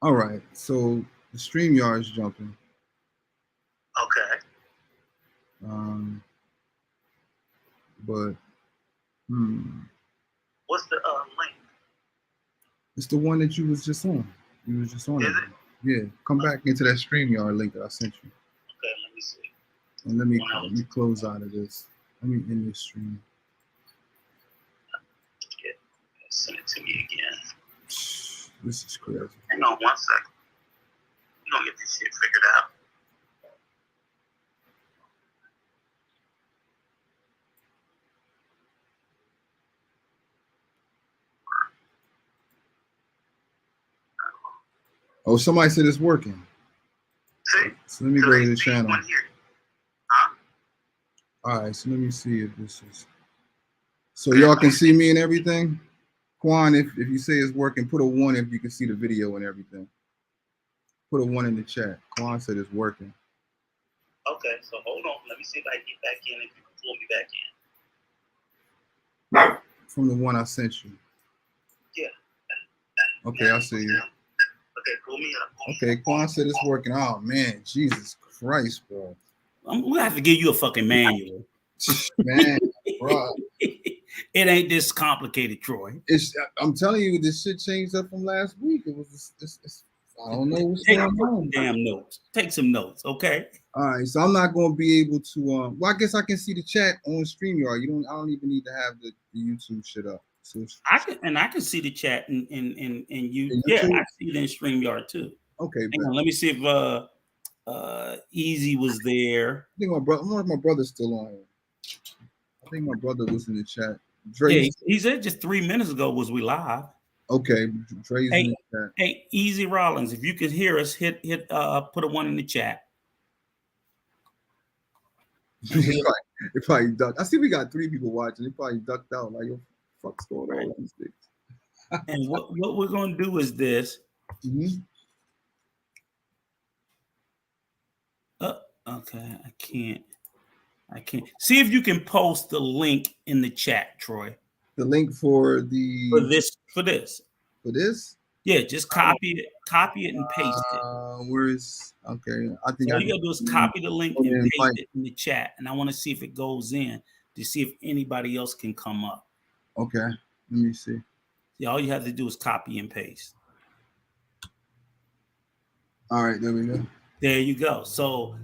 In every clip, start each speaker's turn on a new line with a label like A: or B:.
A: All right. So the StreamYard is jumping.
B: Okay.
A: Um, but hmm,
B: What's the link?
A: it's the one that you was just on. You was just on
B: Is
A: it.
B: it?
A: Yeah. Come back into that StreamYard link that I sent you.
B: Okay, let me see.
A: And
B: When I
A: let
B: was
A: me close out of this. Let me end this stream.
B: get send it to me again.
A: This is crazy.
B: Hang on 1 second. We're gonna get this shit figured out.
A: Oh, somebody said it's working.
B: See?
A: So let me
B: So
A: go
B: they
A: to the
B: see
A: channel.
B: one here. Huh?
A: All right, so let me see if this is. So y'all can see me and everything. Quan, if you say it's working, put a 1 if you can see the video and everything. Put a 1 in the chat. Quan said it's working.
B: Okay, so hold on. Let me see if I can get back in. If you can pull me back in.
A: From the one I sent you.
B: Yeah.
A: Okay, I see you.
B: Okay, pull me up.
A: Okay, Quan said it's working. Oh man, Jesus Christ, bro.
C: I'm gonna have to give you a fucking manual.
A: Man, bro.
C: It ain't this complicated, Troy.
A: I'm telling you, this shit changed up from last week. It was I don't know what's
C: Take
A: going on.
C: damn notes. Take some notes, okay?
A: All right, so I'm not going to be able to. Well, I guess I can see the chat on StreamYard. I don't even need to have the YouTube shit up. So
C: I can see the chat and you. Yeah, I see it in StreamYard too.
A: Okay,
C: hang on, let me see if Easy was there.
A: I think my brother's still on here. I think my brother was in the chat.
C: Yeah, he said just 3 minutes ago was we live.
A: Okay, Dre's in the chat.
C: Hey, Easy Rollins, if you can hear us, put a 1 in the chat.
A: It probably ducked. I see we got 3 people watching. It probably ducked out. Like, yo, fuck's going on?
C: And what we're gonna do is this.
A: Mm-hmm.
C: Okay, I can't. See if you can post the link in the chat, Troy.
A: The link for
C: this.
A: For this?
C: Yeah, just copy it and paste it.
A: Where's okay? I think
C: all you gotta do is copy the link and paste it in the chat, and I want to see if it goes in to see if anybody else can come up.
A: Okay, let me see.
C: Yeah, all you have to do is copy and paste.
A: All right, there we go.
C: There you go. So,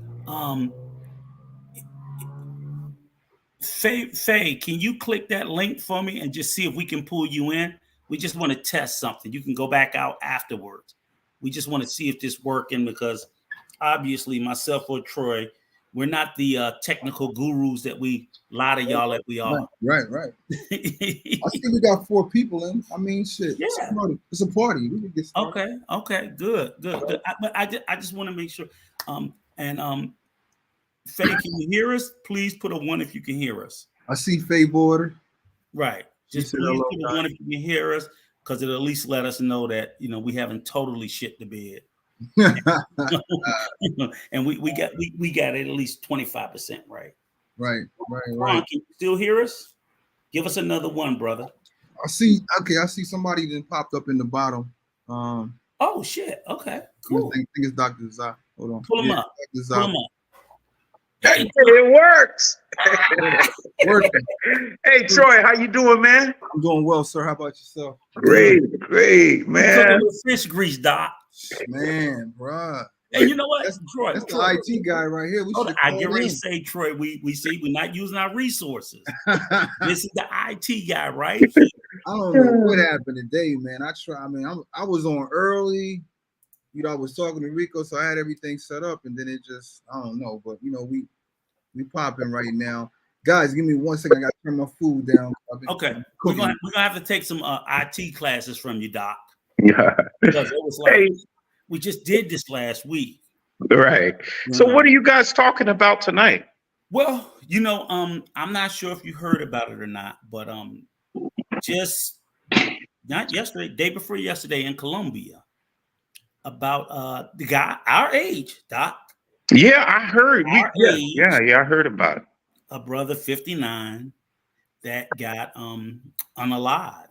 C: Faye, can you click that link for me and just see if we can pull you in? We just want to test something. You can go back out afterwards. We just want to see if this working because obviously myself or Troy, we're not the technical gurus that we lie to y'all that we are.
A: Right. I think we got 4 people in. I mean, shit.
C: Yeah.
A: It's a party. We can get started.
C: Okay. Good. But I just want to make sure. Faye, can you hear us? Please put a 1 if you can hear us.
A: I see Faye Border.
C: Right. Just please put a 1 if you can hear us, because it'll at least let us know that we haven't totally shit the bed. And we got it at least 25% right.
A: Right.
C: Can you still hear us? Give us another 1, brother.
A: I see somebody that popped up in the bottom.
C: Oh shit. Okay. Cool.
A: I think it's Dr. Zah. Hold on.
C: Pull him up.
B: It works. Hey Troy, how you doing, man?
A: I'm doing well, sir. How about yourself?
B: Great, man.
C: Fish grease, Doc.
A: Man, bro.
C: And you know what, Troy?
A: That's the IT guy right here.
C: I get ready to say, Troy, we see we're not using our resources. This is the IT guy, right?
A: I don't know what happened today, man. I was on early. I was talking to Rico, so I had everything set up, and then it just, I don't know, but we popping right now. Guys, give me 1 second. I got to turn my food down.
C: Okay, we're gonna have to take some IT classes from you, Doc.
B: Yeah,
C: because it was like we just did this last week.
B: Right. So what are you guys talking about tonight?
C: Well, I'm not sure if you heard about it or not, but just not yesterday, day before yesterday in Colombia, about the guy our age, Doc.
B: Yeah, I heard. I heard about it.
C: A brother 59 that got unalived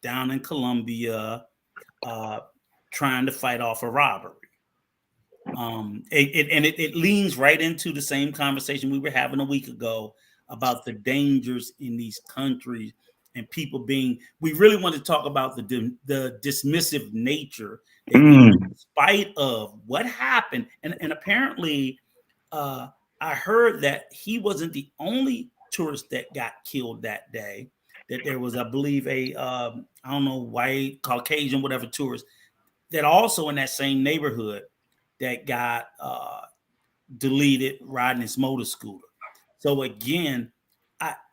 C: down in Colombia, trying to fight off a robbery. It leans right into the same conversation we were having a week ago about the dangers in these countries and people being. We really want to talk about the dismissive nature, in spite of what happened. And apparently, I heard that he wasn't the only tourist that got killed that day. That there was, I believe, a I don't know, white, Caucasian, whatever tourist that also in that same neighborhood that got deleted riding his motor scooter. So again,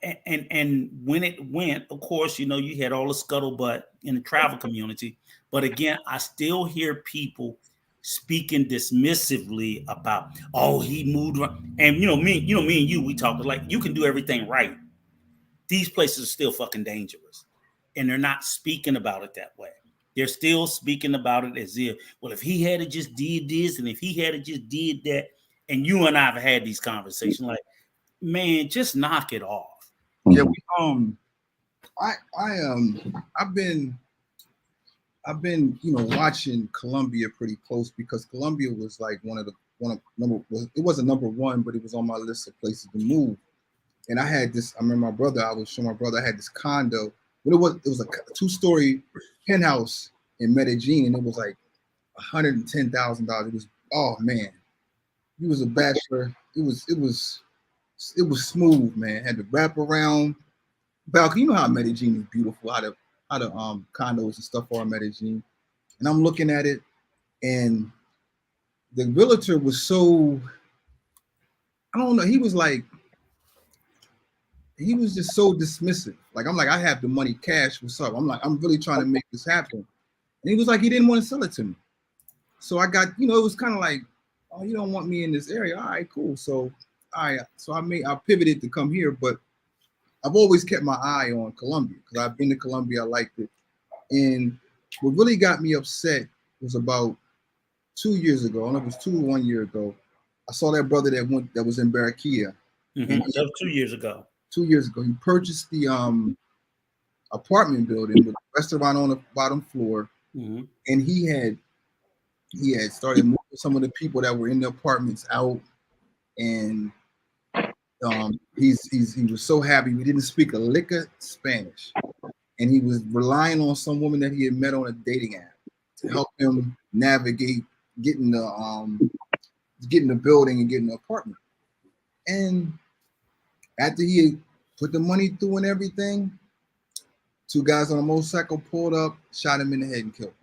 C: and when it went, of course, you had all the scuttlebutt in the travel community. But again, I still hear people speaking dismissively about, oh, he moved around. And me and you, we talked like, you can do everything right. These places are still fucking dangerous. And they're not speaking about it that way. They're still speaking about it as if, well, if he had just did this and if he had just did that, and you and I have had these conversations, like, man, just knock it off.
A: Yeah, I've been watching Colombia pretty close because Colombia was like it wasn't number one, but it was on my list of places to move. And I had this. I remember I was showing my brother. I had this condo. But it was a 2-story penthouse in Medellin, and it was like $110,000. It was, oh man, he was a bachelor. It was smooth, man. Had the wrap around balcony. You know how Medellin is beautiful. How the condos and stuff are in Medellin. And I'm looking at it, and the realtor was so, I don't know. He was just so dismissive. Like, I'm like, I have the money cash. What's up? I'm like, I'm really trying to make this happen. And he was like, he didn't want to sell it to me. So I got, it was kind of like, oh, you don't want me in this area. All right, cool. So, I pivoted to come here, but I've always kept my eye on Colombia because I've been to Colombia. I liked it. And what really got me upset was about 2 years ago. I don't know if it was 2 or 1 year ago. I saw that brother that was in Barranquilla.
C: Mm-hmm. That was 2 years ago. 2
A: years ago, he purchased the apartment building with a restaurant on the bottom floor, and he had started moving some of the people that were in the apartments out, and he was so happy. We didn't speak a lick of Spanish, and he was relying on some woman that he had met on a dating app to help him navigate getting the building and getting the apartment. And after he had put the money through and everything, 2 guys on a motorcycle pulled up, shot him in the head and killed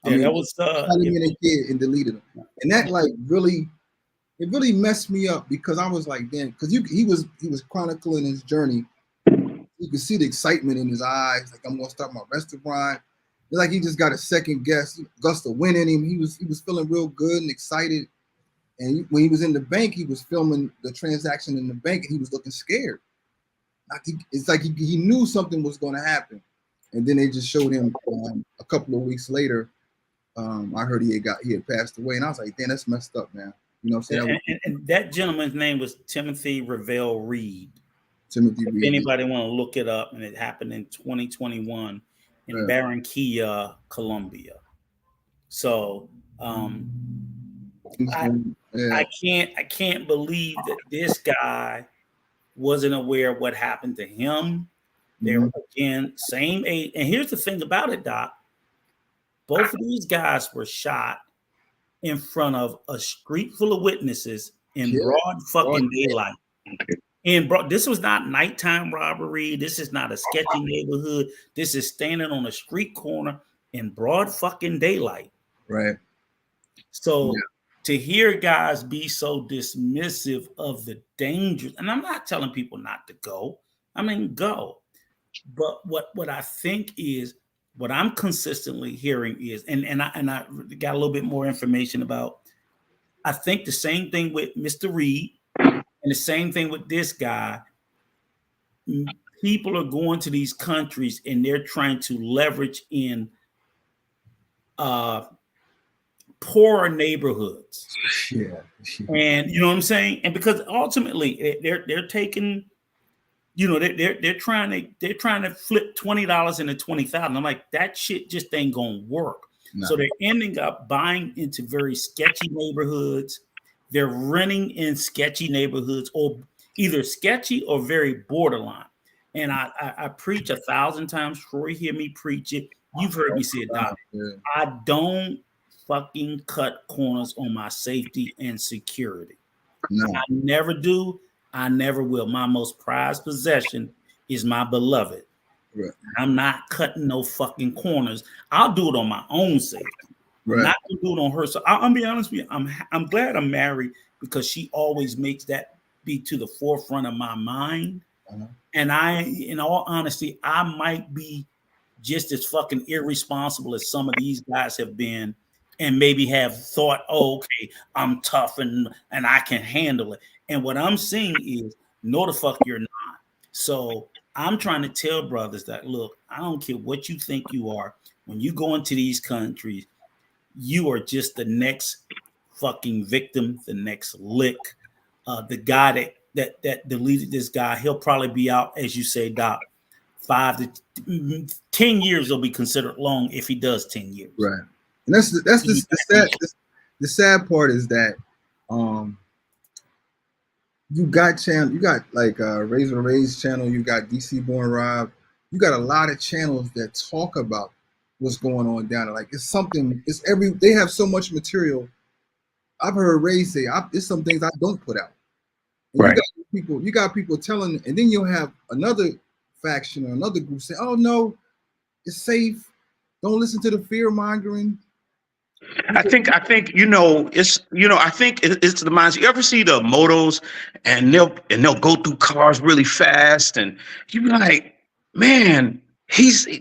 A: him.
C: That was
A: shot him in the head and deleted him. And that really messed me up because I was like, damn, because he was chronicling his journey. You could see the excitement in his eyes, like, I'm gonna start my restaurant. It's like he just got a second gust of wind in him. He was feeling real good and excited. And when he was in the bank, he was filming the transaction in the bank, and he was looking scared. It's like he knew something was going to happen. And then they just showed him a couple of weeks later. I heard he had passed away, and I was like, damn, that's messed up, man. You know what I'm saying?
C: And that gentleman's name was Timothy Ravel Reed.
A: Timothy Reed.
C: If anybody want to look it up, and it happened in 2021 in Barranquilla, Colombia. So I can't believe that this guy wasn't aware of what happened to him. They're again same age. And here's the thing about it, Doc. Both of these guys were shot in front of a street full of witnesses in broad fucking daylight. This was not nighttime robbery. This is not a sketchy neighborhood. This is standing on a street corner in broad fucking daylight.
A: Right.
C: So to hear guys be so dismissive of the dangers, and I'm not telling people not to go. I mean, go. But what I think is, what I'm consistently hearing is, and I got a little bit more information about, I think the same thing with Mr. Reed and the same thing with this guy. People are going to these countries and they're trying to leverage in poorer neighborhoods.
A: Yeah.
C: And you know what I'm saying? And because ultimately they're taking, they're trying to flip $20 into $20,000. I'm like, that shit just ain't gonna work.
A: No.
C: So they're ending up buying into very sketchy neighborhoods. They're renting in sketchy neighborhoods, or either sketchy or very borderline. And I preach 1,000 times. Troy, hear me preach it. You've heard me say it, Doc.
A: Yeah.
C: I don't fucking cut corners on my safety and security.
A: No.
C: I never do. I never will. My most prized possession is my beloved.
A: Right.
C: I'm not cutting no fucking corners. I'll do it on my own safety.
A: Right.
C: Not to do it on her. So I'll be honest with you. I'm glad I'm married because she always makes that be to the forefront of my mind.
A: Uh-huh.
C: And in all honesty, I might be just as fucking irresponsible as some of these guys have been, and maybe have thought, oh, okay, I'm tough and I can handle it. And what I'm seeing is, no, the fuck you're not. So I'm trying to tell brothers that, look, I don't care what you think you are. When you go into these countries, you are just the next fucking victim, the next lick. The guy that deleted this guy, he'll probably be out, as you say, Doc, 5 to 10 years will be considered long if he does 10 years.
A: Right. And that's the sad part is that you got like Razor Ray's channel, you got DC Born Rob, you got a lot of channels that talk about what's going on down there. Like they have so much material. I've heard Ray say, there's some things I don't put out. And
D: right.
A: You got people telling, and then you'll have another faction or another group say, oh no, it's safe. Don't listen to the fear mongering.
D: I think I think it's the mindset. You ever see the motos and they'll go through cars really fast and you be like, man,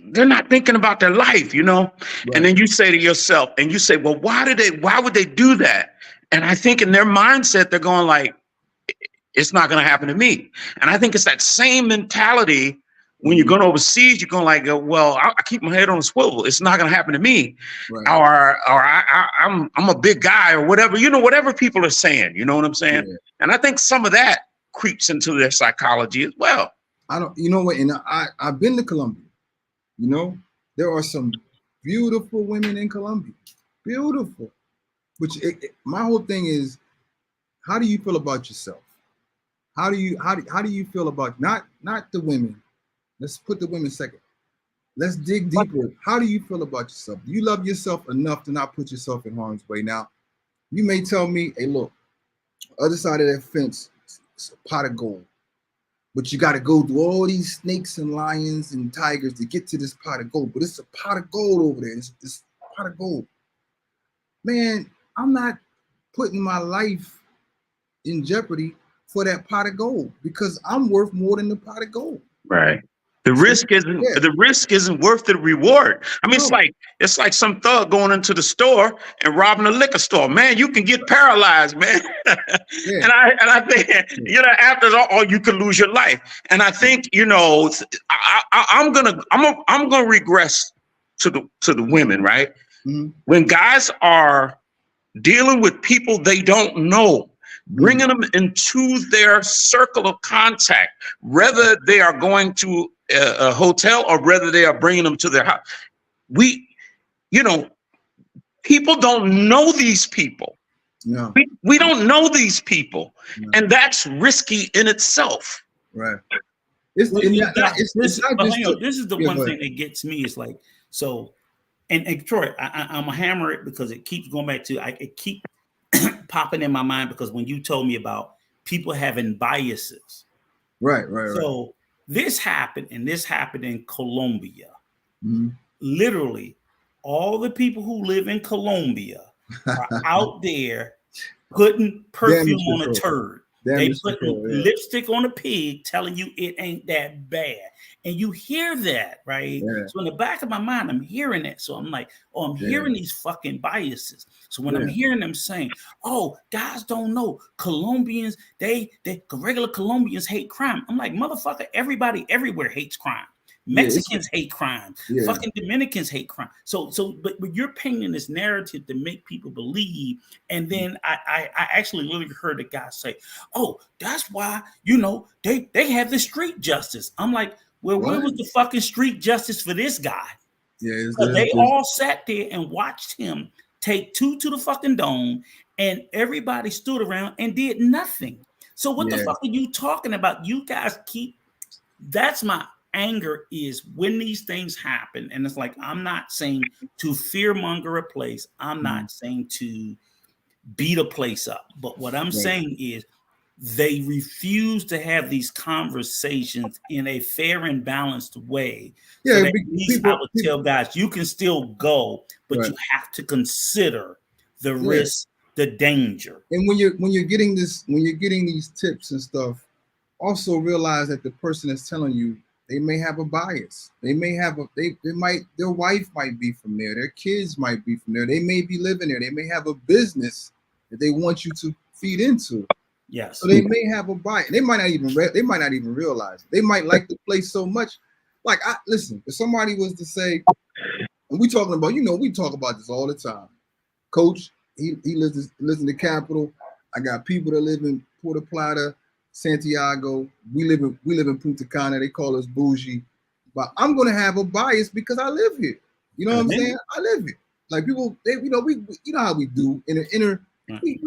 D: they're not thinking about their life, Right. And then you say to yourself, and you say, well, why would they do that? And I think in their mindset, they're going like, it's not going to happen to me. And I think it's that same mentality when you're going overseas, you're going like, well, I keep my head on a swivel. It's not going to happen to me. Right. Or I'm a big guy or whatever, whatever people are saying, you know what I'm saying? Yeah. And I think some of that creeps into their psychology as well.
A: And I've been to Colombia, there are some beautiful women in Colombia, beautiful. Which my whole thing is, how do you feel about yourself? How do you feel about not the women? Let's put the women second. Let's dig deeper. How do you feel about yourself? Do you love yourself enough to not put yourself in harm's way? Now, you may tell me, hey, look, other side of that fence, it's a pot of gold. But you got to go through all these snakes and lions and tigers to get to this pot of gold. But it's a pot of gold over there. It's this pot of gold. Man, I'm not putting my life in jeopardy for that pot of gold because I'm worth more than the pot of gold.
D: Right. The risk isn't worth the reward. I mean, it's like some thug going into the store and robbing a liquor store. Man, you can get paralyzed, man. Yeah. and I think after all, you could lose your life. And I think I'm gonna regress to the women, right? Mm-hmm. When guys are dealing with people they don't know, bringing them into their circle of contact, whether they are going to a hotel or whether they are bringing them to their house. People don't know these people. No. We don't know these people. No. And that's risky in itself.
A: Right.
C: This is the one thing that gets me is like, so, and Troy, I'm gonna hammer it because it keeps going back to, it keeps popping in my mind because when you told me about people having biases.
A: Right.
C: So this happened in Colombia. Mm-hmm. Literally, all the people who live in Colombia are out there putting perfume on a turd. They put lipstick on a pig, telling you it ain't that bad. And you hear that, right? Yeah. So in the back of my mind, I'm hearing it. So I'm like, oh, I'm hearing these fucking biases. So when I'm hearing them saying, oh, guys don't know, Colombians, they regular Colombians hate crime. I'm like, motherfucker, everybody everywhere hates crime. Mexicans hate crime. Yeah. Fucking Dominicans hate crime. But you're painting this narrative to make people believe. And then I actually literally heard a guy say, oh, that's why, they have the street justice. I'm like, well, where was the fucking street justice for this guy?
A: Yeah,
C: So they all sat there and watched him take 2 to the fucking dome, and everybody stood around and did nothing. So what the fuck are you talking about? You guys keep. That's my anger, is when these things happen, and it's like, I'm not saying to fearmonger a place. I'm not saying to beat a place up, but what I'm saying is they refuse to have these conversations in a fair and balanced way.
A: Yeah,
C: so that I would tell guys, you can still go, but
A: Right.
C: you have to consider the risk, the danger.
A: And when you're getting these tips and stuff, also realize that the person that's telling you, they may have a bias. They may have their wife might be from there, their kids might be from there, they may be living there, they may have a business that they want you to feed into.
C: Yes.
A: So they may have a bias. They might not even realize it. They might like the place so much. Like, listen, if somebody was to say, and we talking about, we talk about this all the time. Coach, he lives in the capital. I got people that live in Puerto Plata, Santiago. We live in Punta Cana. They call us bougie. But I'm gonna have a bias because I live here. You know what I'm saying? I live here. Like, people, we how we do in the inner. We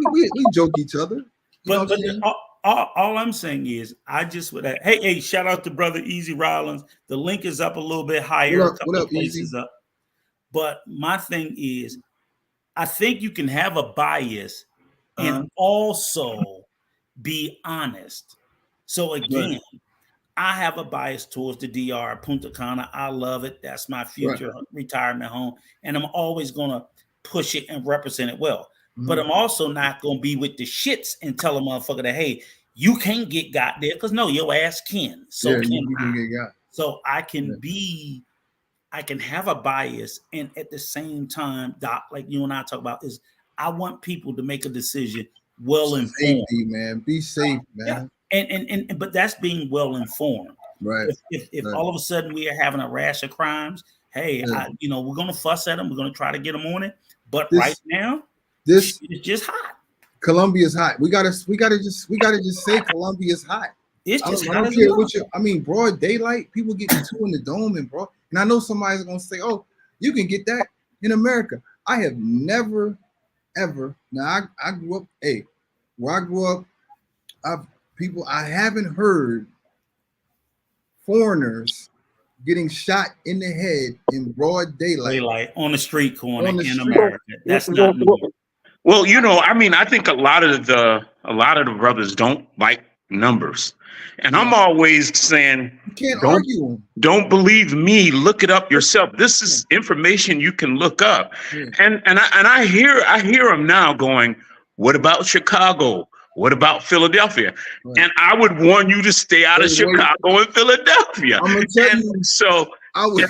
A: joke each other.
C: But all I'm saying is, I just would have, hey, shout out to brother Easy Rollins. The link is up a little bit higher.
A: What up, Easy?
C: Up. But my thing is, I think you can have a bias and also be honest. So again, I have a bias towards the DR, Punta Cana. I love it. That's my future retirement home. And I'm always going to push it and represent it well. But I'm also not going to be with the shits and tell a motherfucker that, hey, you can't got there, because no, your ass can. So you can get got. So I can I can have a bias, and at the same time, Doc, like you and I talk about, is I want people to make a decision well informed.
A: Safety, man. Be safe, man.
C: Yeah. And but that's being well informed.
A: Right.
C: If all of a sudden we are having a rash of crimes, hey, we're gonna fuss at them. We're gonna try to get them on it. But right now, it's just hot.
A: Colombia's hot. We gotta just say Colombia's hot.
C: It's just
A: I don't care what broad daylight, people getting 2 in the dome and broad. And I know somebody's gonna say, "Oh, you can get that in America." I have never, ever. Now I grew up. Hey, where I grew up, I haven't heard foreigners getting shot in the head in broad daylight
C: on the street corner in America. That's not new.
D: Well, I think a lot of the brothers don't like numbers. And I'm always saying,
A: you can't argue.
D: Don't believe me. Look it up yourself. This is information you can look up. Yeah. And I hear them now going, what about Chicago? What about Philadelphia? Right. And I would warn you to stay out of Chicago and Philadelphia.
A: I'm gonna tell you.
D: So
A: I was.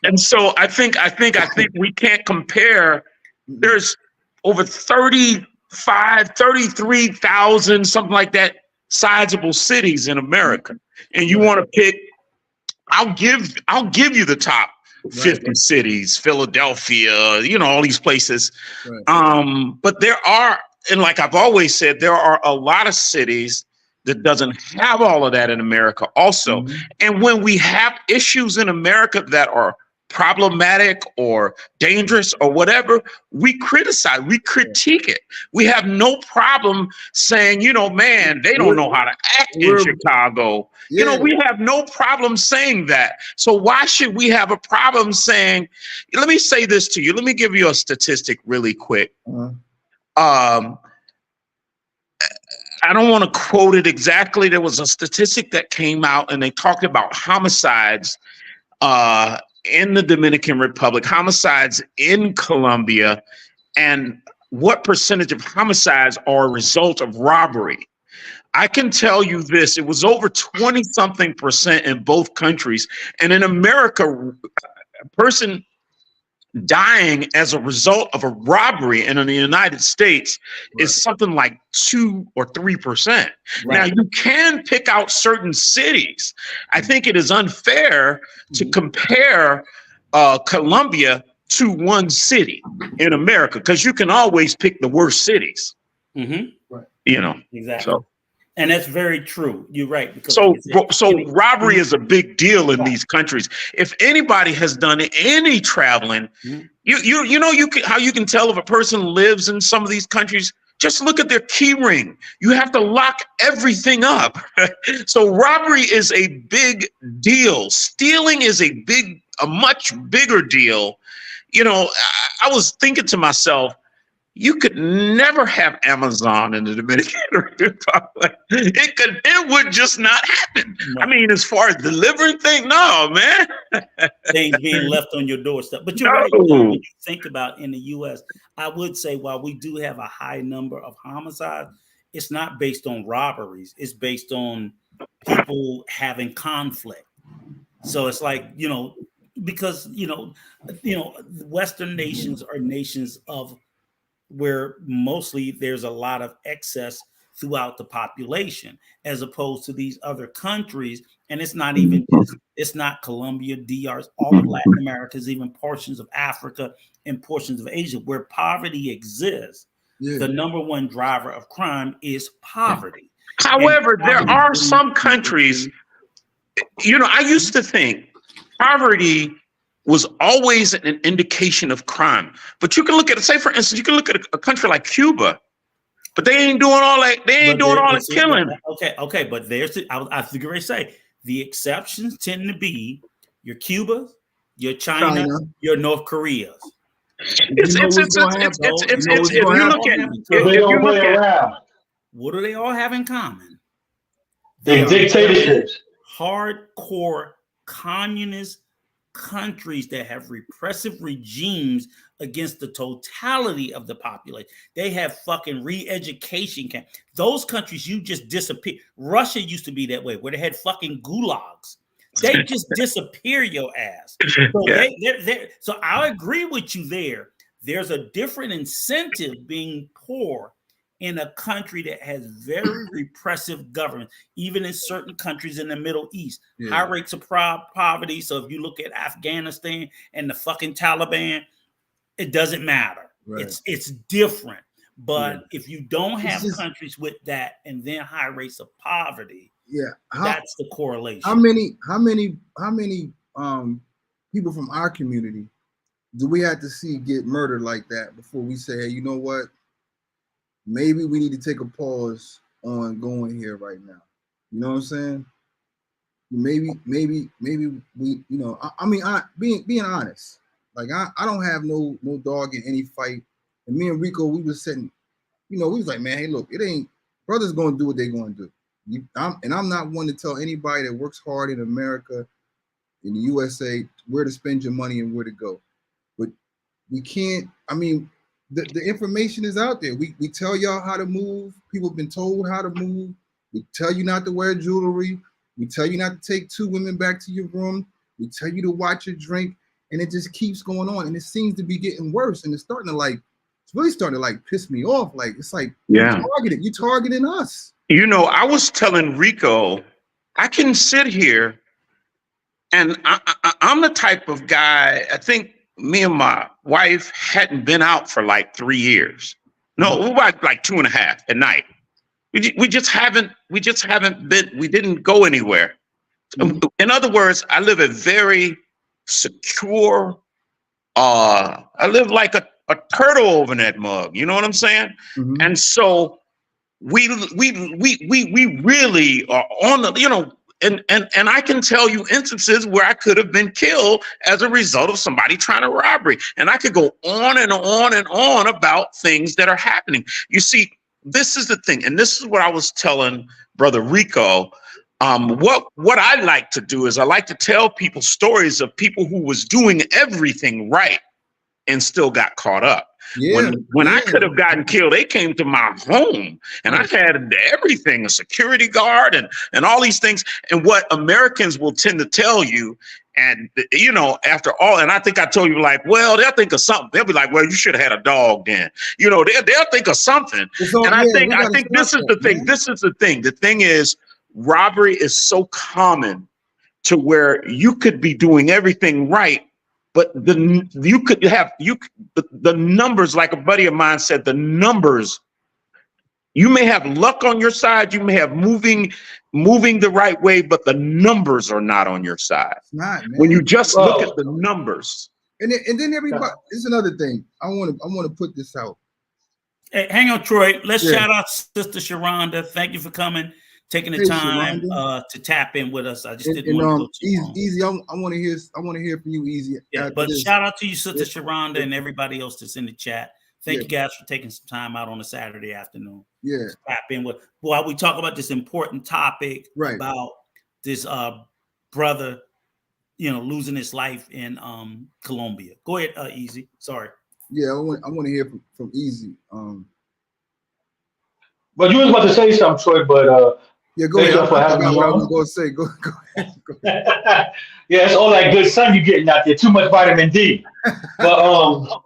D: And so I think we can't compare. There's over 33,000, something like that, sizable cities in America, and you want to pick, I'll give you the top 50 cities, Philadelphia, all these places. But there are, and like I've always said, there are a lot of cities that doesn't have all of that in America also. And when we have issues in America that are problematic or dangerous or whatever, we criticize, we critique it. We have no problem saying, man, they don't know how to act in Chicago. We have no problem saying that. So why should we have a problem saying, let me say this to you. Let me give you a statistic really quick. I don't want to quote it exactly. There was a statistic that came out and they talked about homicides in the Dominican Republic, homicides in Colombia, and what percentage of homicides are a result of robbery. I can tell you this, it was over 20-something% in both countries. And in America, a person dying as a result of a robbery, and in the United States is something like 2 or 3%. Now you can pick out certain cities. I think it is unfair to compare Colombia to one city in America, because you can always pick the worst cities.
C: Exactly.
D: So.
C: And that's very true. You're right. Because
D: So,
C: like I said,
D: so robbery is a big deal in these countries. If anybody has done any traveling,
C: Mhm.
D: you know how you can tell if a person lives in some of these countries. Just look at their key ring. You have to lock everything up. So robbery is a big deal. Stealing is a much bigger deal. You know, I was thinking to myself, you could never have Amazon in the Dominican Republic. It would just not happen. I mean, as far as delivering things, no, man.
C: Things being left on your doorstep. But you're
D: No.
C: right. When you think about in the U.S., I would say while we do have a high number of homicides, it's not based on robberies. It's based on people having conflict. So it's like, you know, because, you know, Western nations are nations of where mostly there's a lot of excess throughout the population, as opposed to these other countries. And it's not even it's not Colombia, DR, all of Latin America, even portions of Africa and portions of Asia where poverty exists.
A: Yeah.
C: The number one driver of crime is poverty.
D: However, there are some countries, you know, I used to think poverty was always an indication of crime. But you can look at, say, for instance, you can look at a country like Cuba, but they ain't doing all that. They ain't doing all the killing.
C: Okay, but there's I figure I say the exceptions tend to be your Cuba, your China, your North Koreas.
D: If you look at,
C: what do they all have in common?
E: They're dictatorships.
C: Hardcore communist countries that have repressive regimes against the totality of the population. They have fucking re-education camp. Those countries, you just disappear. Russia used to be that way, where they had fucking gulags. They just disappear your ass. So, so I agree with you there. There's a different incentive being poor in a country that has very repressive government, even in certain countries in the Middle East. High rates of poverty. So if you look at Afghanistan and the fucking Taliban, it doesn't matter. Right. It's different. But if you don't have countries with that and then high rates of poverty, that's the correlation.
A: How many people from our community do we have to see get murdered like that before we say, hey, you know what? Maybe we need to take a pause on going here right now. You know what I'm saying? Maybe we, you know, I mean, being honest, like I don't have no dog in any fight. And me and Rico, we was sitting, you know, we was like, man, hey, look, it ain't, brothers gonna do what they gonna do. I'm not one to tell anybody that works hard in America, in the USA, where to spend your money and where to go. But we can't, I mean, the information is out there. We tell y'all how to move. People have been told how to move. We tell you not to wear jewelry. We tell you not to take 2 women back to your room. We tell you to watch your drink. And it just keeps going on. And it seems to be getting worse. And it's really starting to piss me off. Like, it's like, you're targeting us.
D: You know, I was telling Rico, I can sit here and I'm the type of guy, I think me and my wife hadn't been out for like 3 years. No, about like 2.5 at night. We just haven't been, we didn't go anywhere. In other words, I live a very secure, I live like a turtle over in that mug. You know what I'm saying? Mm-hmm. And so we really are on the, you know, and I can tell you instances where I could have been killed as a result of somebody trying to robbery. And I could go on and on and on about things that are happening. You see, this is the thing. And this is what I was telling Brother Rico. What I like to do is I like to tell people stories of people who was doing everything right and still got caught up. When I could have gotten killed, they came to my home and I had everything, a security guard and all these things. And what Americans will tend to tell you, and you know, after all, and I think I told you, like, well, they'll think of something. They'll be like, well, you should have had a dog then. You know, they'll think of something. And I think this is the thing. Man. This is the thing. The thing is, robbery is so common to where you could be doing everything right, but the numbers, like a buddy of mine said, the numbers You may have luck on your side. You may have moving the right way, but the numbers are not on your side.
A: It's not, man.
D: When you just look at the numbers.
A: And then everybody. This is another thing. I want to put this out.
C: Hey, hang on, Troy. Let's shout out Sister Sharonda. Thank you for coming, taking the time to tap in with us. I just didn't want to go too long.
A: Easy. I want to hear from you, Easy.
C: Yeah, but shout out to you, Sister Sharonda, and everybody else that's in the chat. Thank you guys for taking some time out on a Saturday afternoon.
A: Yeah.
C: Tap in with while we talk about this important topic about this brother, losing his life in Colombia. Go ahead, Easy. Sorry.
A: Yeah, I want to hear from Easy.
E: But you was about to say something, Troy, but
A: yeah, go ahead. I was going to say. Go ahead.
E: Yeah, it's all that good sun you're getting out there. Too much vitamin D. But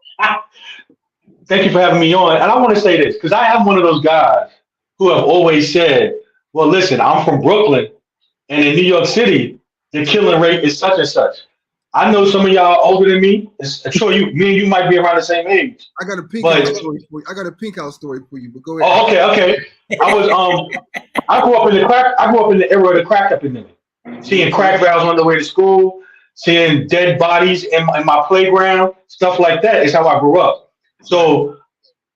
E: thank you for having me on. And I want to say this, because I am one of those guys who have always said, well, listen, I'm from Brooklyn, and in New York City, the killing rate is such and such. I know some of y'all older than me. I'm sure me and you might be around the same age.
A: I got a pink house story for you. But go ahead.
E: Oh, okay. I grew up in the era of the crack epidemic. Seeing crack barrels on the way to school, seeing dead bodies in my playground, stuff like that is how I grew up. So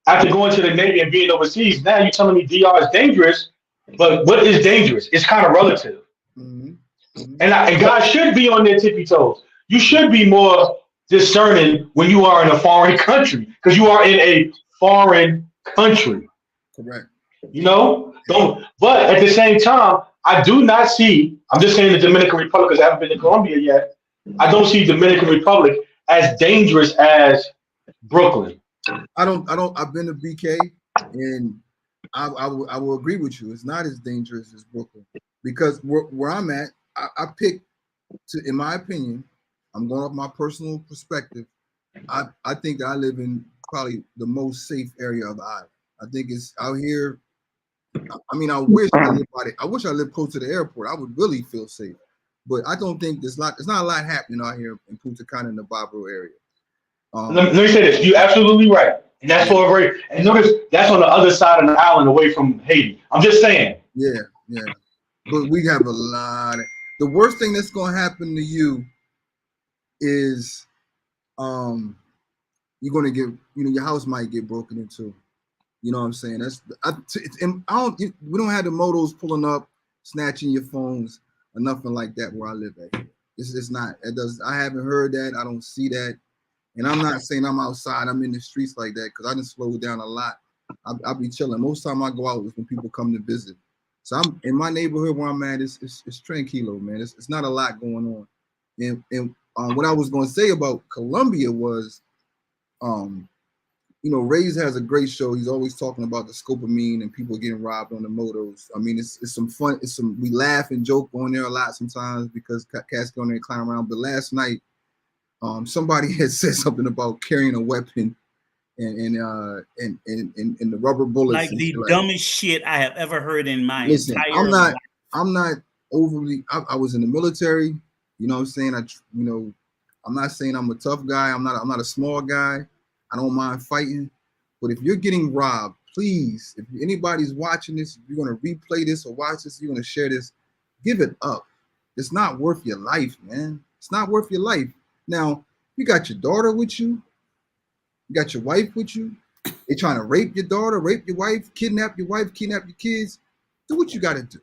E: after going to the Navy and being overseas, now you're telling me DR is dangerous, but what is dangerous? It's kind of relative.
A: Mm-hmm. Mm-hmm.
E: And guys should be on their tippy toes. You should be more discerning when you are in a foreign country, because you are in a foreign country.
A: Correct.
E: But at the same time, I do not see, I'm just saying the Dominican Republic, because I haven't been to Colombia yet. I don't see Dominican Republic as dangerous as Brooklyn.
A: I've been to BK, and I will agree with you. It's not as dangerous as Brooklyn, because where I'm at, I picked in my opinion, I'm going off my personal perspective. I think that I live in probably the most safe area of the island. I think it's out here. I mean, I wish I lived close to the airport. I would really feel safe, but I don't think there's not a lot happening out here in Punta Cana in the Barbaro area.
E: Let me say this: you're absolutely right, and that's and notice that's on the other side of the island, away from Haiti. I'm just saying.
A: Yeah. But we have a lot. The worst thing that's going to happen to you is, you're going to get, your house might get broken into. You know what I'm saying? We don't have the motos pulling up, snatching your phones or nothing like that where I live at. It's not. I haven't heard that. I don't see that. And I'm not saying I'm outside. I'm in the streets like that because I done slowed down a lot. I'll be chilling. Most time I go out is when people come to visit. So I'm in my neighborhood where I'm at. It's tranquilo, man. It's not a lot going on. And what I was going to say about Colombia was, Ray's has a great show. He's always talking about the scopamine and people getting robbed on the motos. I mean, it's some fun. We laugh and joke on there a lot sometimes because cats go on there and clown around. But last night, somebody had said something about carrying a weapon and the rubber bullets.
C: Like the dumbest shit I have ever heard in my entire life.
A: I'm not overly. I was in the military. You know what I'm saying? I'm not saying I'm a tough guy. I'm not a small guy. I don't mind fighting. But if you're getting robbed, please, if anybody's watching this, if you're going to replay this or watch this, you're going to share this, give it up. It's not worth your life, man. It's not worth your life. Now, you got your daughter with you. You got your wife with you. They're trying to rape your daughter, rape your wife, kidnap your kids. Do what you got to do.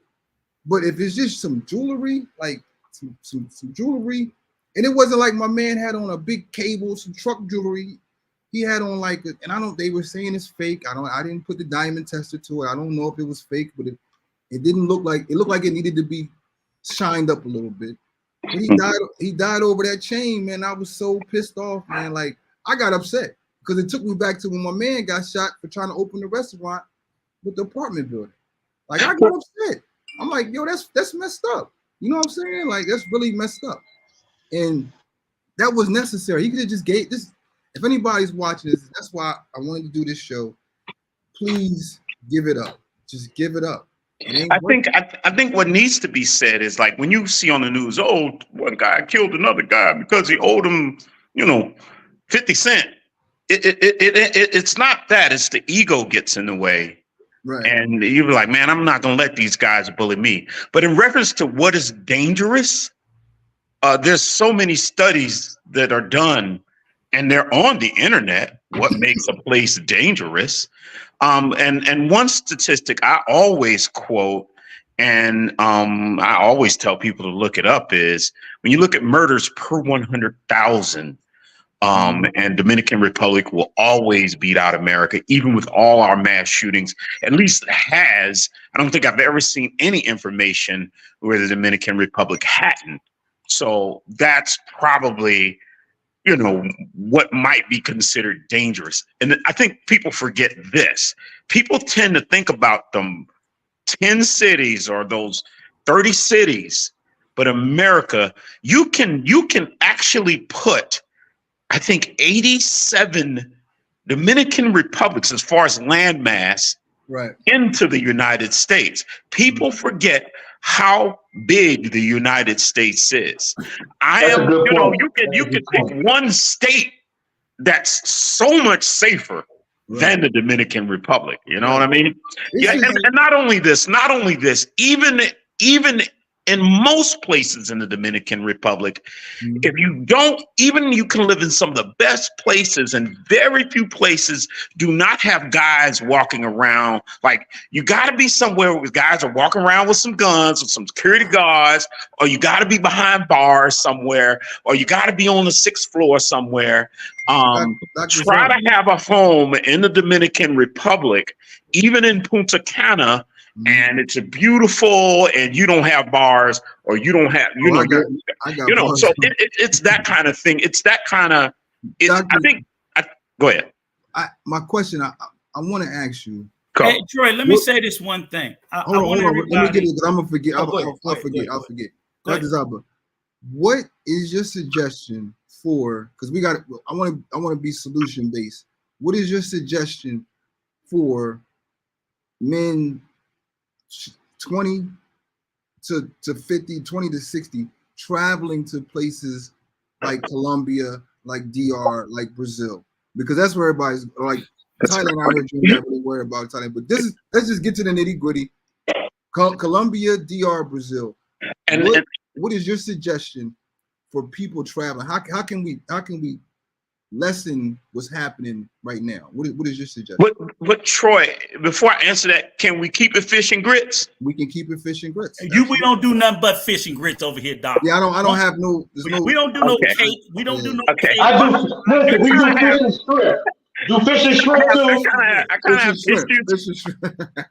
A: But if it's just some jewelry, like some jewelry, and it wasn't like my man had on a big cable, some truck jewelry. He had on they were saying it's fake. I didn't put the diamond tester to it. I don't know if it was fake, but it didn't look like it looked like it needed to be shined up a little bit. But he died over that chain, man. I was so pissed off, man. Like I got upset because it took me back to when my man got shot for trying to open the restaurant with the apartment building. Like I got upset. I'm like, yo, that's messed up. You know what I'm saying? Like that's really messed up. And that was necessary. He could have just gave this. If anybody's watching this, that's why I wanted to do this show. Please give it up. Just give it up.
D: I think what needs to be said is like when you see on the news, one guy killed another guy because he owed him, 50 cents. It's not that. It's the ego gets in the way
A: Right.
D: And you be like, man, I'm not gonna let these guys bully me. But in reference to what is dangerous, there's so many studies that are done, and they're on the internet. What makes a place dangerous? And one statistic I always quote, and I always tell people to look it up, is when you look at murders per 100,000. And Dominican Republic will always beat out America, even with all our mass shootings. At least it has. I don't think I've ever seen any information where the Dominican Republic hadn't. So that's probably, what might be considered dangerous. And I think people forget this. People tend to think about them 10 cities or those 30 cities, but America, you can actually put, I think, 87 Dominican republics as far as landmass into the United States. People forget how big the United States is. You can pick one state that's so much safer than the Dominican Republic. You know what I mean? Yeah, and not only this, even in most places in the Dominican Republic, if you don't, even you can live in some of the best places, and very few places do not have guys walking around. Like, you got to be somewhere where guys are walking around with some guns, with some security guards, or you got to be behind bars somewhere, or you got to be on the 6th floor somewhere. Try to have a home in the Dominican Republic, even in Punta Cana, and it's a beautiful, and you don't have bars, or you don't have, so it's that kind of thing. It's that kind of, go ahead.
A: My question, I want to ask you.
C: Hey, Troy, let me say this one thing.
A: Hold on. Let me get it, because I'm going to forget. I'll forget. Dr. Zaba, what is your suggestion for, because I want to be solution based. What is your suggestion for men 20 to 50, 20 to 60, traveling to places like Colombia, like DR, like Brazil? Because that's where everybody's like, Thailand, I heard you not really worried about Thailand, but let's just get to the nitty gritty. Colombia, DR, Brazil. And what is your suggestion for people traveling? How can we lessen what's happening right now? What is your suggestion?
D: But Troy, before I answer that, can we keep it fish and grits?
A: We can keep it fish and grits.
C: We don't do nothing but fish and grits over here, Doc.
A: Yeah, I don't have no.
C: We don't do no cake. We don't do no cake.
E: We do fish and shrimp. Do fish and shrimp too.
D: I kind of have issues.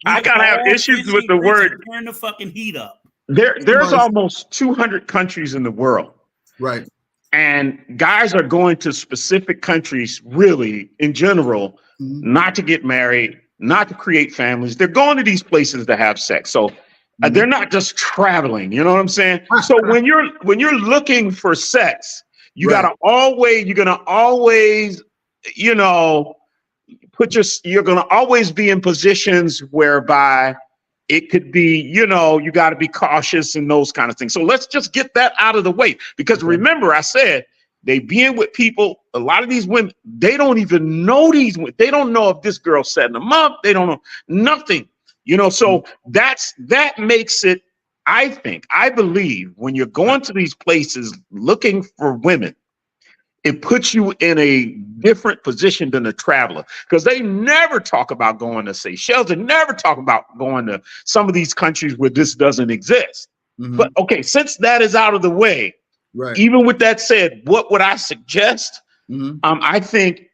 D: I kind of have issues with the word.
C: Turn the fucking heat up.
D: There's almost 200 countries in the world.
A: Right.
D: And guys are going to specific countries, really, in general, not to get married, not to create families. They're going to these places to have sex. So they're not just traveling. You know what I'm saying? So when you're looking for sex, you're gonna always, you're gonna always be in positions whereby it could be, you got to be cautious and those kind of things. So let's just get that out of the way, because remember, I said they being with people. A lot of these women, they don't even know these women. They don't know if this girl's setting them up. They don't know nothing, So that makes it. I believe when you're going to these places looking for women, it puts you in a different position than a traveler, because they never talk about going to Seychelles. They never talk about going to some of these countries where this doesn't exist. But okay, since that is out of the way, even with that said, what would I suggest? I think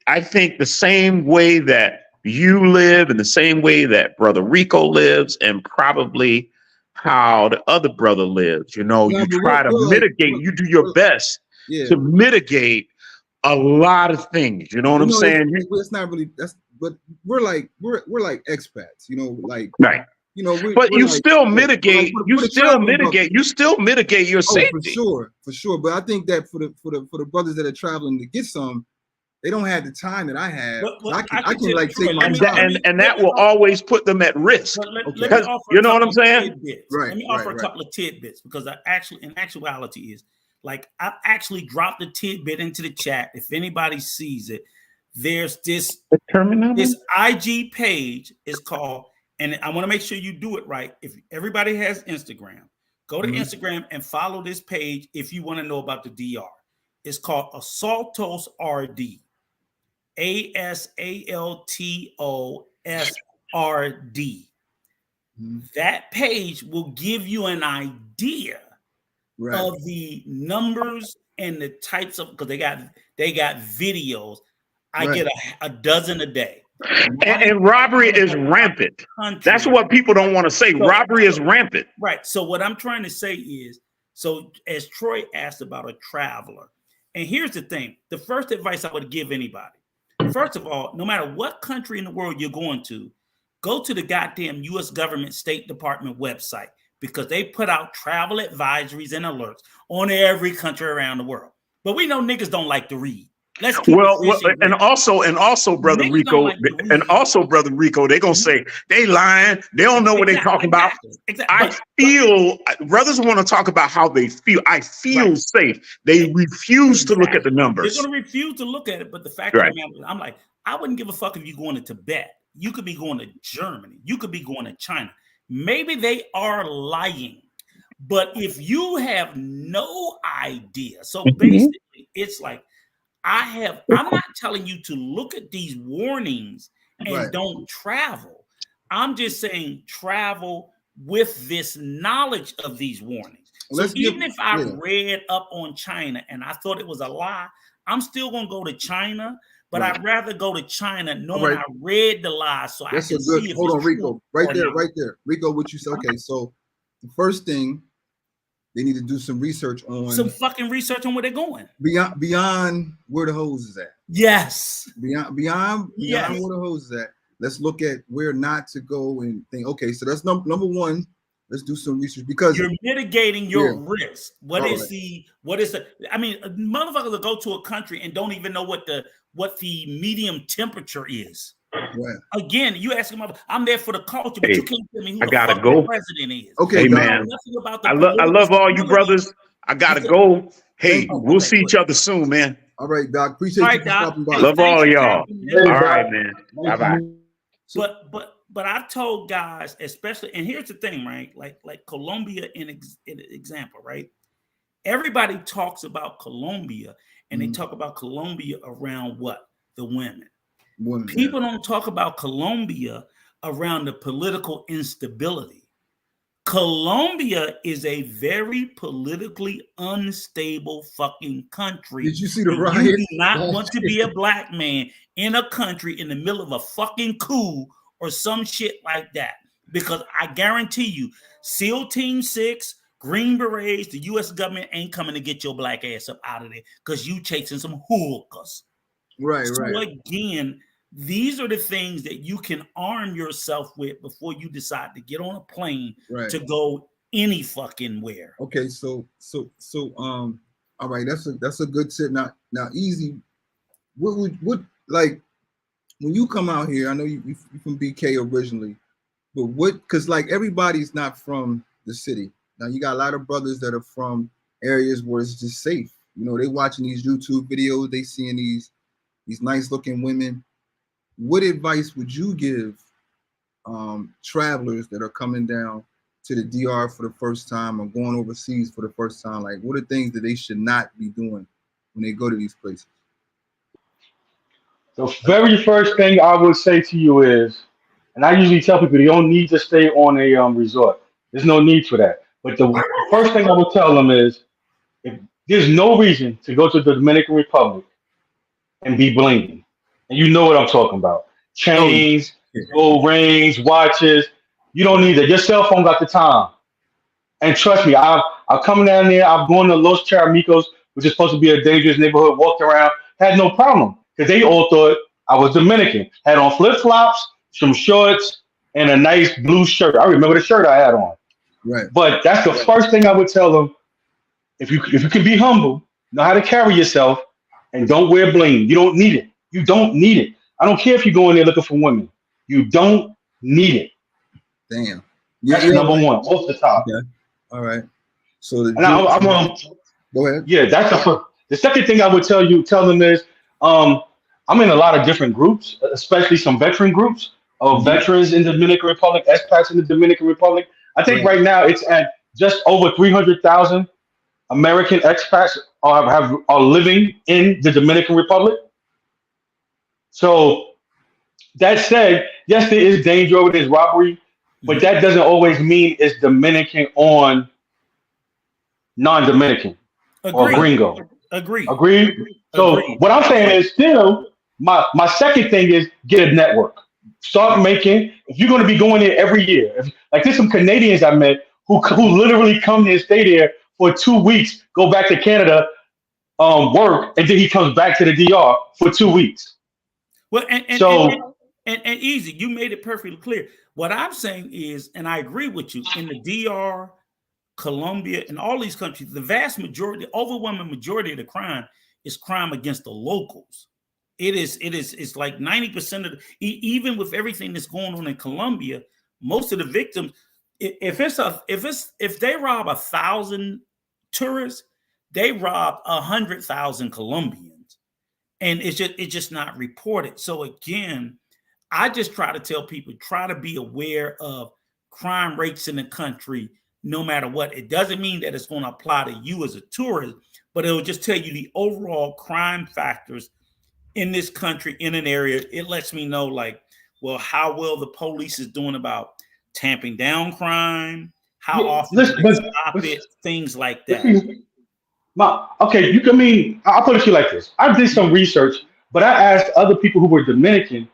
D: the same way that you live, and the same way that Brother Rico lives, and probably how the other brother lives. You try to mitigate. You do your best to mitigate a lot of things. You know what I'm saying?
A: It's not really but we're like expats,
D: right. But you still mitigate. You still mitigate your safety.
A: For sure. But I think that for the brothers that are traveling to get some, they don't have the time that I have. I can take my time.
D: And that will always put them at risk. You know what I'm saying?
A: Right.
C: Let me offer a couple of tidbits, because in actuality is, like, I've actually dropped the tidbit into the chat. If anybody sees it, there's this IG page is called and I want to make sure you do it right. If everybody has Instagram, go to Instagram and follow this page if you want to know about the DR. It's called Asaltos RD. ASALTOSRD. That page will give you an idea of the numbers and the types of, because they got videos. I get a dozen a day.
D: And robbery is rampant. That's what people don't want to say. Robbery is rampant.
C: Right. So what I'm trying to say is, so as Troy asked about a traveler, and here's the thing, the first advice I would give anybody, first of all, no matter what country in the world you're going to, go to the goddamn U.S. government State Department website, because they put out travel advisories and alerts on every country around the world. But we know niggas don't like to read.
D: And also, brother Rico, they're gonna say they lying. They don't know what they're talking about. I feel brothers want to talk about how they feel. I feel safe. They refuse to look at the numbers.
C: They're gonna refuse to look at it. But the fact of the matter, I'm like, I wouldn't give a fuck if you're going to Tibet. You could be going to Germany. You could be going to China. Maybe they are lying. But if you have no idea, so basically it's like, I'm not telling you to look at these warnings and don't travel. I'm just saying travel with this knowledge of these warnings. So even if I read up on China and I thought it was a lie, I'm still going to go to China, but I'd rather go to China knowing I read the lie so I can see if
A: hold on, Rico. Right there. Rico, what you said. Okay, so the first thing, they need to do some research on
C: fucking research on where they're going.
A: Beyond where the hose is at.
C: Yes.
A: Beyond where the hose is at. Let's look at where not to go and think, okay, so that's number one. Let's do some research, because
C: you're mitigating your risk. What is the I mean, motherfuckers will go to a country and don't even know what the medium temperature is.
A: Right.
C: Again, you ask him, I'm there for the culture, but you can't tell me who the president is.
A: Okay,
D: hey, man. I love all you brothers. I gotta go. Hey, we'll see each other soon, man.
A: All right, Doc. Appreciate you stopping by.
D: Love all y'all. All right, man. Bye-bye.
C: But I've told guys, especially, and here's the thing, right? Like Colombia in example, right? Everybody talks about Colombia, and they talk about Colombia around what? The women. People don't talk about Colombia around the political instability. Colombia is a very politically unstable fucking country.
A: Did you see the riot?
C: You do not want to be a black man in a country in the middle of a fucking coup or some shit like that. Because I guarantee you, SEAL Team 6, Green Berets, the U.S. government ain't coming to get your black ass up out of there because you chasing some hookers.
A: Right.
C: Again, these are the things that you can arm yourself with before you decide to get on a plane to go any fucking where.
A: Okay, so all right, that's a good tip. Now Easy, what like when you come out here, I know you from BK originally, but because like everybody's not from the city. Now you got a lot of brothers that are from areas where it's just safe. You know, they watching these YouTube videos, they seeing these nice looking women. What advice would you give travelers that are coming down to the DR for the first time or going overseas for the first time? Like, what are things that they should not be doing when they go to these places?
E: The very first thing I would say to you is, and I usually tell people they don't need to stay on a resort. There's no need for that. But the first thing I would tell them is, if there's no reason to go to the Dominican Republic and be blinging. And you know what I'm talking about. Chains, gold rings, watches. You don't need that. Your cell phone got the time. And trust me, I've come down there. I've gone to Los Charamicos, which is supposed to be a dangerous neighborhood, walked around, had no problem. Because they all thought I was Dominican. Had on flip-flops, some shorts, and a nice blue shirt. I remember the shirt I had on.
A: Right.
E: But that's the first thing I would tell them. If you can be humble, know how to carry yourself, and don't wear bling. You don't need it. You don't need it. I don't care if you go in there looking for women. You don't need it.
A: Damn.
E: That's number one, off the top.
A: Okay. All right. So
E: go ahead. Yeah, that's the second thing I would tell them is I'm in a lot of different groups, especially some veteran groups. of veterans in the Dominican Republic, expats in the Dominican Republic. I think right now it's at just over 300,000 American expats are living in the Dominican Republic. So that said, yes, there is danger over there's robbery, but that doesn't always mean it's Dominican on non-Dominican or gringo.
C: Agreed.
E: So what I'm saying is still my second thing is get a network. Start making, if you're going to be going there every year, like there's some Canadians I met who literally come there and stay there for 2 weeks, go back to Canada, work, and then he comes back to the DR for 2 weeks.
C: Well, and easy, you made it perfectly clear. What I'm saying is, and I agree with you, in the DR, Colombia, and all these countries, the vast majority, the overwhelming majority of the crime is crime against the locals. It's like 90% of even with everything that's going on in Colombia, most of the victims, if they rob 1,000 tourists, they rob 100,000 Colombians, and it's just not reported. So again, I just try to tell people, try to be aware of crime rates in the country, no matter what. It doesn't mean that it's going to apply to you as a tourist, but it'll just tell you the overall crime factors in this country, in an area. It lets me know, like, well, how well the police is doing about tamping down crime, how often they stop it, things like that.
E: Okay, I'll put it to you like this. I did some research, but I asked other people who were Dominican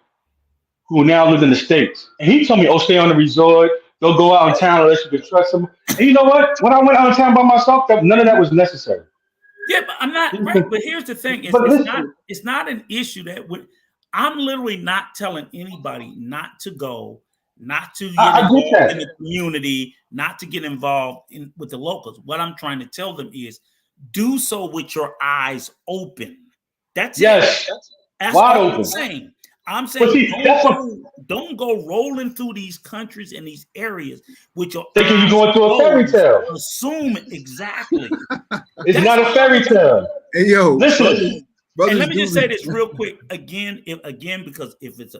E: who now live in the States. And he told me, oh, stay on the resort, don't go out in town unless you can trust them. And you know what? When I went out in town by myself, none of that was necessary.
C: Yeah, but I'm not right. But here's the thing: it's not an issue that I'm literally not telling anybody not to go, not to get involved in the community, not to get involved with the locals. What I'm trying to tell them is, do so with your eyes open. That's
E: yes,
C: it. That's
E: wide
C: all
E: open.
C: I'm saying don't go rolling through these countries and these areas with your
E: thinking you're going through a fairy tale.
C: Assume exactly.
E: It's not a fairy tale.
A: Hey yo,
E: listen.
C: And let me just say this real quick again, because if it's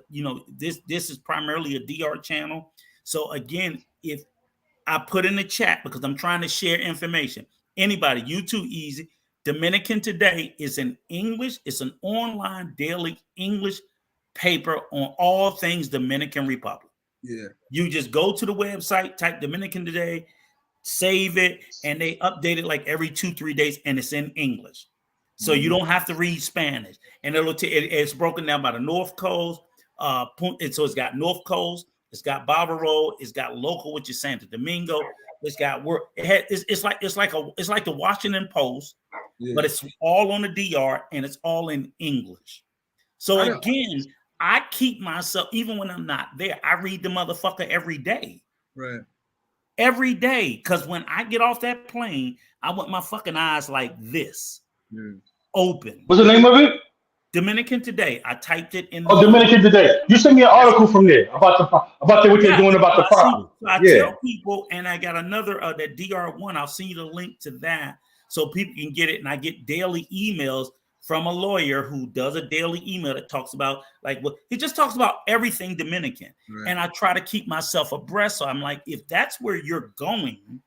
C: this is primarily a DR channel. So again, if I put in the chat, because I'm trying to share information, anybody, you too, easy. Dominican Today is in English. It's an online daily English paper on all things Dominican Republic.
A: Yeah.
C: You just go to the website, type Dominican Today, save it, and they update it like every 2-3 days, and it's in English. So you don't have to read Spanish. And it's broken down by the North Coast. And so it's got North Coast, it's got Bávaro, it's got local, which is Santo Domingo. It's got work. It's like the Washington Post, but it's all on the DR and it's all in English. So again, I keep myself, even when I'm not there, I read the motherfucker every day.
A: Right.
C: Every day. Because when I get off that plane, I want my fucking eyes like this. Open.
E: What's the name of it?
C: Dominican Today. I typed it in.
E: Dominican Today. You sent me an article from there about what they're doing about the property.
C: I tell people, and I got another that DR1. I'll send you the link to that so people can get it. And I get daily emails from a lawyer who does a daily email that talks about he just talks about everything Dominican. Right. And I try to keep myself abreast. So I'm like, if that's where you're going,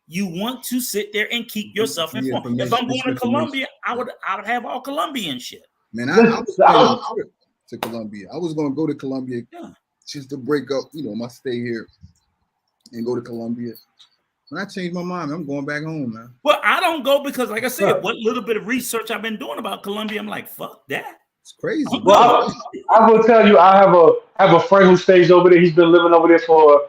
C: you want to sit there and keep yourself informed. If I'm going to Colombia, I would have all Colombian shit.
A: Man, I was to Colombia. I was going to go to Colombia just to break up, my stay here and go to Colombia. When I changed my mind, I'm going back home, man.
C: Well, I don't go because, like I said, what little bit of research I've been doing about Colombia, I'm like, fuck that.
A: It's crazy.
E: Well, I will tell you, I have a friend who stays over there. He's been living over there for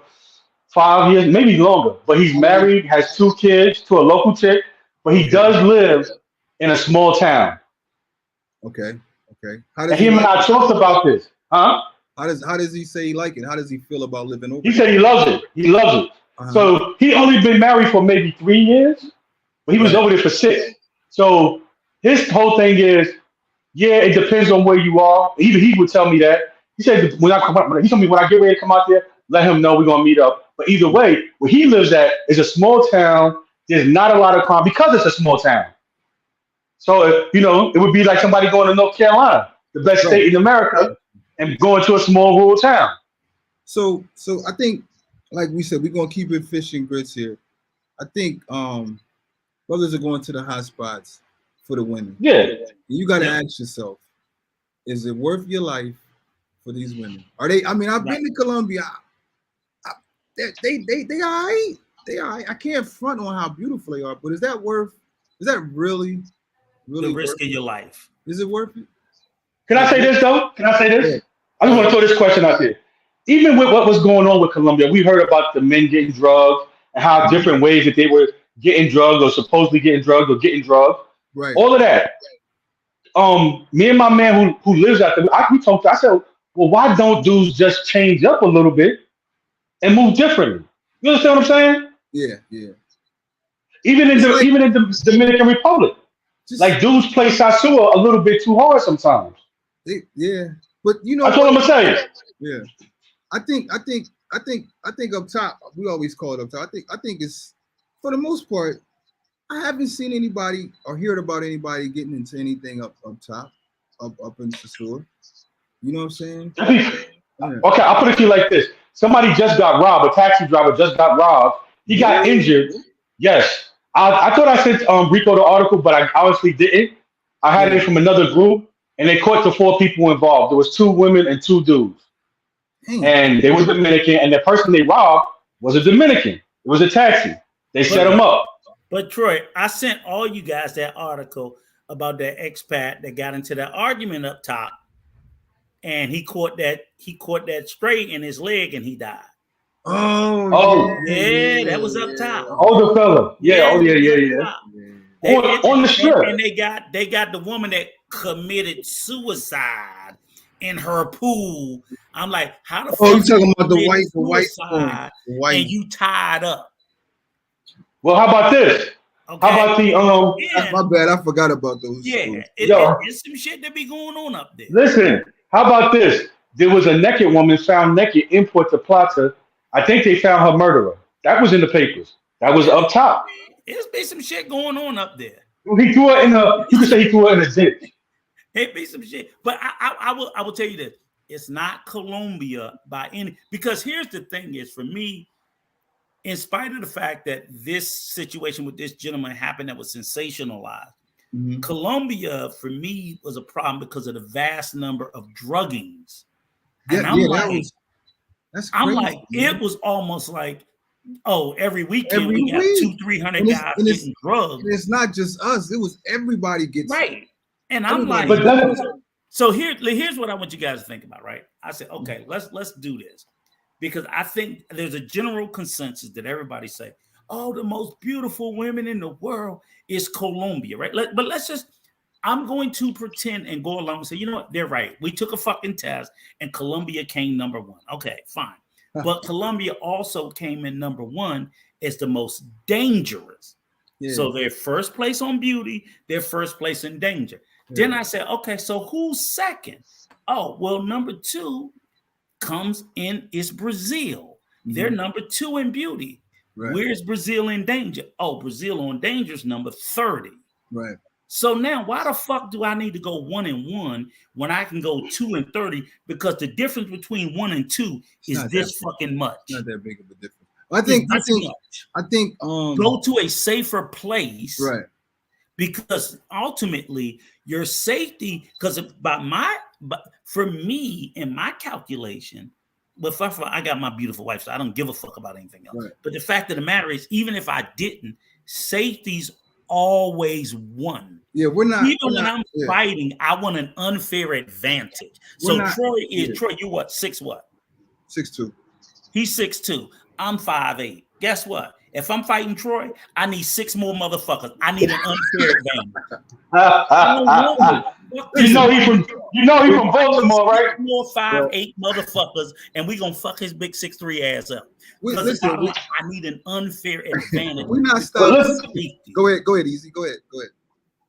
E: 5 years, maybe longer. But he's married, has 2 kids to a local chick. But he does live in a small town.
A: Okay.
E: And him and I talked about this. Huh?
A: How does he say he like it? How does he feel about living over
E: there? He said he loves it. He loves it. So he only been married for maybe 3 years, but he was over there for 6. So his whole thing is, it depends on where you are. Even he would tell me that. He said he told me when I get ready to come out there, let him know we're gonna meet up. But either way, where he lives at is a small town. There's not a lot of crime because it's a small town. So it would be like somebody going to North Carolina, the best state in America, and going to a small rural town.
A: So I think, like we said, we're gonna keep it fish and grits here. I think brothers are going to the hot spots for the women.
E: Yeah.
A: You got to ask yourself, is it worth your life for these women? Are they? I mean, I've been to Colombia. They all right. They all right. I can't front on how beautiful they are, but is that really
C: the risk of your life?
A: Is it worth it?
E: Can I say this though? Can I say this?
A: Yeah.
E: I just want to throw this question out there. Even with what was going on with Colombia, we heard about the men getting drugged and how different ways that they were getting drugged or supposedly getting drugged or getting drugged.
A: Right.
E: All of that. Me and my man who lives out there, we talked. I said, well, why don't dudes just change up a little bit and move differently? You understand what I'm saying?
A: Yeah.
E: Even in the Dominican Republic, like dudes play Sasua a little bit too hard sometimes.
A: But you know,
E: that's what I'm gonna say.
A: Yeah, I think up top, we always call it up top. I think it's, for the most part, I haven't seen anybody or heard about anybody getting into anything up top, up in the store. You know what I'm saying?
E: Okay, I'll put it to you like this. Somebody just got robbed. A taxi driver just got robbed. He got injured. Yes. I thought I sent Rico the article, but I obviously didn't. I had it from another group, and they caught the 4 people involved. There was 2 women and 2 dudes. And they were Dominican, and the person they robbed was a Dominican. It was a taxi. They set him up.
C: But Troy, I sent all you guys that article about that expat that got into that argument up top, and he caught that straight in his leg and he died. Yeah, that was up top.
E: Oh, the fella. Yeah. On the strip.
C: And they got the woman that committed suicide in her pool. I'm like, how the fuck?
A: Oh, you talking about the white
C: and you tied up?
E: Well, how about this? Okay. How about the
A: my bad, I forgot about those.
C: Yeah, it's some shit that be going on up there.
E: Listen, how about this? There was a naked woman found naked in Puerto Plata. I think they found her murderer. That was in the papers. That was up top.
C: There's been some shit going on up there.
E: He threw her in you could say he threw her in a ditch.
C: It be some shit. But I will tell you this. It's not Colombia by any, because here's the thing is, for me, in spite of the fact that this situation with this gentleman happened that was sensationalized, Colombia for me was a problem because of the vast number of druggings. And that's crazy, I'm like, man. It was almost like, every weekend we got 200-300 guys getting drugged.
A: And it's not just us; it was everybody gets
C: right. And I'm like, so here's what I want you guys to think about, right? I said, okay, let's do this, because I think there's a general consensus that everybody say, the most beautiful women in the world is Colombia, right? But let's just, I'm going to pretend and go along and say, you know what, they're right. We took a fucking test and Colombia came number 1. Okay, fine. But Colombia also came in number 1 as the most dangerous. Yeah. So they're first place on beauty, they're first place in danger. Yeah. Then I said, okay, so who's second? Number 2 comes in is Brazil. They're number 2 in beauty. Right. Where's Brazil in danger? Brazil on danger is number 30.
A: Right.
C: So now why the fuck do I need to go 1 and 1 when I can go 2 and 30? Because the difference between 1 and 2 is this fucking much.
A: Not that big of a difference. I think
C: go to a safer place.
A: Right.
C: Because ultimately your safety, because for me in my calculation, but first of all, I got my beautiful wife, so I don't give a fuck about anything else. Right. But the fact of the matter is, even if I didn't, safety's always won.
A: Yeah, we're not.
C: Even when I'm fighting, I want an unfair advantage. So Troy, you what?
A: 6'2".
C: He's 6'2". I'm 5'8". Guess what? If I'm fighting Troy, I need 6 more motherfuckers. I need an unfair advantage.
E: You know he from Baltimore, right?
C: 6 more 5'8" motherfuckers, and we gonna fuck his big 6'3" ass up. I need an unfair advantage.
A: We're not stopping. Go ahead, Easy. Go ahead.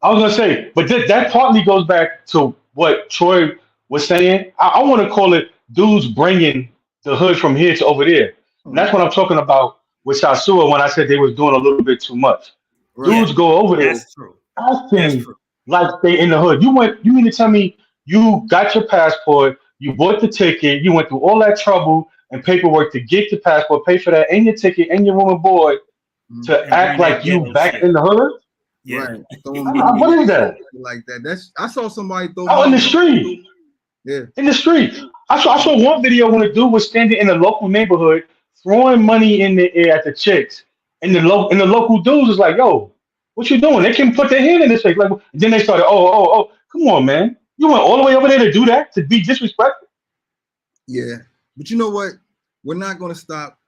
E: I was gonna say, but that partly goes back to what Troy was saying. I want to call it dudes bringing the hood from here to over there. And that's what I'm talking about with Sasua when I said they was doing a little bit too much. Right. Dudes go over there.
C: That's true.
E: Acting like they in the hood. You mean to tell me you got your passport, you bought the ticket, you went through all that trouble, and paperwork to get the passport, pay for that and your ticket and your room and board to
C: And
E: act
C: bring
E: like
C: that
E: you
C: ghetto
E: back
C: shit.
E: in the hood?
C: Yeah.
A: Right. Throwing
E: What is that?
A: like that. That's I saw somebody throw
E: Out in the
A: money.
E: street.
A: Yeah.
E: In the street. I saw one video when a dude was standing in a local neighborhood throwing money in the air at the chicks. And the local dudes was like, yo, what you doing? They can put their hand in this face. Like then they started, oh, come on, man. You went all the way over there to do that, to be disrespectful?
A: Yeah. But you know what? We're not gonna stop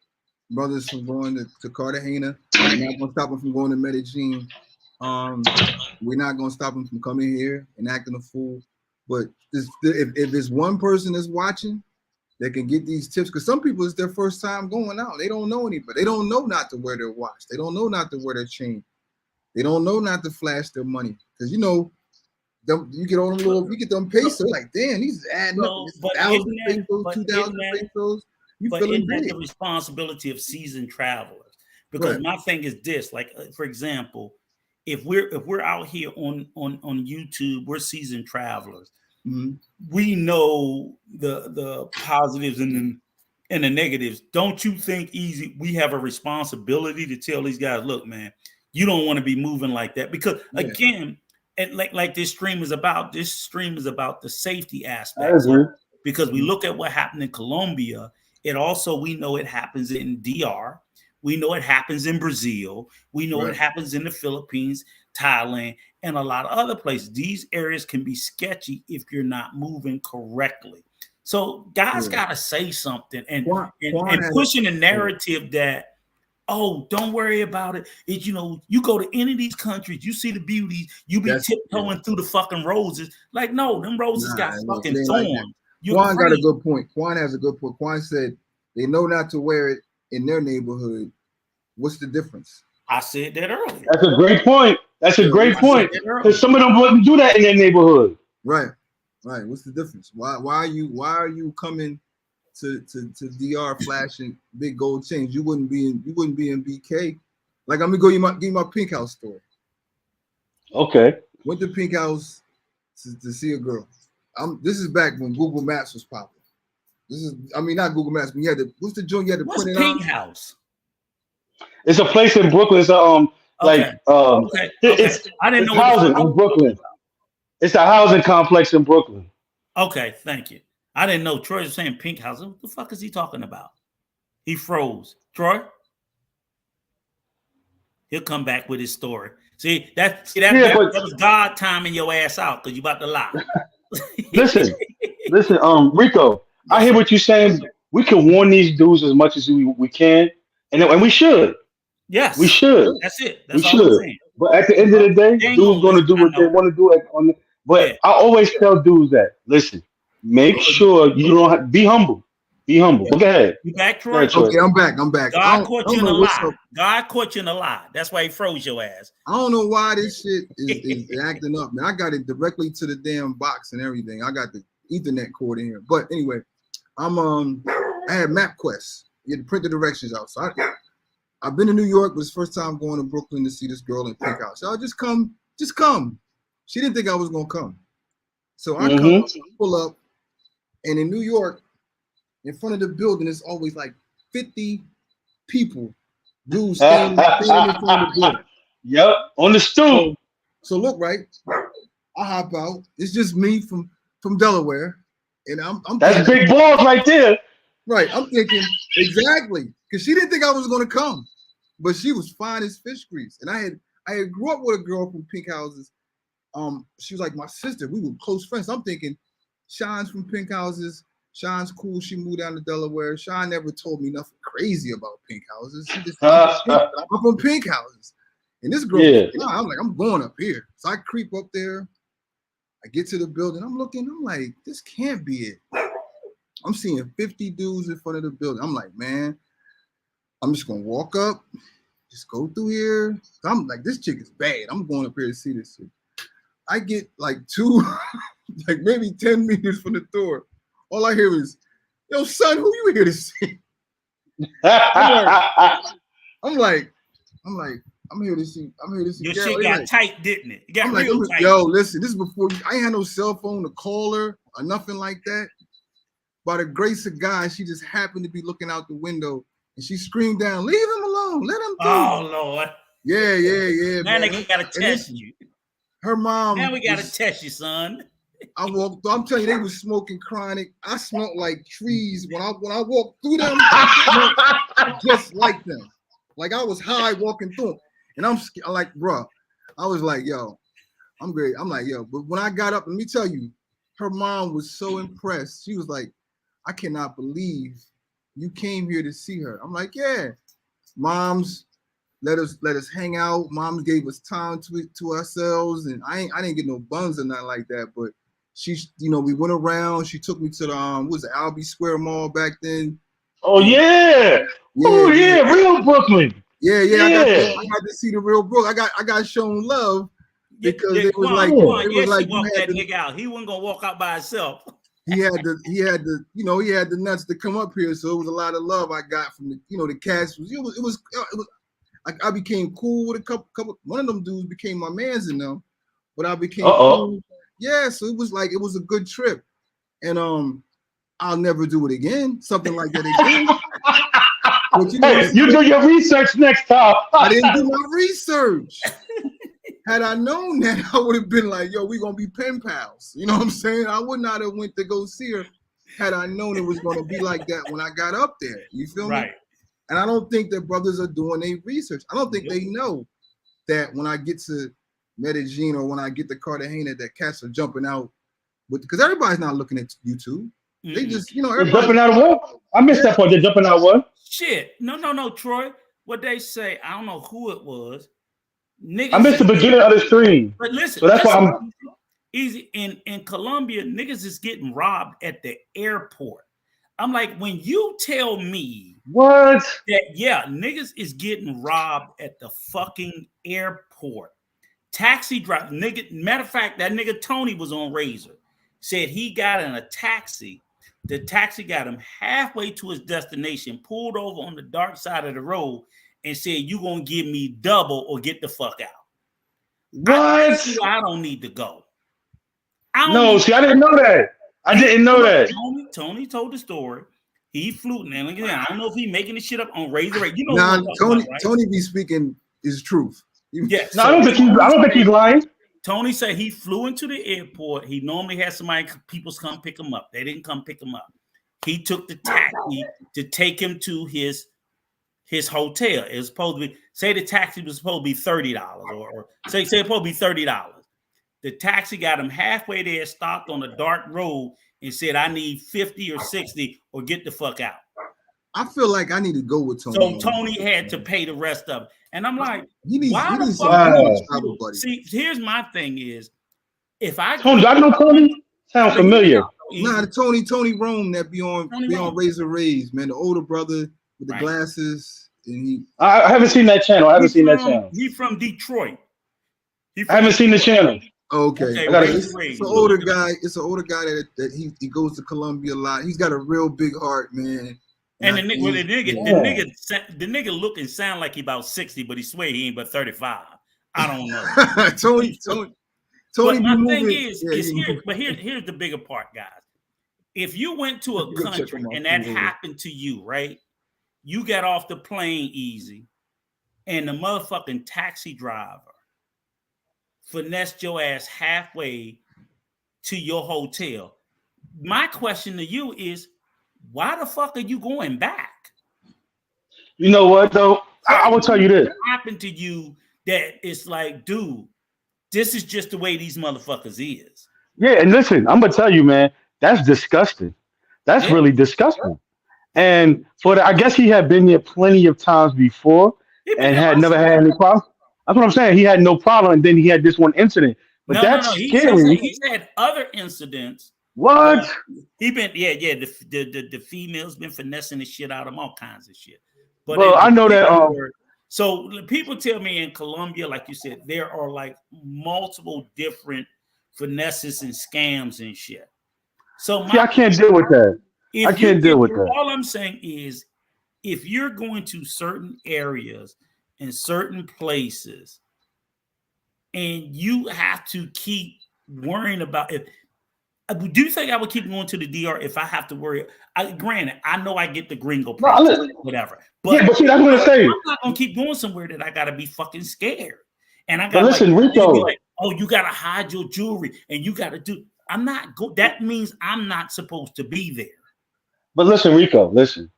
A: brothers from going to Cartagena. We're not gonna stop them from going to Medellin. We're not gonna stop them from coming here and acting a fool. But if there's one person that's watching that can get these tips, because some people it's their first time going out. They don't know anybody. They don't know not to wear their watch. They don't know not to wear their chain. They don't know not to flash their money. Because you know, you get on you get them pesos, like damn, these adding up. It's 1,000 pesos, 2,000 pesos. You
C: But
A: feeling
C: isn't that
A: big.
C: the responsibility of seasoned travelers? Because
A: Right.
C: my thing is this: like, for example, if we're out here on YouTube, we're seasoned travelers.
A: Mhm.
C: We know the positives and the negatives. Don't you think, Easy? We have a responsibility to tell these guys, look, man, you don't want to be moving like that. Because
A: Yeah.
C: again, and like this stream is about the safety
E: I
C: aspects.
E: agree.
C: Because we look at what happened in Colombia. We know it happens in DR. We know it happens in Brazil. We know
A: Right.
C: it happens in the Philippines, Thailand, and a lot of other places. These areas can be sketchy if you're not moving correctly. So guys
A: Yeah.
C: got to say something and
A: Quan has-
C: pushing a narrative that, oh, don't worry about it. It's, you know, you go to any of these countries, you see the beauties, you be
A: That's-
C: tiptoeing through the fucking roses. Like, no, them roses got
A: Nah,
C: fucking
A: it ain't like
C: thorns. You're
A: Quan got a
C: crazy.
A: good point. Quan has a good point. Quan said they know not to wear it in their neighborhood. What's the difference?
C: I said that earlier.
E: That's a great point. That's a great
C: I
E: point.
C: said that earlier.
E: Because some of them wouldn't do that in their neighborhood.
A: Right. Right. What's the difference? Why are you coming to DR flashing big gold chains? You wouldn't be in BK. Like, I'm gonna give you my Pink House story.
E: Okay.
A: Went to Pink House to see a girl. This is back when Google Maps was popping. Not Google Maps, but what's the joint you had to
C: What's
A: print it
C: Pink
A: out?
C: House?
E: It's a place in Brooklyn. It's
C: Okay.
E: It's
C: I didn't know
E: housing in Brooklyn. It's a housing complex in Brooklyn.
C: Okay, thank you. I didn't know. Troy was saying Pink House. What the fuck is he talking about? He froze. Troy? He'll come back with his story. That was God timing your ass out because you about to lie.
E: Listen, Rico, I hear what you're saying. We can warn these dudes as much as we can, and we should.
C: Yes,
E: we should.
C: That's it. That's
E: we
C: all
E: should.
C: I'm saying.
E: But at the end of the day, dudes going to do what they want to do. But I always tell dudes that, listen, make sure you don't have, be humble. Be humble. Go ahead.
C: You back, Troy?
A: Okay, I'm back.
C: God caught you in a lie. God caught you in a lie. That's why he froze your ass.
A: I don't know why this shit is acting up, man. I got it directly to the damn box and everything. I got the Ethernet cord in here. But anyway, I had MapQuest. You had to print the directions out. So I've been to New York, but it's first time going to Brooklyn to see this girl in Pink House. So just come. She didn't think I was gonna come. So I come, pull up, and in New York, in front of the building, there's always like 50 people, dudes standing in front of the building.
E: Yep, on the stoop.
A: So look, right? I hop out. It's just me from Delaware, and I'm
E: that's
A: thinking,
E: big balls right there.
A: Right, I'm thinking exactly because she didn't think I was gonna come, but she was fine as fish grease, and I had grew up with a girl from Pink Houses. She was like my sister. We were close friends. I'm thinking, Sean's from Pink Houses. Sean's cool. She moved down to Delaware. Sean never told me nothing crazy about Pink Houses. She just I'm from Pink Houses. And this girl, I'm like, I'm going up here. So I creep up there. I get to the building. I'm looking. I'm like, this can't be it. I'm seeing 50 dudes in front of the building. I'm like, man, I'm just going to walk up, just go through here. I'm like, this chick is bad. I'm going up here to see this chick. I get like like maybe 10 meters from the door. All I hear is, yo, son, who you here to see? I'm like, I'm here to see.
C: Your shit got tight, didn't it? It got real tight.
A: Yo, listen, this is before I ain't had no cell phone to call her or nothing like that. by the grace of God, she just happened to be looking out the window and she screamed down, "Leave him alone, let him through."
C: Oh Lord.
A: Yeah,
C: Now
A: man.
C: they gotta test you.
A: Her mom.
C: Now we gotta test you, son.
A: I walked. I'm telling you, they was smoking chronic. I smelled like trees when I walked through them. I smelled just like them. Like I was high walking through them. And I'm like, bro, I was like, yo, I'm great. I'm like, yo, but when I got up, let me tell you, her mom was so impressed. She was like, I cannot believe you came here to see her. I'm like, yeah, moms let us hang out. Mom gave us time to ourselves, and I didn't get no buns or nothing like that. But she, we went around. She took me to the what was it, Albee Square Mall back then.
E: Oh yeah. Oh yeah, real Brooklyn.
A: Yeah. I got to see the real Brooklyn. I got shown love because it was like
C: she
A: you
C: walked
A: had
C: that nigga out. He wasn't gonna walk out by himself.
A: He had the nuts to come up here, so it was a lot of love I got from the cast. It was I became cool with a couple. One of them dudes became my mans in them, but I became cool. Yeah, so it was a good trip, and I'll never do it again. Something like that again. But,
E: you do your research next time.
A: I didn't do my research. Had I known that, I would have been like, yo, we're gonna be pen pals. You know what I'm saying? I would not have went to go see her had I known it was gonna be like that when I got up there. You feel me?
C: Right.
A: And I don't think that brothers are doing their research. I don't think they know that when I get to Medellin or when I get to Cartagena, that cats are jumping out because everybody's not looking at YouTube. Mm-hmm. They just,
E: they're jumping out of what? I missed that part. They're jumping out of what?
C: Shit. No, Troy. What they say, I don't know who it was. Niggas,
E: I missed the beginning of the stream.
C: But listen,
E: so that's why I'm
C: easy. In Colombia, niggas is getting robbed at the airport. I'm like, when you tell me
E: what
C: that niggas is getting robbed at the fucking airport. Taxi driver, nigga. Matter of fact, that nigga Tony was on Razor. Said he got in a taxi. The taxi got him halfway to his destination, pulled over on the dark side of the road, and said, "You gonna give me double or get the fuck out."
E: What?
C: I don't need to go.
E: I didn't know that. I didn't know that.
C: Tony told the story. He flew. And again, I don't know if he making this shit up on Razor. You know,
A: Tony.
C: About, right?
A: Tony be speaking his truth.
C: Yes.
E: No, I don't think he's lying.
C: Tony said he flew into the airport. He normally has people come pick him up. They didn't come pick him up. He took the taxi to take him to his hotel. It was supposed to be, say the taxi was supposed to be $30 or say it's supposed to be $30. The taxi got him halfway there, stopped on a dark road and said, "I need 50 or 60 or get the fuck out."
A: I feel like I need to go with Tony.
C: So Tony had to pay the rest of it. And I'm like, why the fuck? See, here's my thing is, if I
E: know Tony? Sounds familiar.
A: Nah, the Tony Rome that be on Razor Rays, man, the older brother with the glasses. And
E: I haven't seen that channel.
C: He's from Detroit.
E: I haven't seen the channel.
A: Okay. It's an older guy. It's an older guy that he goes to Colombia a lot. He's got a real big heart, man.
C: And the nigga look and sound like he about 60, but he swear he ain't but 35. I don't know.
A: Tony.
C: But my thing is here's the bigger part, guys. If you went to a country and that happened to you, right? You got off the plane easy, and the motherfucking taxi driver finessed your ass halfway to your hotel. My question to you is, why the fuck are you going back?
E: You know what, though? I will tell you this.
C: What happened to you that it's like, dude, this is just the way these motherfuckers is.
E: Yeah, and listen, I'm going to tell you, man, that's disgusting. That's really disgusting. And I guess he had been there plenty of times before and had never had any problem. That's what I'm saying. He had no problem, and then he had this one incident. But that's scary.
C: He's had other incidents.
E: What?
C: He been the females been finessing the shit out of him, all kinds of shit. But
E: I know that.
C: So people tell me in Colombia, like you said, there are like multiple different finesses and scams and shit. So
E: I can't deal with that. I can't deal with that.
C: All I'm saying is, if you're going to certain areas and certain places, and you have to keep worrying about it. Do you think I would keep going to the DR if I have to worry? Granted, I know I get the gringo
E: No,
C: price,
E: listen.
C: whatever.
E: Yeah, but see, that's what I'm saying.
C: I'm not gonna keep going somewhere that I gotta be fucking scared. And I
E: But
C: gotta
E: listen,
C: like,
E: Rico.
C: be like, oh, you gotta hide your jewelry and you gotta do. I'm not go. That means I'm not supposed to be there.
E: But listen, Rico, listen.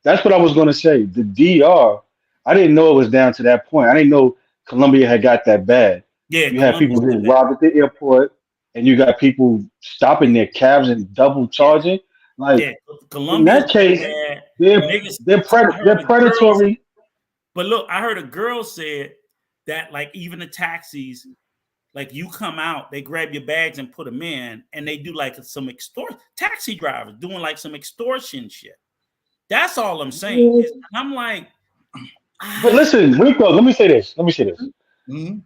E: That's what I was going to say. The DR, I didn't know it was down to that point. I didn't know Colombia had got that bad.
C: Yeah,
E: You had people
C: Colombia's
E: getting
C: bad.
E: robbed at the airport, and you got people stopping their cabs and double charging. Like
C: Yeah,
E: in
C: Colombia's
E: that case,
C: bad.
E: they're
C: Niggas,
E: they're,
C: I heard
E: they're
C: a girl
E: predatory.
C: But look, I heard a girl said that like even the taxis, like you come out, they grab your bags and put them in, and they do like some extortion. Taxi drivers doing like some extortion shit. That's all I'm saying. I'm like,
E: But listen, Rico, let me say this.
A: Mhm.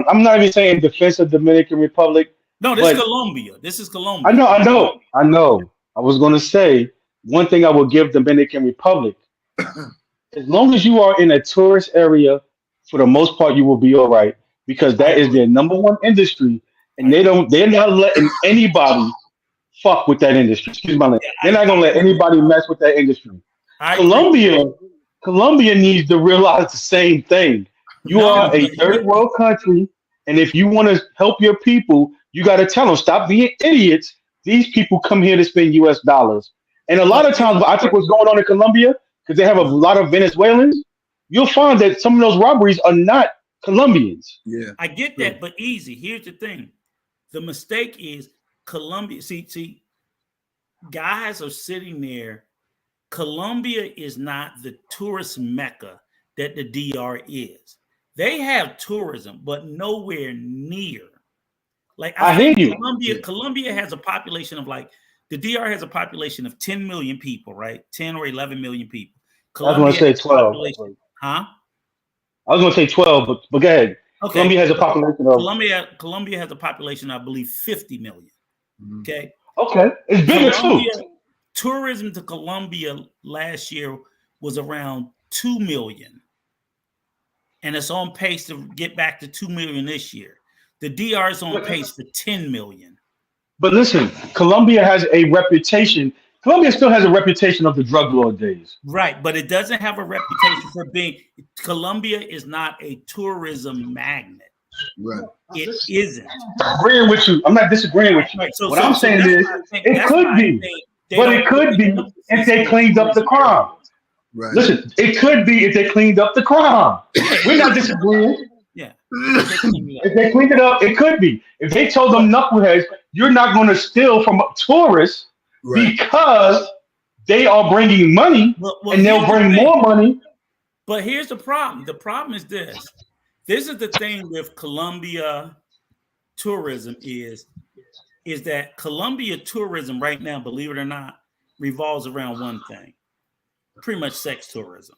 E: I'm not even saying in defense of Dominican Republic.
C: no, this is
E: But
C: Colombia. This is
E: I
C: Colombia.
E: know. I was going to say one thing I will give Dominican Republic. As long as you are in a tourist area, for the most part, you will be all right because
C: I
E: that is
C: agree.
E: their number one industry,
C: I
E: and
C: agree.
E: they're not letting anybody fuck with that industry. Excuse my language.
C: Yeah,
E: They're not gonna let anybody mess with that industry.
C: I agree.
E: Colombia needs to realize the same thing. You
C: No,
E: are a
C: but
E: third world country, and if you want to help your people, you got to tell them stop being idiots. These people come here to spend U.S. dollars, and a lot of times, I think what's going on in Colombia because they have a lot of Venezuelans. You'll find that some of those robberies are not Colombians.
A: Yeah.
C: I get that, but easy. Here's the thing: the mistake is Colombia. See, guys are sitting there. Colombia is not the tourist mecca that the DR is. They have tourism, but nowhere near. Like
E: I hear
C: think
E: you.
C: Colombia has a population of like the DR has a population of 10 million people, right? 10 or 11 million people.
E: I was going to say
C: has a
E: 12.
C: population, huh?
E: I was going to say 12, but go ahead.
C: Okay.
E: Colombia has a population of.
C: Colombia has a population, I believe, 50 million. Okay.
E: Okay, it's bigger too.
C: Tourism to Colombia last year was around 2 million. And it's on pace to get back to 2 million this year. The DR is on pace for 10 million.
E: But listen, Colombia has a reputation. Colombia still has a reputation of the drug lord days.
C: Right, but it doesn't have a reputation for being. Colombia is not a tourism magnet.
A: Right.
C: It isn't.
E: Agreeing with you. I'm not disagreeing with you.
C: Right,
E: What I'm saying is, it could be, but it could be if they cleaned up the crime.
A: Right.
E: Listen, it could be if they cleaned up the crime. We're not disagreeing.
C: Yeah.
E: If they cleaned it up, it could be. If they told them knuckleheads, you're not going to steal from tourists because they are bringing money and they'll bring more money.
C: But here's the problem. The problem is this. This is the thing with Colombia tourism is that Colombia tourism right now, believe it or not, revolves around one thing. Pretty much sex tourism.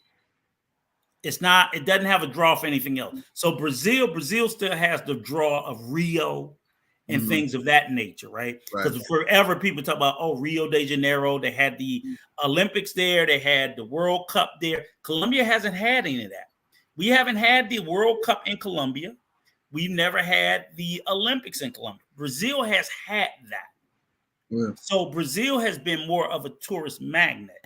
C: It doesn't have a draw for anything else. So Brazil still has the draw of Rio and things of that nature, right? Because forever people talk about, Rio de Janeiro, they had the Olympics there, they had the World Cup there. Colombia hasn't had any of that. We haven't had the World Cup in Colombia. We've never had the Olympics in Colombia. Brazil has had that. Yeah. So Brazil has been more of a tourist magnet.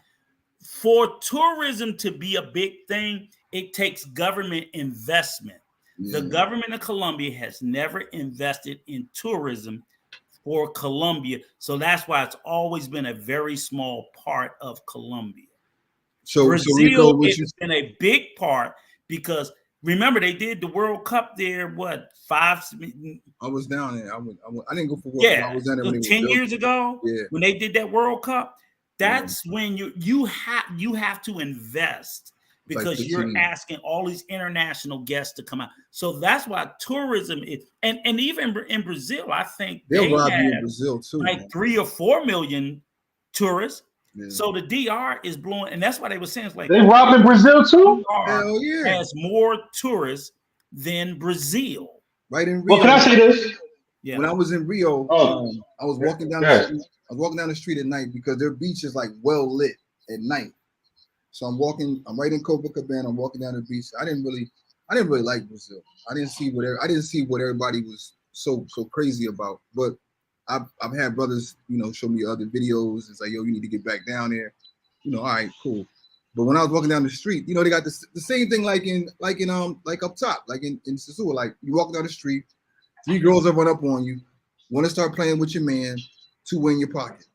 C: For tourism to be a big thing, it takes government investment. The government of Colombia has never invested in tourism for Colombia. So that's why it's always been a very small part of Colombia. So Brazil has been a big part because remember they did the World Cup there, I
A: was down there. I didn't go for World
C: Cup.
A: I was down there
C: 10 years ago when they did that World Cup. That's when you have to invest because you're asking all these international guests to come out. So that's why tourism is, and even in Brazil, I think
A: they'll rob you in Brazil too,
C: like 3 or 4 million tourists. Yeah. So the DR is blowing, and that's why they were saying it's like
E: they rob in Brazil too.
A: Hell yeah,
C: has more tourists than Brazil.
A: Right in Rio.
E: Well, can I say this?
A: Yeah. When I was in Rio, I was walking down the street. I was walking down the street at night because their beach is like well lit at night. So I'm right in Copacabana. I'm walking down the beach. I didn't really like Brazil. I didn't see what everybody was so crazy about. But I've had brothers, show me other videos. It's like, yo, you need to get back down there. All right, cool. But when I was walking down the street, they got the same thing like up top, like in Sasua. Like you walk down the street, 3 girls will run up on you, want to start playing with your man, 2 in your pocket.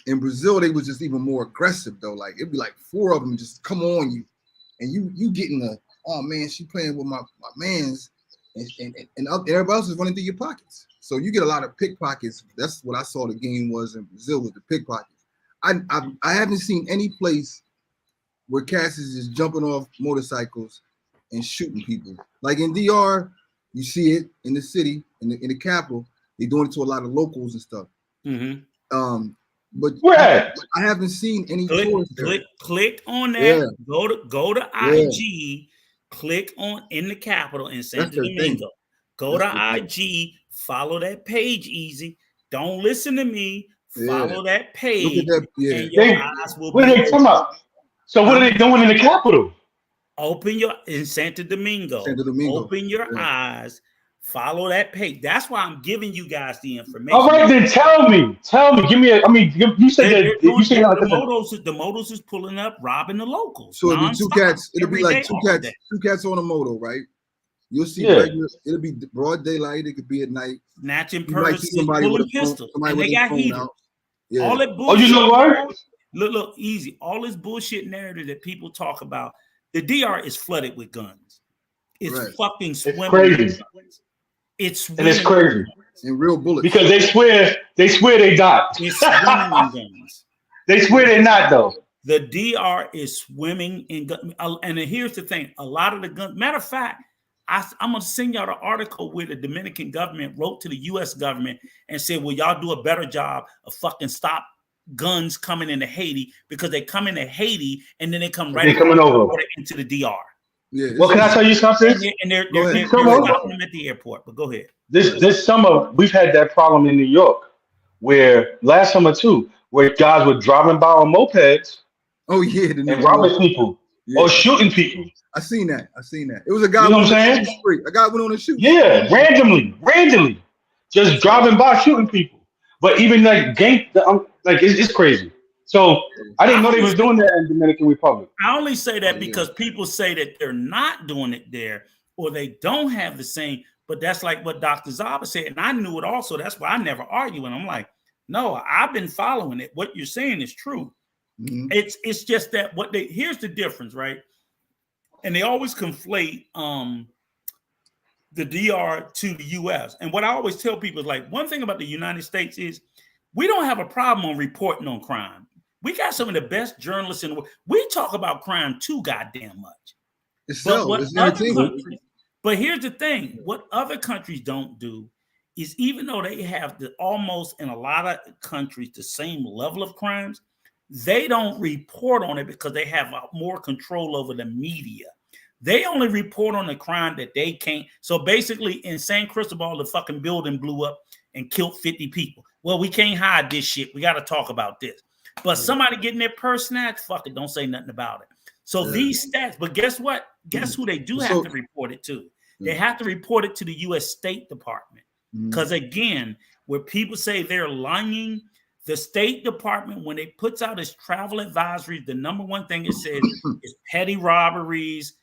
A: In Brazil, they was just even more aggressive though. Like it'd be like 4 of them just come on you, and you getting oh man, she playing with my man's, and everybody else is running through your pockets. So you get a lot of pickpockets. That's what I saw the game was in Brazil, with the pickpockets. I haven't seen any place where cats is just jumping off motorcycles and shooting people. Like in DR, you see it in the city, in the capital. They're doing it to a lot of locals and stuff.
C: Mm-hmm.
A: But
E: where?
A: I haven't seen any
C: click on that. Yeah. Go to IG. Click on in the capital in Santo Domingo. Go to IG. Follow that page, Easy. Don't listen to me. Follow that page.
A: Look at that,
C: and your eyes will
E: what are they talking about? So what are they doing in the capital?
C: Open in Santo Domingo. Open your eyes. Follow that page. That's why I'm giving you guys the information.
E: All right, then tell me. Give me you said that you said
C: the motos is pulling up, robbing the locals.
A: So it'll be 2 cats. It'll be like 2 cats on a moto, right? You'll see it'll be broad daylight. It could be at night.
C: Snatching purses, pulling pistols, and they got heaters.
A: Yeah.
C: All that bullshit.
E: Oh, you know what?
C: Look, Easy. All this bullshit narrative that people talk about. The DR is flooded with guns. It's fucking swimming.
E: It's crazy. It's crazy.
A: And real bullets.
E: Because they swear they not.
C: It's swimming in guns.
E: They swear they're not though.
C: The DR is swimming in guns. And here's the thing: a lot of the guns. Matter of fact, I'm gonna send y'all the article where the Dominican government wrote to the U.S. government and said, "Will y'all do a better job of fucking stop guns coming into Haiti, because they come into Haiti and then they come right into the DR."
E: Yeah. Well, can I tell you something?
C: And they're stopping them at the airport. But go ahead.
E: This summer we've had that problem in New York, where last summer too, where guys were driving by on mopeds.
A: Oh yeah,
E: and robbing people or shooting people.
A: I seen that. It was a guy.
E: You know what I'm saying?
A: A guy went on a shoot.
E: Yeah, randomly, just driving by shooting people. But even like it's crazy. So I didn't know they was doing that in Dominican Republic.
C: I only say that because people say that they're not doing it there, or they don't have the same. But that's like what Dr. Zaba said, and I knew it also. That's why I never argue. And I'm like, no, I've been following it. What you're saying is true. Mm-hmm. It's just that here's the difference, right? And they always conflate the DR to the US. And what I always tell people is like, one thing about the United States is we don't have a problem on reporting on crime. We got some of the best journalists in the world. We talk about crime too goddamn much.
A: It's entertainment.
C: But here's the thing. What other countries don't do is, even though they have almost in a lot of countries the same level of crimes, they don't report on it because they have more control over the media. They only report on the crime that they can't. So basically in San Cristobal, the fucking building blew up and killed 50 people. Well, we can't hide this shit. We got to talk about this. But somebody getting their purse snatched, fuck it, don't say nothing about it. So these stats, but guess what? Guess who they do have to report it to? They have to report it to the U.S. State Department. Because again, where people say they're lying, the State Department, when it puts out its travel advisories, the number one thing it says is petty robberies,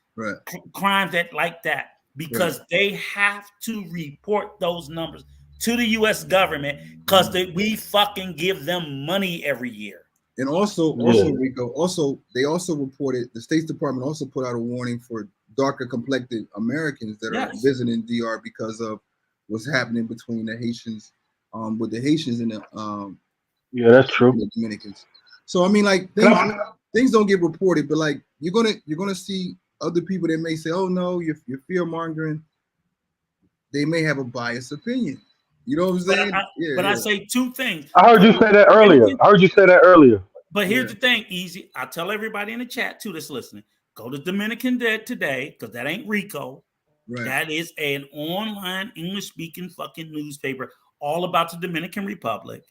C: crimes like that, because they have to report those numbers to the U.S. government, because we fucking give them money every year.
A: And also, Rico, they also reported, the State Department also put out a warning for darker complected Americans that are visiting DR because of what's happening between the Haitians, with the Haitians and the
E: that's true.
A: The Dominicans. So I mean, like things don't get reported, but like you're gonna see other people that may say, "Oh no, you're fear mongering." They may have a biased opinion. You know what I'm saying?
C: I say two things.
E: I heard you say that earlier.
C: But here's the thing, Easy. I tell everybody in the chat too that's listening, go to Dominican Dead today, because that ain't Rico. Right. That is an online English-speaking fucking newspaper all about the Dominican Republic.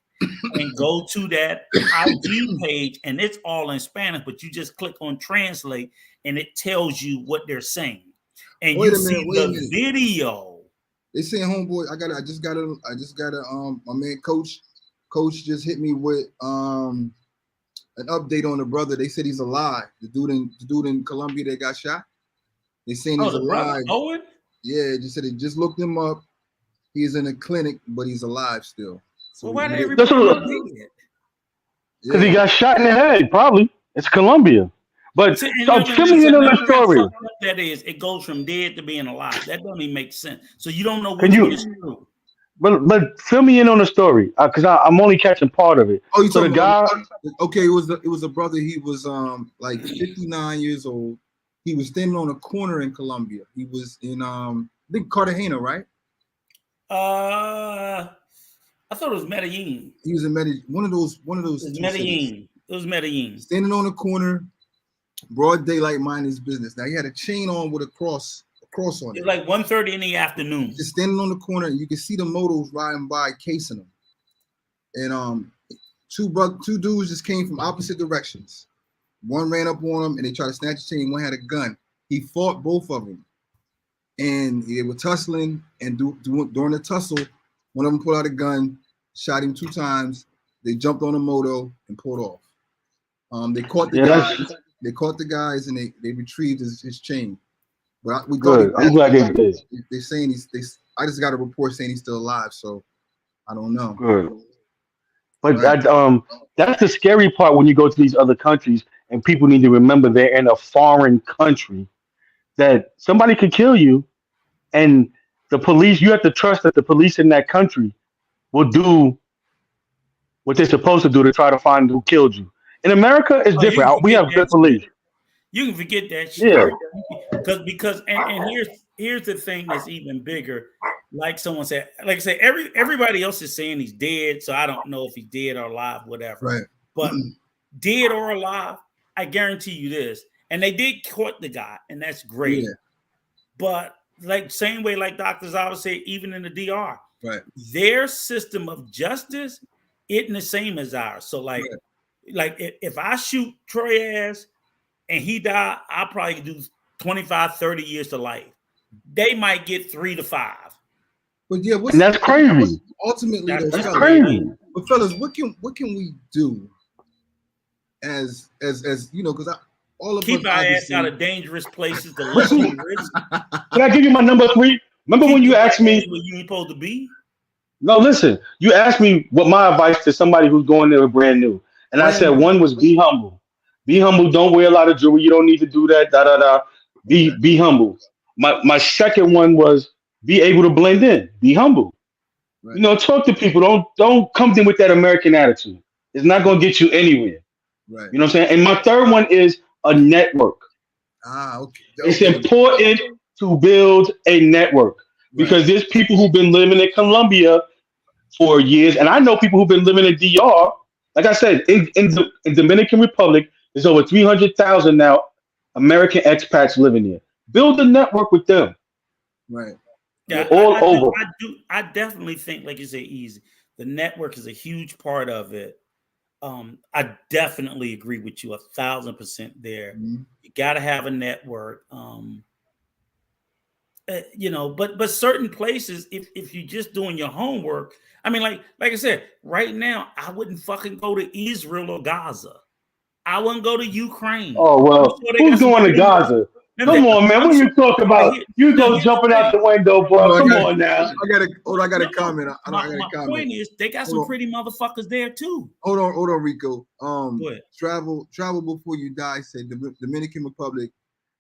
C: And go to that IG page, and it's all in Spanish, but you just click on translate, and it tells you what they're saying. And you see the video.
A: They saying homeboy. I just got a. My man Coach just hit me with an update on the brother. They said he's alive. The dude in Colombia that got shot. They saying he's alive.
C: Owen?
A: Yeah, just said they just looked him up. He's in a clinic, but he's alive still. So
C: Well, why did
E: That's
C: everybody
E: what-
C: do it?
E: Because he got shot in the head, probably. It's Colombia. But
C: See, and
E: so
C: let me
E: fill
C: just
E: me
C: say,
E: in on
C: let
E: the
C: me tell you
E: story.
C: something that is, it goes from dead to being alive. That doesn't even make sense. So you don't know
E: Can
C: which
E: you-
C: one is true.
E: But fill me in on the story, because I'm only catching part of it.
A: Oh, you
E: So the
A: talking
E: guy,
A: about? Okay, it was a brother. He was like 59 years old. He was standing on a corner in Colombia. He was in I think Cartagena, right?
C: I thought it was Medellin.
A: He was in Medellin. One of those.
C: It was
A: two cities.
C: Medellin. It was Medellin.
A: Standing on the corner, broad daylight, minding his business. Now he had a chain on with a cross on
C: It
A: it.
C: was like 1:30 in the afternoon.
A: Just standing on the corner, and you can see the motos riding by, casing him. And two dudes just came from opposite directions. One ran up on him, and they tried to snatch his chain. One had a gun. He fought both of them, and they were tussling. And during the tussle, one of them pulled out a gun, shot him 2 times. They jumped on a moto and pulled off. They caught the guys. They caught the guys, and they retrieved his chain. But we
E: good. I'm glad they did.
A: They're saying I just got a report saying he's still alive, so I don't know.
E: Good. But
A: Right.
E: that's the scary part when you go to these other countries and people need to remember they're in a foreign country, that somebody could kill you, and the police, you have to trust that the police in that country will do what they're supposed to do to try to find who killed you. In America, it's
C: Oh, you
E: different.
C: can
E: We
C: get
E: have
C: that
E: good police.
C: You can forget that shit.
E: Yeah.
C: Because here's the thing that's even bigger. Like someone said, like I said, everybody else is saying he's dead, so I don't know if he's dead or alive, whatever.
A: Right.
C: But dead or alive, I guarantee you this. And they did court the guy, and that's great.
A: Yeah.
C: But like same way, like Dr. Zava said, even in the DR,
A: Right.
C: their system of justice isn't the same as ours. So like if I shoot Troy ass and he die, I'll probably do 25, 30 years to life. They might get 3 to 5.
A: But yeah,
E: And that's crazy.
A: Ultimately,
C: That's
A: though, fellas,
E: crazy.
A: But fellas, what can we do as you know? Because all of
C: Keep
A: us
C: our ass
A: obviously-
C: out of dangerous places. The less we risk.
E: Can I give you my number 3? Remember when
C: Keep
E: you
C: your
E: asked
C: ass
E: me?
C: where you ain't supposed to be.
E: No, listen. You asked me what my advice to somebody who's going there brand new, and I said one was be humble. Be humble. Don't wear a lot of jewelry. You don't need to do that. Da da da. Be humble. My second one was be able to blend in. Be humble.
A: Right.
E: You know, talk to people. Don't come in with that American attitude. It's not going to get you anywhere.
A: Right.
E: You know what I'm saying? And my third one is a network.
A: Okay.
E: It's important to build a network because there's people who've been living in Colombia for years, and I know people who've been living in DR. Like I said, in Dominican Republic, there's over 300,000 now American expats living here. Build a network with them.
A: Right.
C: Yeah,
E: All over.
C: I definitely think, like you say, easy. The network is a huge part of it. I definitely agree with you 1,000% there.
A: Mm-hmm.
C: You got to have a network. You know, but certain places, if you're just doing your homework, I mean, like I said, right now, I wouldn't fucking go to Israel or Gaza. I wouldn't go to Ukraine.
E: Oh well,
C: I'm sure they
E: who's
C: got some
E: going to
C: pretty-
E: Gaza? Come on, man. What you talking about? You go jumping out the window, bro. Come on now.
A: I got a comment. I got
C: My
A: a comment.
C: point is, they got some pretty motherfuckers there too.
A: Hold on, Rico.
C: Go ahead.
A: Travel before you die. Said the Dominican Republic,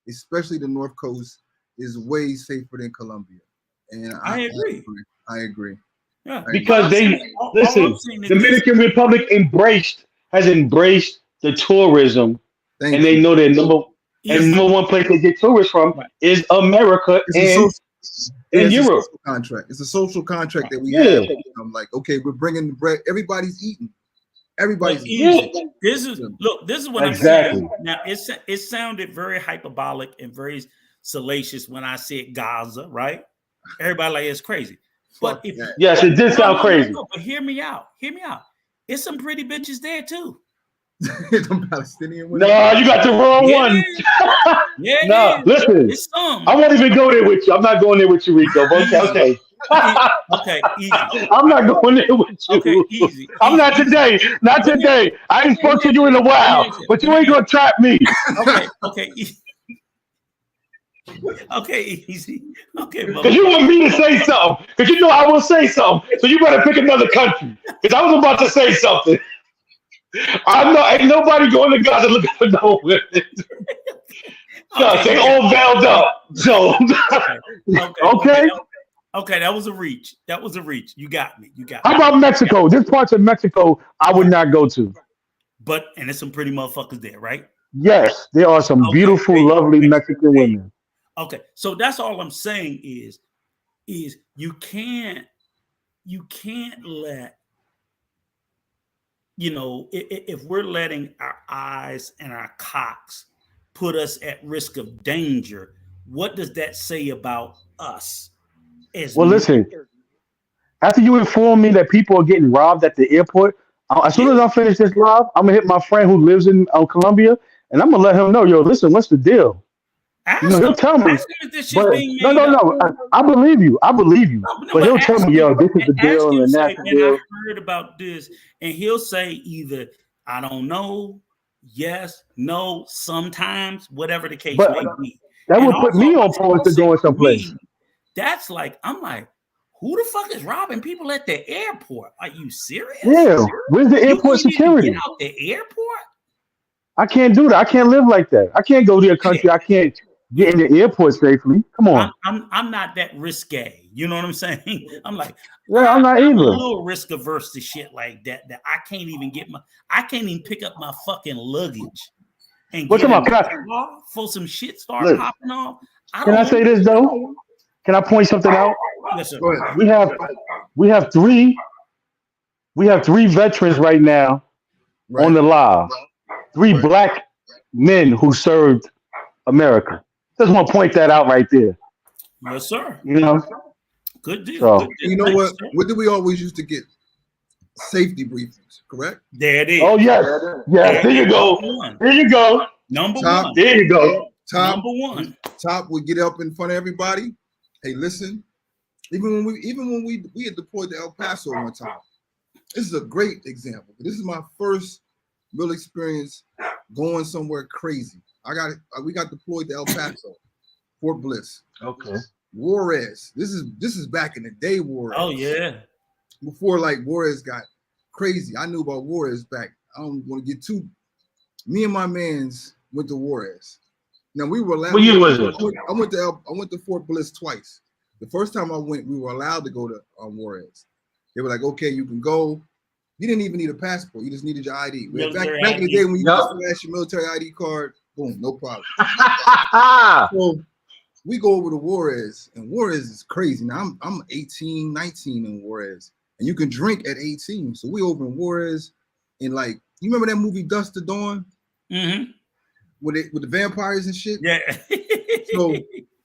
A: especially the North Coast, is way safer than Colombia. And
C: I agree.
A: I agree.
C: Yeah,
E: Because they
C: all
E: listen.
C: I'm saying is
E: Dominican Republic has embraced the tourism,
A: Thank
E: and
A: you.
E: they know their number one place they get tourists from
C: Right.
E: is America and Europe.
A: Social contract. It's a social contract that we
E: Yeah.
A: have. I'm like, okay, we're bringing the bread. Everybody's eating. Everybody's
C: But
A: eating.
C: easy. This is what
E: Exactly.
C: I'm saying. Now it sounded very hyperbolic and very salacious when I said Gaza, right? Everybody like it's crazy. But
A: Fuck
C: if
A: that.
E: Yes, it did sound crazy.
C: No, but hear me out. It's some pretty bitches there too.
A: Them Palestinian women.
E: No, you got the wrong one.
C: Yeah,
E: No, listen.
C: it's some.
E: I won't even go there with you. I'm not going there with you, Rico. But okay.
C: Okay, easy.
E: I'm not going there with you.
C: Okay, easy.
E: I'm not today. Not today. I ain't spoke to you in a while, but you ain't gonna trap me.
C: Okay. Okay, easy. Okay,
E: Because you want me to say something. Because you know I will say something. So you better pick another country. Because I was about to say something. I know ain't nobody going to Gaza looking for no women. They all veiled up. So okay.
C: Okay, that was a reach. You got me.
E: How about Mexico? There's parts of Mexico I would not go to.
C: And there's some pretty motherfuckers there, right?
E: Yes, there are some beautiful, lovely Mexican women.
C: Okay, so that's all I'm saying is you can't let, if we're letting our eyes and our cocks put us at risk of danger, what does that say about us?
E: Well, listen, after you inform me that people are getting robbed at the airport, as soon as I finish this live, I'm gonna hit my friend who lives in Colombia, and I'm gonna let him know, yo, listen, what's the deal? He'll tell me. But, no. I believe you. But he'll tell me, yo, this is the deal and that's the deal.
C: I heard about this, and he'll say either I don't know, yes, no, sometimes, whatever the case may be.
E: That would put me on pause to going someplace.
C: That's like, I'm like, who the fuck is robbing people at the airport? Are you serious?
E: Yeah. Where's the airport security?
C: Get out the airport?
E: I can't do that. I can't live like that. I can't go to a country. I can't get in the airport safely. Come on.
C: I'm not that risque. You know what I'm saying? I'm like,
E: yeah, I'm not
C: I'm
E: either.
C: a little risk averse to shit like that. That I can't even pick up my fucking luggage and
E: What's about
C: for some shit start popping off.
E: Can I say this though? Can I point something out?
C: Yes, sir.
E: We have three veterans right now on the live. 3 black men who served America. Just want to point that out right there.
C: Yes, sir.
E: You know,
C: good deal.
E: So,
C: good deal.
A: You know what? What did we always used to get? Safety briefings, correct?
C: There it is.
E: Oh yes, yes. There you go. There you go.
C: Number
A: Top.
C: one.
E: There you go.
C: Number one.
A: Top would get up in front of everybody. Hey, listen. Even when we had deployed to El Paso one time. This is a great example. This is my first real experience going somewhere crazy. We got deployed to El Paso, Fort Bliss.
E: Okay.
A: Juarez. This is back in the day, Juarez.
C: Oh yeah.
A: Before like Juarez got crazy. I knew about Juarez back. I don't want to get too. Me and my mans went to Juarez. Now we were allowed.
E: What year was it?
A: I went to Fort Bliss twice. The first time I went, we were allowed to go to Juarez. They were like, okay, you can go. You didn't even need a passport. You just needed your ID. Back in the day when you just flash your military ID card, boom, no problem. So we go over to Juarez, and Juarez is crazy. Now I'm 18, 19 in Juarez, and you can drink at 18. So we over in Juarez, and like, you remember that movie Dusk to Dawn?
C: Mm-hmm.
A: With the vampires and shit?
C: Yeah.
A: So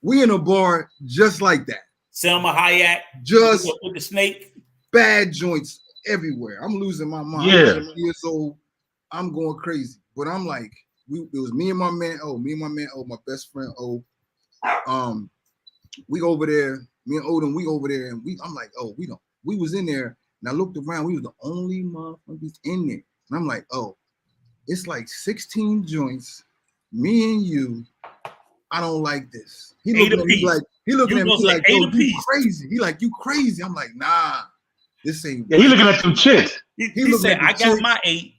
A: we in a bar just like that.
C: Selma Hayek.
A: Just
C: with the snake.
A: Bad joints everywhere. I'm losing my mind.
E: Yeah.
A: I'm 8 years old. I'm going crazy. But I'm like, it was me and my man my best friend O. We over there, me and Odin, we over there, and I'm like, oh, we was in there, and I looked around, we was the only motherfuckers in there. And I'm like, oh, it's like 16 joints, me and you. I don't like this. He looking at me like, yo, you crazy. He like, you crazy. I'm like, nah, this ain't.
E: Yeah, he looking at some chicks.
C: He said, I got my 8.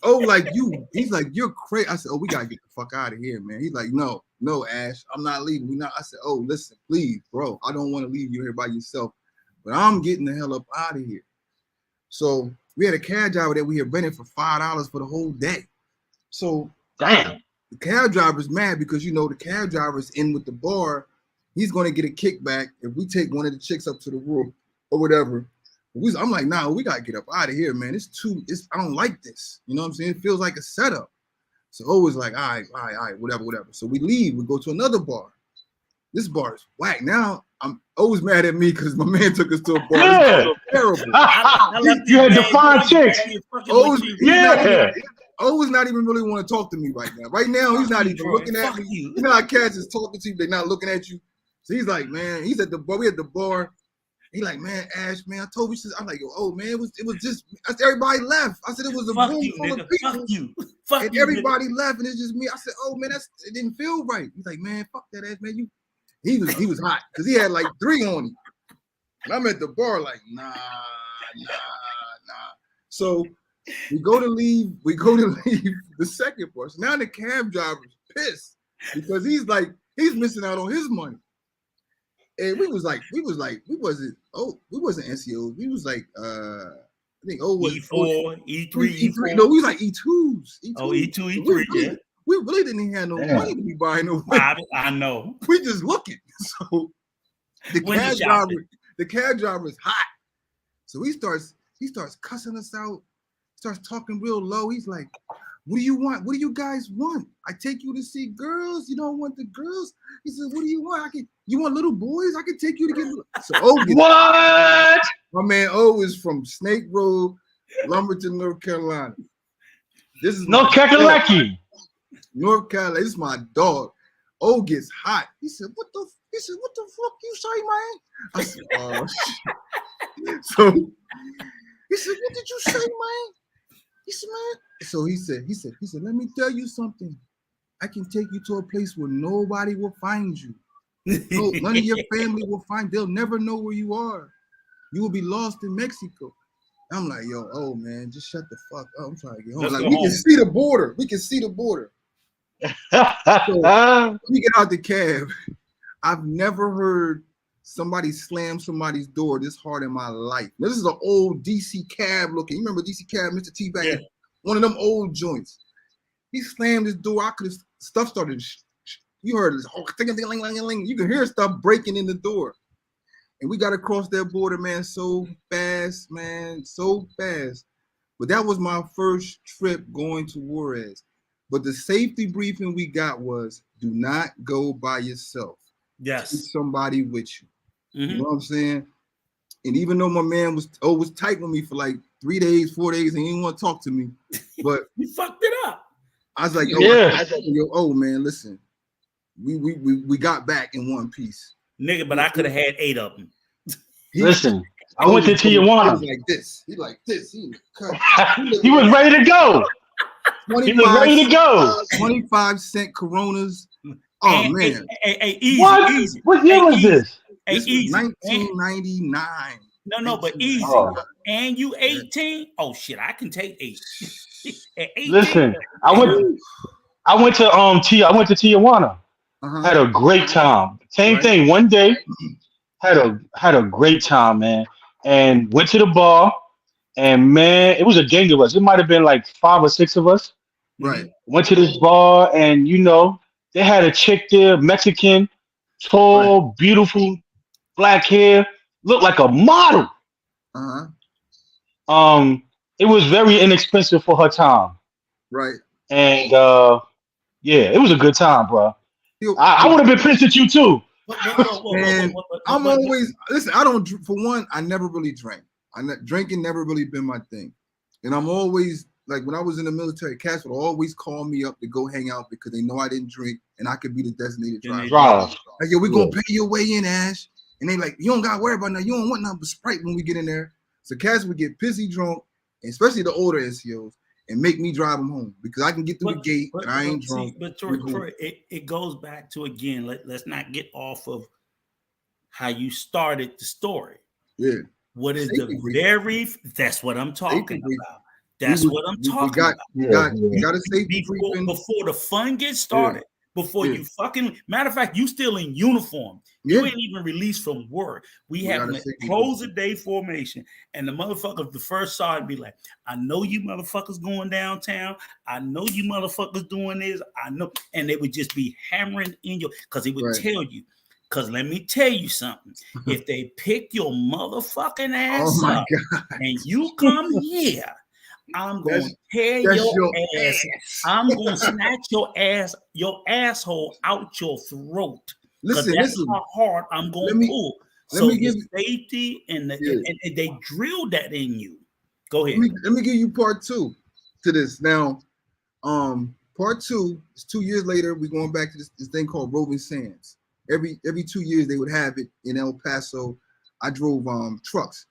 A: Oh, like you. He's like, you're crazy. I said, oh, we gotta get the fuck out of here, man. He's like, no, Ash, I'm not leaving. I said, oh, listen, please, bro. I don't want to leave you here by yourself, but I'm getting the hell up out of here. So we had a cab driver that we had rented for $5 for the whole day. So
E: damn.
A: The cab driver's mad because the cab driver's in with the bar. He's gonna get a kickback if we take one of the chicks up to the room or whatever. I'm like, nah, we gotta get up out of here, man. I don't like this. You know what I'm saying? It feels like a setup. So always like, all right, whatever. So we leave, we go to another bar. This bar is whack. Now I'm always mad at me because my man took us to a bar.
E: Yeah.
A: Terrible.
E: You had to find chicks.
A: Always not even really want to talk to me right now. Right now, he's not even looking at me. You know how cats is talking to you, they're not looking at you. So he's like, man, he's at the bar. We at the bar, He like, man, Ash, man, I told you. I'm like, oh man, it was just everybody left. I said it was a
C: Fuck
A: room
C: you,
A: full of
C: nigga.
A: people.
C: Fuck you. Fuck
A: And
C: you,
A: everybody left, and it's just me. I said, "Oh man, it didn't feel right." He's like, "Man, fuck that ass, man." He was hot because he had like 3 on him, and I'm at the bar like, nah. So we go to leave the second bar. So now the cab driver's pissed because he's missing out on his money. And we wasn't NCOs. We was like I think was
C: E4, E3, E4.
A: No, we was like E2s.
C: Oh, E2, E3, yeah.
A: We really didn't have no money to be buying no way.
C: I know.
A: We just looking. So the cab driver is hot. So he starts cussing us out, starts talking real low. He's like, what do you want? What do you guys want? I take you to see girls. You don't want the girls? He said, what do you want? You want little boys? I can take you to get so
E: What?
A: My man O is from Snake Road, Lumberton, North Carolina. This is
E: No Kakalaki.
A: North Carolina. This is my dog. O gets hot. He said, what the fuck you say, man? I said, oh shit. So he said, what did you say, man? He said, man. So he said, let me tell you something. I can take you to a place where nobody will find you. No, none of your family will find. They'll never know where you are. You will be lost in Mexico. I'm like, yo, oh man, just shut the fuck up. I'm trying to get home. Like, we can see the border. We can see the border. So we get out the cab. I've never heard somebody slam somebody's door this hard in my life. Now, this is an old DC cab looking. You remember DC cab, Mr. T back? Yeah. One of them old joints. He slammed his door. Stuff started. You heard this. You can hear stuff breaking in the door. And we got across that border, man, so fast, man, so fast. But that was my first trip going to Juarez. But the safety briefing we got was, do not go by yourself.
C: Yes.
A: Keep somebody with you.
C: Mm-hmm.
A: You know what I'm saying? And even though my man was tight with me for like 3 days, 4 days, and he didn't want to talk to me, but
C: you fucked it up.
A: I was like, man, listen, we got back in one piece.
C: Nigga, but I could have had 8 of them.
E: Listen, I went to Tijuana.
A: He like this. He like this. He
E: was ready to go. He was ready to go.
A: 25-cent Coronas. Oh man.
C: Hey, easy,
E: what?
C: Easy.
E: What year was this?
A: This was 1999.
C: No, but easy. Oh. And you 18? Oh shit, I can take 8. At 18,
E: listen, I went to Tijuana. Had a great time. Same thing. One day, had a great time, man. And went to the bar, and man, it was a gang of us. It might have been like 5 or 6 of us.
A: Right.
E: Went to this bar, and they had a chick there, Mexican, tall, beautiful, black hair, looked like a model. It was very inexpensive for her time.
A: Right.
E: And it was a good time, bro. I would have been pissed at you too.
A: I'm always listen. I don't. For one, I never really drank. Drinking never really been my thing, and I'm always like when I was in the military. Cats would always call me up to go hang out because they know I didn't drink and I could be the designated driver. Like, yo, we gonna pay your way in, Ash. And they like, you don't gotta worry about nothing. You don't want nothing but Sprite when we get in there. So cats would get pissy drunk, and especially the older NCOs, and make me drive them home because I can get through the gate and I ain't drunk.
C: But Troy, it goes back to, again, let's not get off of how you started the story.
A: Yeah.
C: What is that's what I'm talking about. That's what I'm talking about.
A: You got a safety briefing.
C: Before the fun gets started. Yeah. Before you fucking, matter of fact, you still in uniform. You ain't even released from work. We have a close a day formation, and the motherfucker, the first sergeant be like, I know you motherfuckers going downtown. I know you motherfuckers doing this. I know. And they would just be hammering in your, because he would tell you, because let me tell you something. If they pick your motherfucking ass up and you come here, I'm going to tear your ass. I'm going to snatch your asshole out your throat. Listen, how hard I'm going to pull. So the safety and they drilled that in you. Go ahead.
A: Let me give you part 2 to this. Now, part 2 is 2 years later. We're going back to this thing called Roving Sands. Every 2 years they would have it in El Paso. I drove trucks,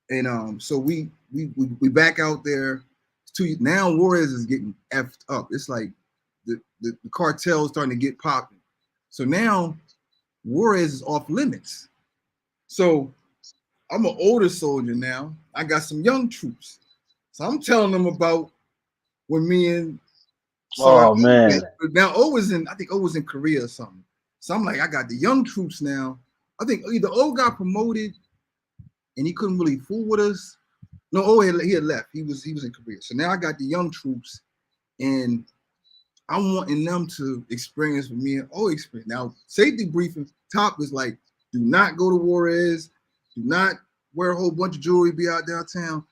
A: and so we back out there. Now Juarez is getting effed up. It's like the cartel is starting to get popping. So now Juarez is off limits. So I'm an older soldier now. I got some young troops. So I'm telling them about when me and
E: man.
A: now O was in, I think O was in Korea or something. So I'm like, I got the young troops now. I think either O got promoted and he couldn't really fool with us. No, O he had left. He was in Korea. So now I got the young troops, and I'm wanting them to experience what me and O experience. Now, safety briefing top is like, do not go to Juarez, do not wear a whole bunch of jewelry, be out downtown.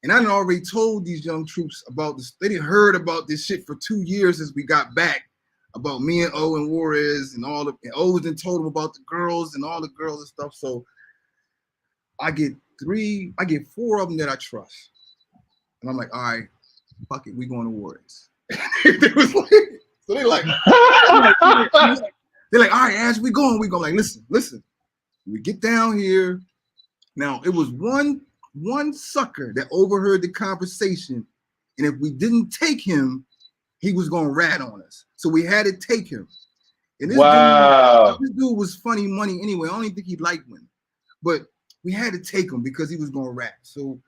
A: And I done already told these young troops about this. They didn't heard about this shit for 2 years since we got back, about me and O and Juarez and all the, and O done told them about the girls and all the girls and stuff. So I get 4 of them that I trust. And I'm like, all right, fuck it, we going to Juarez. They was like, so they're like, all right, Ash, we going. Like, listen. We get down here. Now, it was one sucker that overheard the conversation, and if we didn't take him, he was gonna rat on us. So we had to take him. And this dude was funny money anyway. I don't even think he liked women, but we had to take him because he was gonna rat. So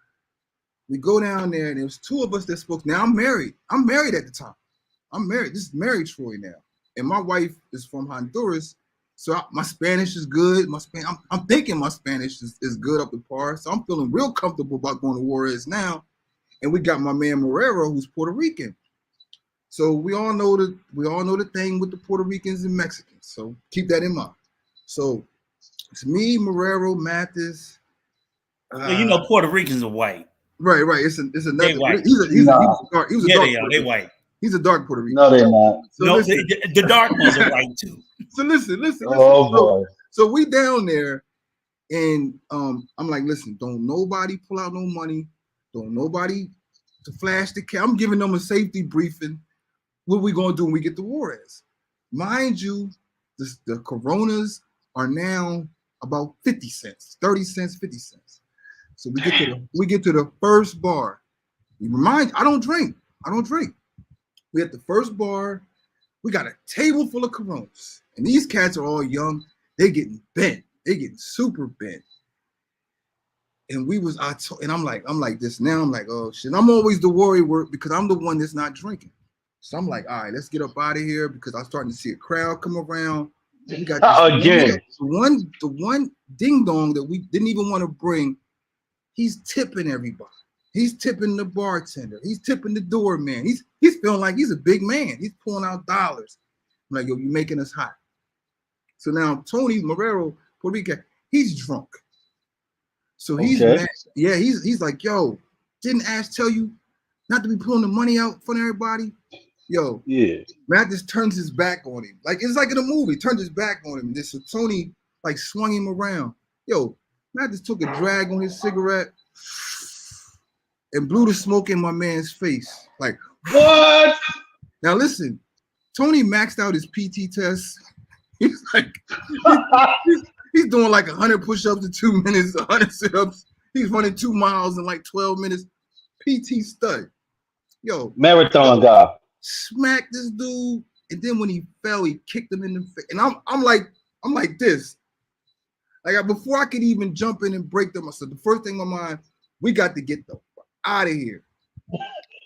A: we go down there, and there was 2 of us that spoke. Now I'm married. I'm married at the time. I'm married. This is married Troy now, and my wife is from Honduras. So my Spanish is good. I'm thinking my Spanish is good up to par. So I'm feeling real comfortable about going to Juarez now. And we got my man Marrero, who's Puerto Rican. So we all know the thing with the Puerto Ricans and Mexicans. So keep that in mind. So it's me, Marrero, Mathis.
C: Well, Puerto Ricans are white.
A: Right. It's another.
C: White.
A: He's a dark.
C: They white.
A: He's a dark Puerto Rican.
E: No, they're not.
A: So
C: no, the dark ones are white too.
A: So listen.
E: Oh boy.
A: So we down there, and I'm like, listen, don't nobody pull out no money, don't nobody to flash the camera. I'm giving them a safety briefing. What we gonna do when we get to Juarez? Mind you, the Coronas are now about 50 cents, 30 cents, 50 cents. So we get to the first bar. I don't drink. We at the first bar. We got a table full of Coronas, and these cats are all young. They getting bent. They getting super bent. And I'm like this now. I'm like, oh shit. I'm always the worry word because I'm the one that's not drinking. So I'm like, all right, let's get up out of here because I'm starting to see a crowd come around. We got
E: again.
A: The one ding dong that we didn't even want to bring. He's tipping everybody. He's tipping the bartender. He's tipping the doorman. He's feeling like he's a big man. He's pulling out dollars. I'm like, yo, you making us hot. So now Tony Marrero, Puerto Rican, he's drunk. So he's mad. Yeah, he's like, yo, didn't Ash tell you not to be pulling the money out in front of everybody? Yo,
E: yeah.
A: Matt just turns his back on him. Like it's like in a movie, turned his back on him. So Tony like swung him around. Yo, Matt just took a drag on his cigarette and blew the smoke in my man's face. Like,
E: what?
A: Now listen, Tony maxed out his PT test. He's like, he's doing like 100 push-ups in 2 minutes, 100 sit-ups. He's running 2 miles in like 12 minutes. PT stud. Yo.
E: Marathon guy.
A: Smacked this dude. And then when he fell, he kicked him in the face. And I'm like this. Like before I could even jump in and break them, I said the first thing in my mind, we got to get the fuck out of here.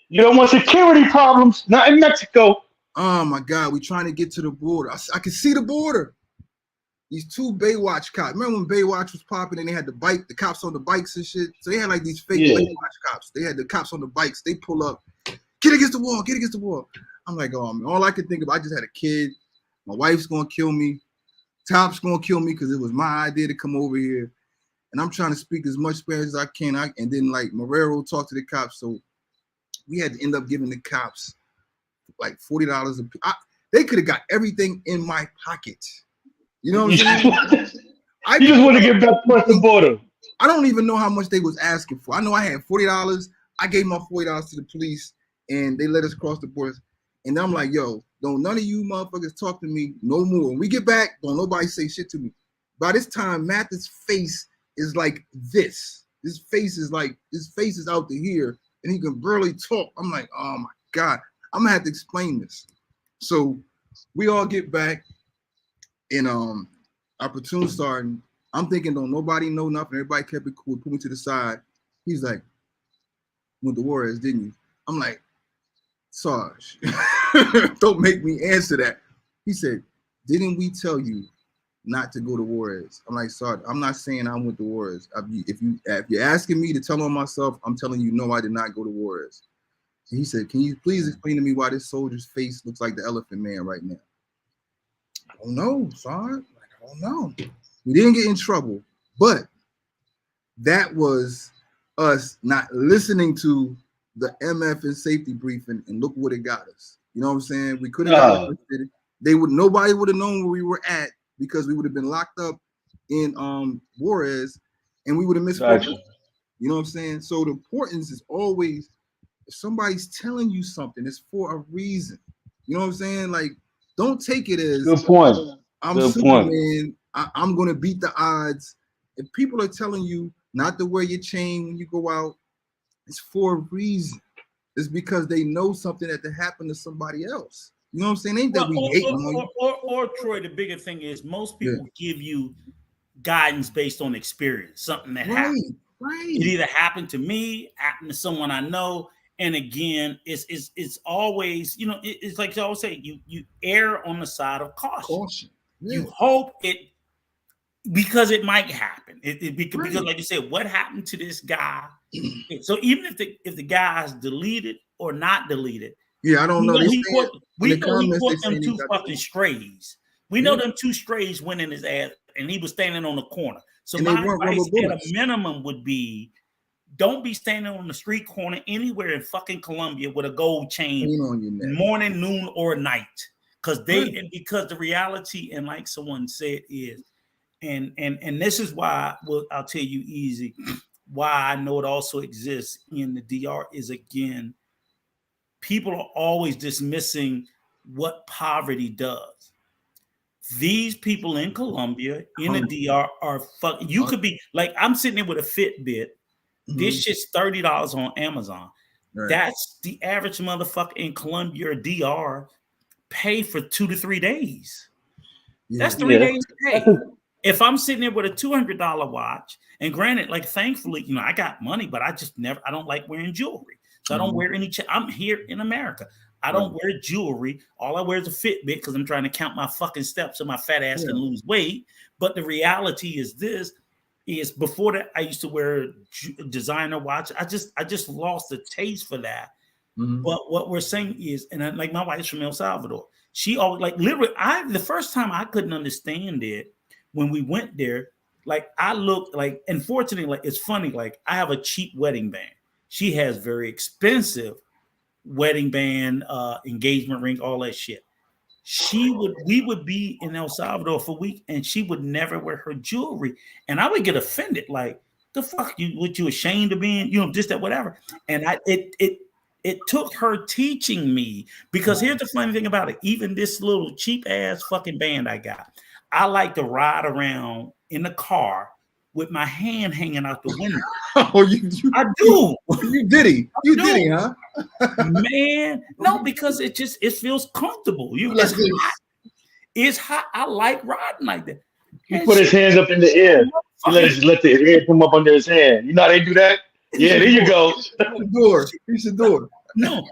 E: You don't want security problems, not in Mexico.
A: Oh my God, we trying to get to the border. I can see the border. These 2 Baywatch cops. Remember when Baywatch was popping and they had the cops on the bikes and shit? So they had like these fake Baywatch cops. They had the cops on the bikes. They pull up, get against the wall. I'm like, oh man, all I could think of, I just had a kid. My wife's gonna kill me. Top's gonna kill me because it was my idea to come over here. And I'm trying to speak as much Spanish as I can. And then like Marrero talked to the cops. So we had to end up giving the cops like $40 a piece. They could have got everything in my pocket. You know what I'm saying?
E: You just want to get back across the border.
A: I don't even know how much they was asking for. I know I had $40. I gave my $40 to the police, and they let us cross the border. And I'm like, yo, don't none of you motherfuckers talk to me no more. When we get back, don't nobody say shit to me. By this time, Mathis' face is like this. His face is out to here, and he can barely talk. I'm like, oh my God, I'm gonna have to explain this. So we all get back, and our platoon starting. I'm thinking, don't nobody know nothing. Everybody kept it cool, put me to the side. He's like, went to Juarez, didn't you? I'm like, Sarge, don't make me answer that. He said, didn't we tell you not to go to Juarez? I'm like, Sarge, I'm not saying I went to Juarez. If you're asking me to tell on myself, I'm telling you, no, I did not go to Juarez. And he said, can you please explain to me why this soldier's face looks like the Elephant Man right now? I don't know, Sarge. I don't know. We didn't get in trouble, but that was us not listening to the MF and safety briefing, and look what it got us. You know what I'm saying? We couldn't have nobody would have known where we were at, because we would have been locked up in Juarez, and we would have missed.
E: Gotcha.
A: You know what I'm saying? So the importance is always, if somebody's telling you something, it's for a reason. You know what I'm saying? Like, don't take it as
E: Good point.
A: I'm
E: Good
A: Superman. I'm gonna beat the odds. If people are telling you not to wear your chain when you go out, it's for a reason. It's because they know something that happened to somebody else. You know what I'm saying? Ain't that we hate them?
C: Or Troy, the bigger thing is most people give you guidance based on experience, something that happened.
A: Right.
C: It either happened to me, happened to someone I know. And again, it's always, you know, it's like you always say, you err on the side of caution. Yeah. You hope it, because it might happen. Because like you said, what happened to this guy? So even if the guy's deleted or not deleted,
A: yeah, I don't know.
C: We know he put them two fucking strays. We know them two strays went in his ass, and he was standing on the corner. So my advice at a minimum would be, don't be standing on the street corner anywhere in fucking Colombia with a gold chain morning, noon, or night. Because the reality, and like someone said, is, and this is why, well, I'll tell you easy, why I know it also exists in the DR is, again, people are always dismissing what poverty does. These people in Colombia, in the DR, are fucking. You could be like, I'm sitting there with a Fitbit. This shit's $30 on Amazon. Right. That's the average motherfucker in Colombia or DR pay for 2 to 3 days. That's 3 days pay. If I'm sitting there with a $200 watch, and granted, like, thankfully, you know, I got money, but I don't like wearing jewelry. So I don't wear any, I'm here in America. I don't wear jewelry. All I wear is a Fitbit because I'm trying to count my fucking steps so my fat ass can lose weight. But the reality is this, is before that, I used to wear a designer watch. I just lost the taste for that. But what we're saying is, and like my wife's from El Salvador, she always, like, literally, the first time I couldn't understand it when we went there, like, I looked like, unfortunately, like, it's funny, like, I have a cheap wedding band. She has very expensive wedding band, engagement ring, all that shit. We would be in El Salvador for a week, and she would never wear her jewelry. And I would get offended, like, the fuck, you ashamed of being, you know, just that, whatever. And it took her teaching me, because here's the funny thing about it. Even this little cheap ass fucking band I got, I like to ride around in the car with my hand hanging out the window.
A: Oh,
C: I do.
A: You did it, huh?
C: Man, no, because it feels comfortable. It's hot. I like riding like that.
E: He put his hands up in the air. He let the air come up under his hand. You know how they do that? Yeah, there you go.
A: He's the door.
C: No,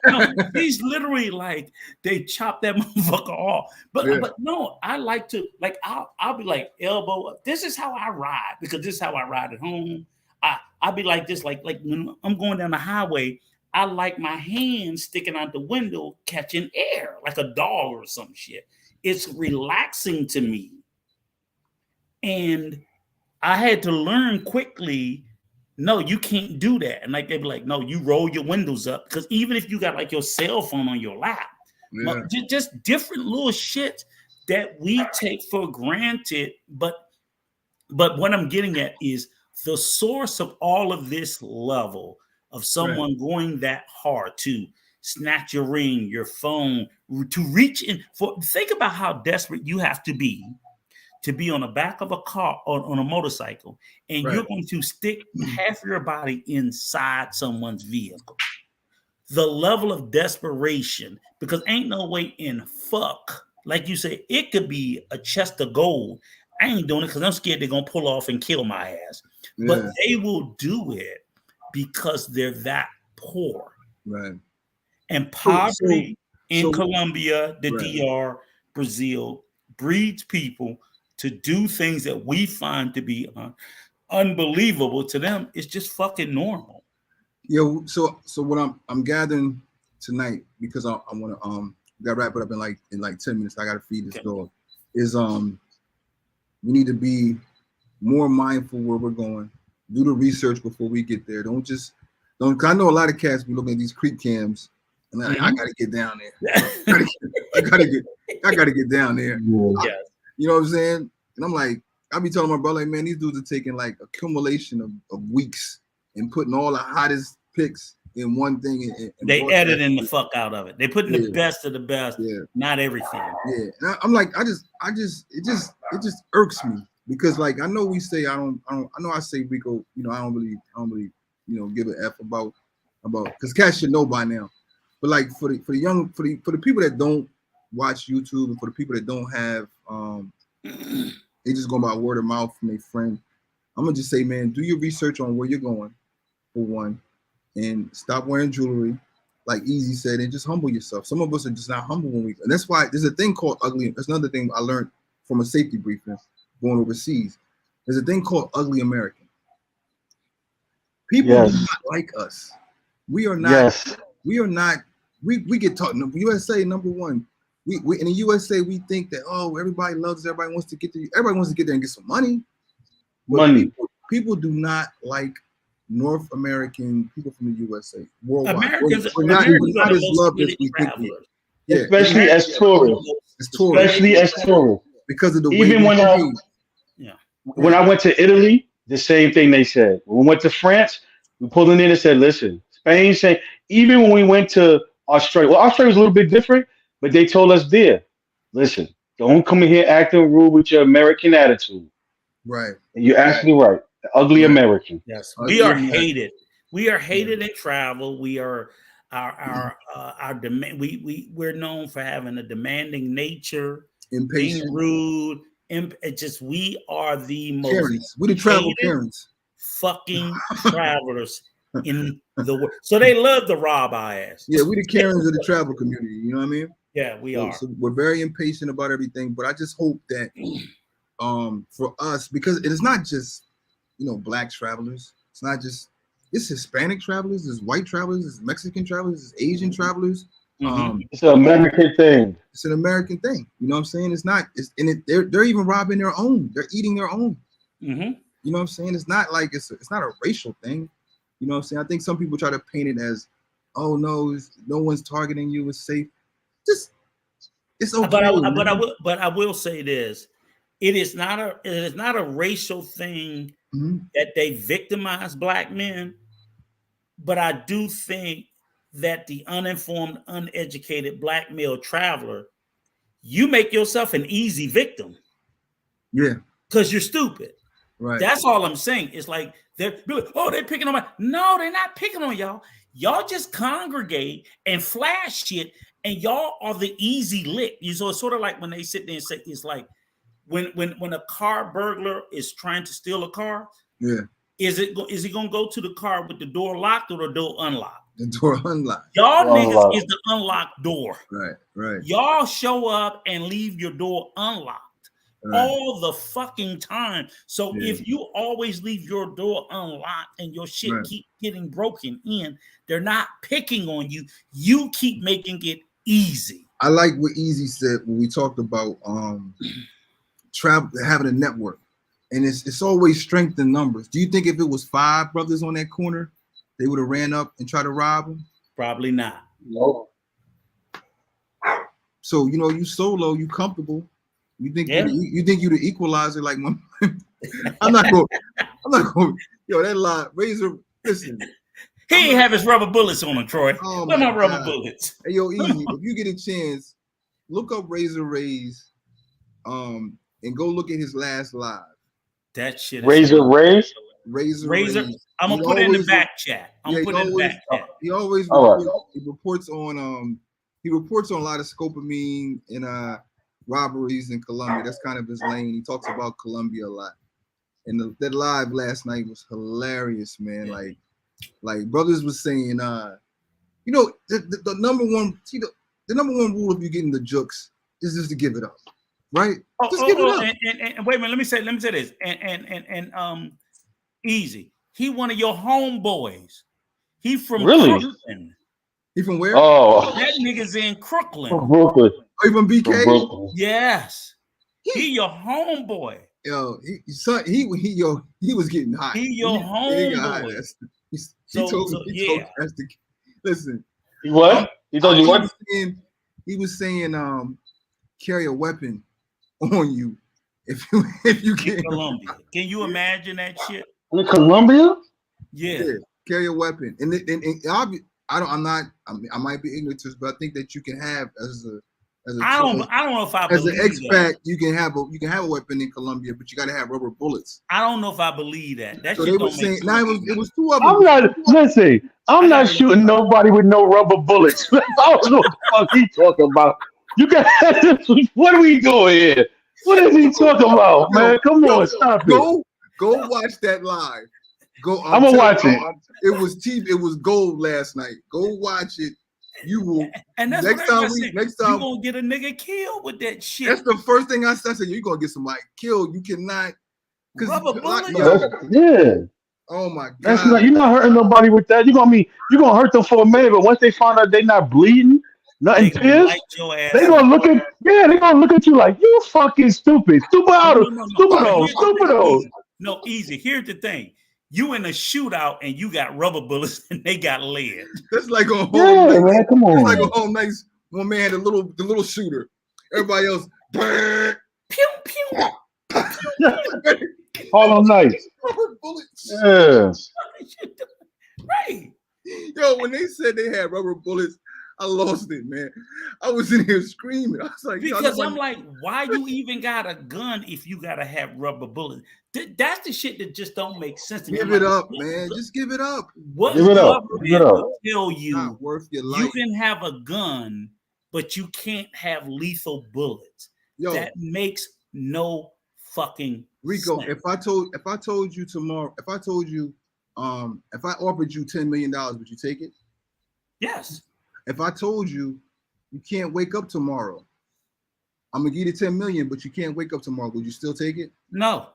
C: he's literally like, they chop that motherfucker off. But no, I like to, like, I'll be like, elbow. This is how I ride, because this is how I ride at home. I'll be like this, like when I'm going down the highway, I like my hands sticking out the window, catching air like a dog or some shit. It's relaxing to me. And I had to learn quickly, no, you can't do that. And like, they'd be like, no, you roll your windows up. Because even if you got like your cell phone on your lap, just different little shit that we take for granted. But what I'm getting at is the source of all of this level of someone going that hard to snatch your ring, your phone, to reach in for, think about how desperate you have to be to be on the back of a car on a motorcycle, and
A: Right.
C: you're going to stick half your body inside someone's vehicle. The level of desperation, because ain't no way in fuck, like you say, it could be a chest of gold. I ain't doing it because I'm scared they're going to pull off and kill my ass. But
A: Yeah.
C: they will do it because they're that poor.
A: Right.
C: And poverty in
A: so-
C: Colombia, the
A: Right.
C: DR, Brazil, breeds people to do things that we find to be unbelievable. To them, it's just fucking normal.
A: Yeah. So what I'm gathering tonight, because I want to got to wrap it up in like 10 minutes. I got to feed this
C: Okay.
A: dog. Is we need to be more mindful where we're going. Do the research before we get there. Don't. 'Cause I know a lot of cats be looking at these creek cams and like, I gotta get down there. I gotta get down there.
C: Yes.
A: You know what I'm saying? And I'm like, I be telling my brother, like, man, these dudes are taking like accumulation of weeks and putting all the hottest picks in one thing. And
C: They
A: broadcast
C: editing
A: it.
C: the fuck out of it. They putting the
A: Yeah.
C: best of the best,
A: Yeah,
C: not everything.
A: yeah. And I'm like, it just irks me because like I know we say I know I say Rico, you know, I don't really, give an F about because cats should know by now. But like for the people that don't watch YouTube and for the people that don't have they just go by word of mouth from their friend. I'm gonna just say, man, do your research on where you're going, for one, and stop wearing jewelry, like Easy said, and just humble yourself. Some of us are just not humble when and that's why there's a thing called ugly. That's another thing I learned from a safety briefing going overseas. There's a thing called ugly American. People do not like us. We are not.
E: Yes.
A: We are not. We get taught. USA number one. We in the USA we think that everybody loves. Everybody wants to get there and get some money. But
E: Money.
A: People do not like North American people from the USA worldwide.
C: Americans
A: We're not
C: are
A: as
C: the most
A: loved as
C: hated
A: we think we are.
C: travelers.
A: Yeah,
E: Especially as tourists.
A: as tourists,
E: Especially as tourists.
A: because of the
E: Even
A: way
E: when when I went to Italy, the same thing they said. When we went to France, we pulled in and said, listen, Spain said, even when we went to Australia, well, Australia was a little bit different, but they told us there, listen, don't come in here acting rude with your American attitude.
A: right.
E: And you're absolutely right. The ugly American.
C: Yes,
A: Oh,
C: we are
A: yeah.
C: hated. We are hated in travel. We are our demand. We're known for having a demanding nature,
A: Impatient.
C: being rude. It's just we are the most
A: Karens. We the travel
C: hated
A: Karens.
C: fucking travelers in the world. So they love to rob our ass.
A: Yeah, we the Karens of the travel community. You know what I mean?
C: Yeah, we are.
A: So we're very impatient about everything, but I just hope that for us, because it is not just black travelers. It's not just Hispanic travelers, it's white travelers, it's Mexican travelers, it's Asian travelers.
C: Mhm.
E: It's an American thing.
A: It's an American thing. You know what I'm saying? It's not. They're even robbing their own. They're eating their own.
C: Mhm.
A: You know what I'm saying? It's not like it's not a racial thing. You know what I'm saying? I think some people try to paint it as, oh no, no one's targeting you. It's safe. Just it's okay.
C: But I will say this: it is not a racial thing
A: Mhm.
C: that they victimize black men. But I do think that the uninformed, uneducated black male traveler, you make yourself an easy victim
A: Yeah.
C: because you're stupid.
A: Right.
C: That's all I'm saying. It's like they're picking on me. No, they're not picking on y'all. Y'all just congregate and flash shit, and y'all are the easy lick. So it's sort of like when they sit there and say, it's like when a car burglar is trying to steal a car.
A: Yeah.
C: Is he gonna go to the car with the door locked or the door unlocked?
A: The door unlocked.
C: Y'all
E: Door
C: niggas
E: unlocked.
C: is the unlocked door.
A: Right. Right.
C: Y'all show up and leave your door unlocked
A: Right.
C: all the fucking time. So
A: Yeah.
C: if you always leave your door unlocked and your shit
A: Right.
C: keep getting broken in, they're not picking on you. You keep making it easy.
A: I like what Easy said when we talked about travel, having a network, and it's always strength in numbers. Do you think if it was 5 brothers on that corner, they would have ran up and tried to rob them?
C: Probably not.
E: No.
A: So you solo, you comfortable. You think
C: Yeah.
A: you think you the equalizer? Like I'm not going. Yo, that lie, Razor. Listen,
C: He ain't have his rubber bullets on him, Troy.
A: Oh
C: Where my
A: my
C: rubber
A: God.
C: bullets?
A: hey yo, Easy. If you get a chance, look up Razor Ray's and go look at his last live.
C: That shit.
E: Razor Ray.
A: Razor.
C: I'm gonna put it in the back chat. I'm gonna put it in the back chat.
A: He always
E: All
A: reports on a lot of scopamine and robberies in Colombia. That's kind of his lane. He talks about Colombia a lot. And that live last night was hilarious, man.
C: Yeah.
A: Like brothers was saying, you know, the number one, the number one rule if you're getting the jokes is just to give it up, right? Just give it up.
C: And wait a minute, let me say this. And Easy. He one of your homeboys. He from Crooklyn.
A: He from where?
E: Oh,
C: That nigga's in Crooklyn.
E: from Brooklyn.
A: Oh, he from BK?
E: From Brooklyn.
C: Yes. He your homeboy.
A: Yo, he was getting hot.
C: He your homeboy.
A: He told us to listen.
E: He what? He told you what?
A: He was saying carry a weapon on you if you get
C: Colombia. Can you imagine that shit?
E: In Colombia?
C: Yeah.
A: Carry a weapon. And I might be ignorant to this, but I think that you can have as a
C: I don't know if I
A: as
C: believe
A: an expat,
C: that.
A: you can have a weapon in Colombia, but you got to have rubber bullets.
C: I don't know if I believe that. That
A: So
C: shit
A: they were
C: don't
A: saying,
C: make
A: now
C: sense.
A: it was two of them.
E: I'm not shooting nobody with no rubber bullets. I don't know what the fuck he talking about. You got what are we doing here? What is he talking about, man? Come on, stop it.
A: Go watch that live.
E: I'm gonna watch it.
A: It was gold last night. Go watch it. You will.
C: And that's
A: next
C: what
A: time
C: you gonna get a nigga killed with that shit.
A: That's the first thing I said. You're gonna get somebody killed. You cannot.
C: Rubber bullets?
E: Yeah.
A: Oh my god.
E: That's not, you're not hurting nobody with that. You're gonna hurt them for a minute, but once they find out they're not bleeding, nothing pierced, they're gonna look at you like you fucking stupid. Stupido.
C: No, Easy. Here's the thing. You in a shootout and you got rubber bullets and they got lead.
A: That's like a home.
E: Yeah, man, come on.
A: It's like a home nice. One man had the little shooter. Everybody else.
C: Pew pew.
E: All night.
A: Rubber bullets.
E: Yeah.
C: Right.
A: Yo, when they said they had rubber bullets, I lost it, man. I was in here screaming. I was like,
C: because I'm like, why you even got a gun if you gotta have rubber bullets? That's the shit that just don't make sense to me.
A: Give it up, man. Just give it up.
C: What
E: give it up.
C: will tell you
A: not worth your life.
C: you can have a gun, but you can't have lethal bullets?
A: Yo,
C: that makes no fucking
A: Rico,
C: sense.
A: if I told you tomorrow, if I offered you $10 million, would you take it?
C: Yes.
A: If I told you you can't wake up tomorrow, I'm gonna give you 10 million, but you can't wake up tomorrow, would you still take it?
C: No.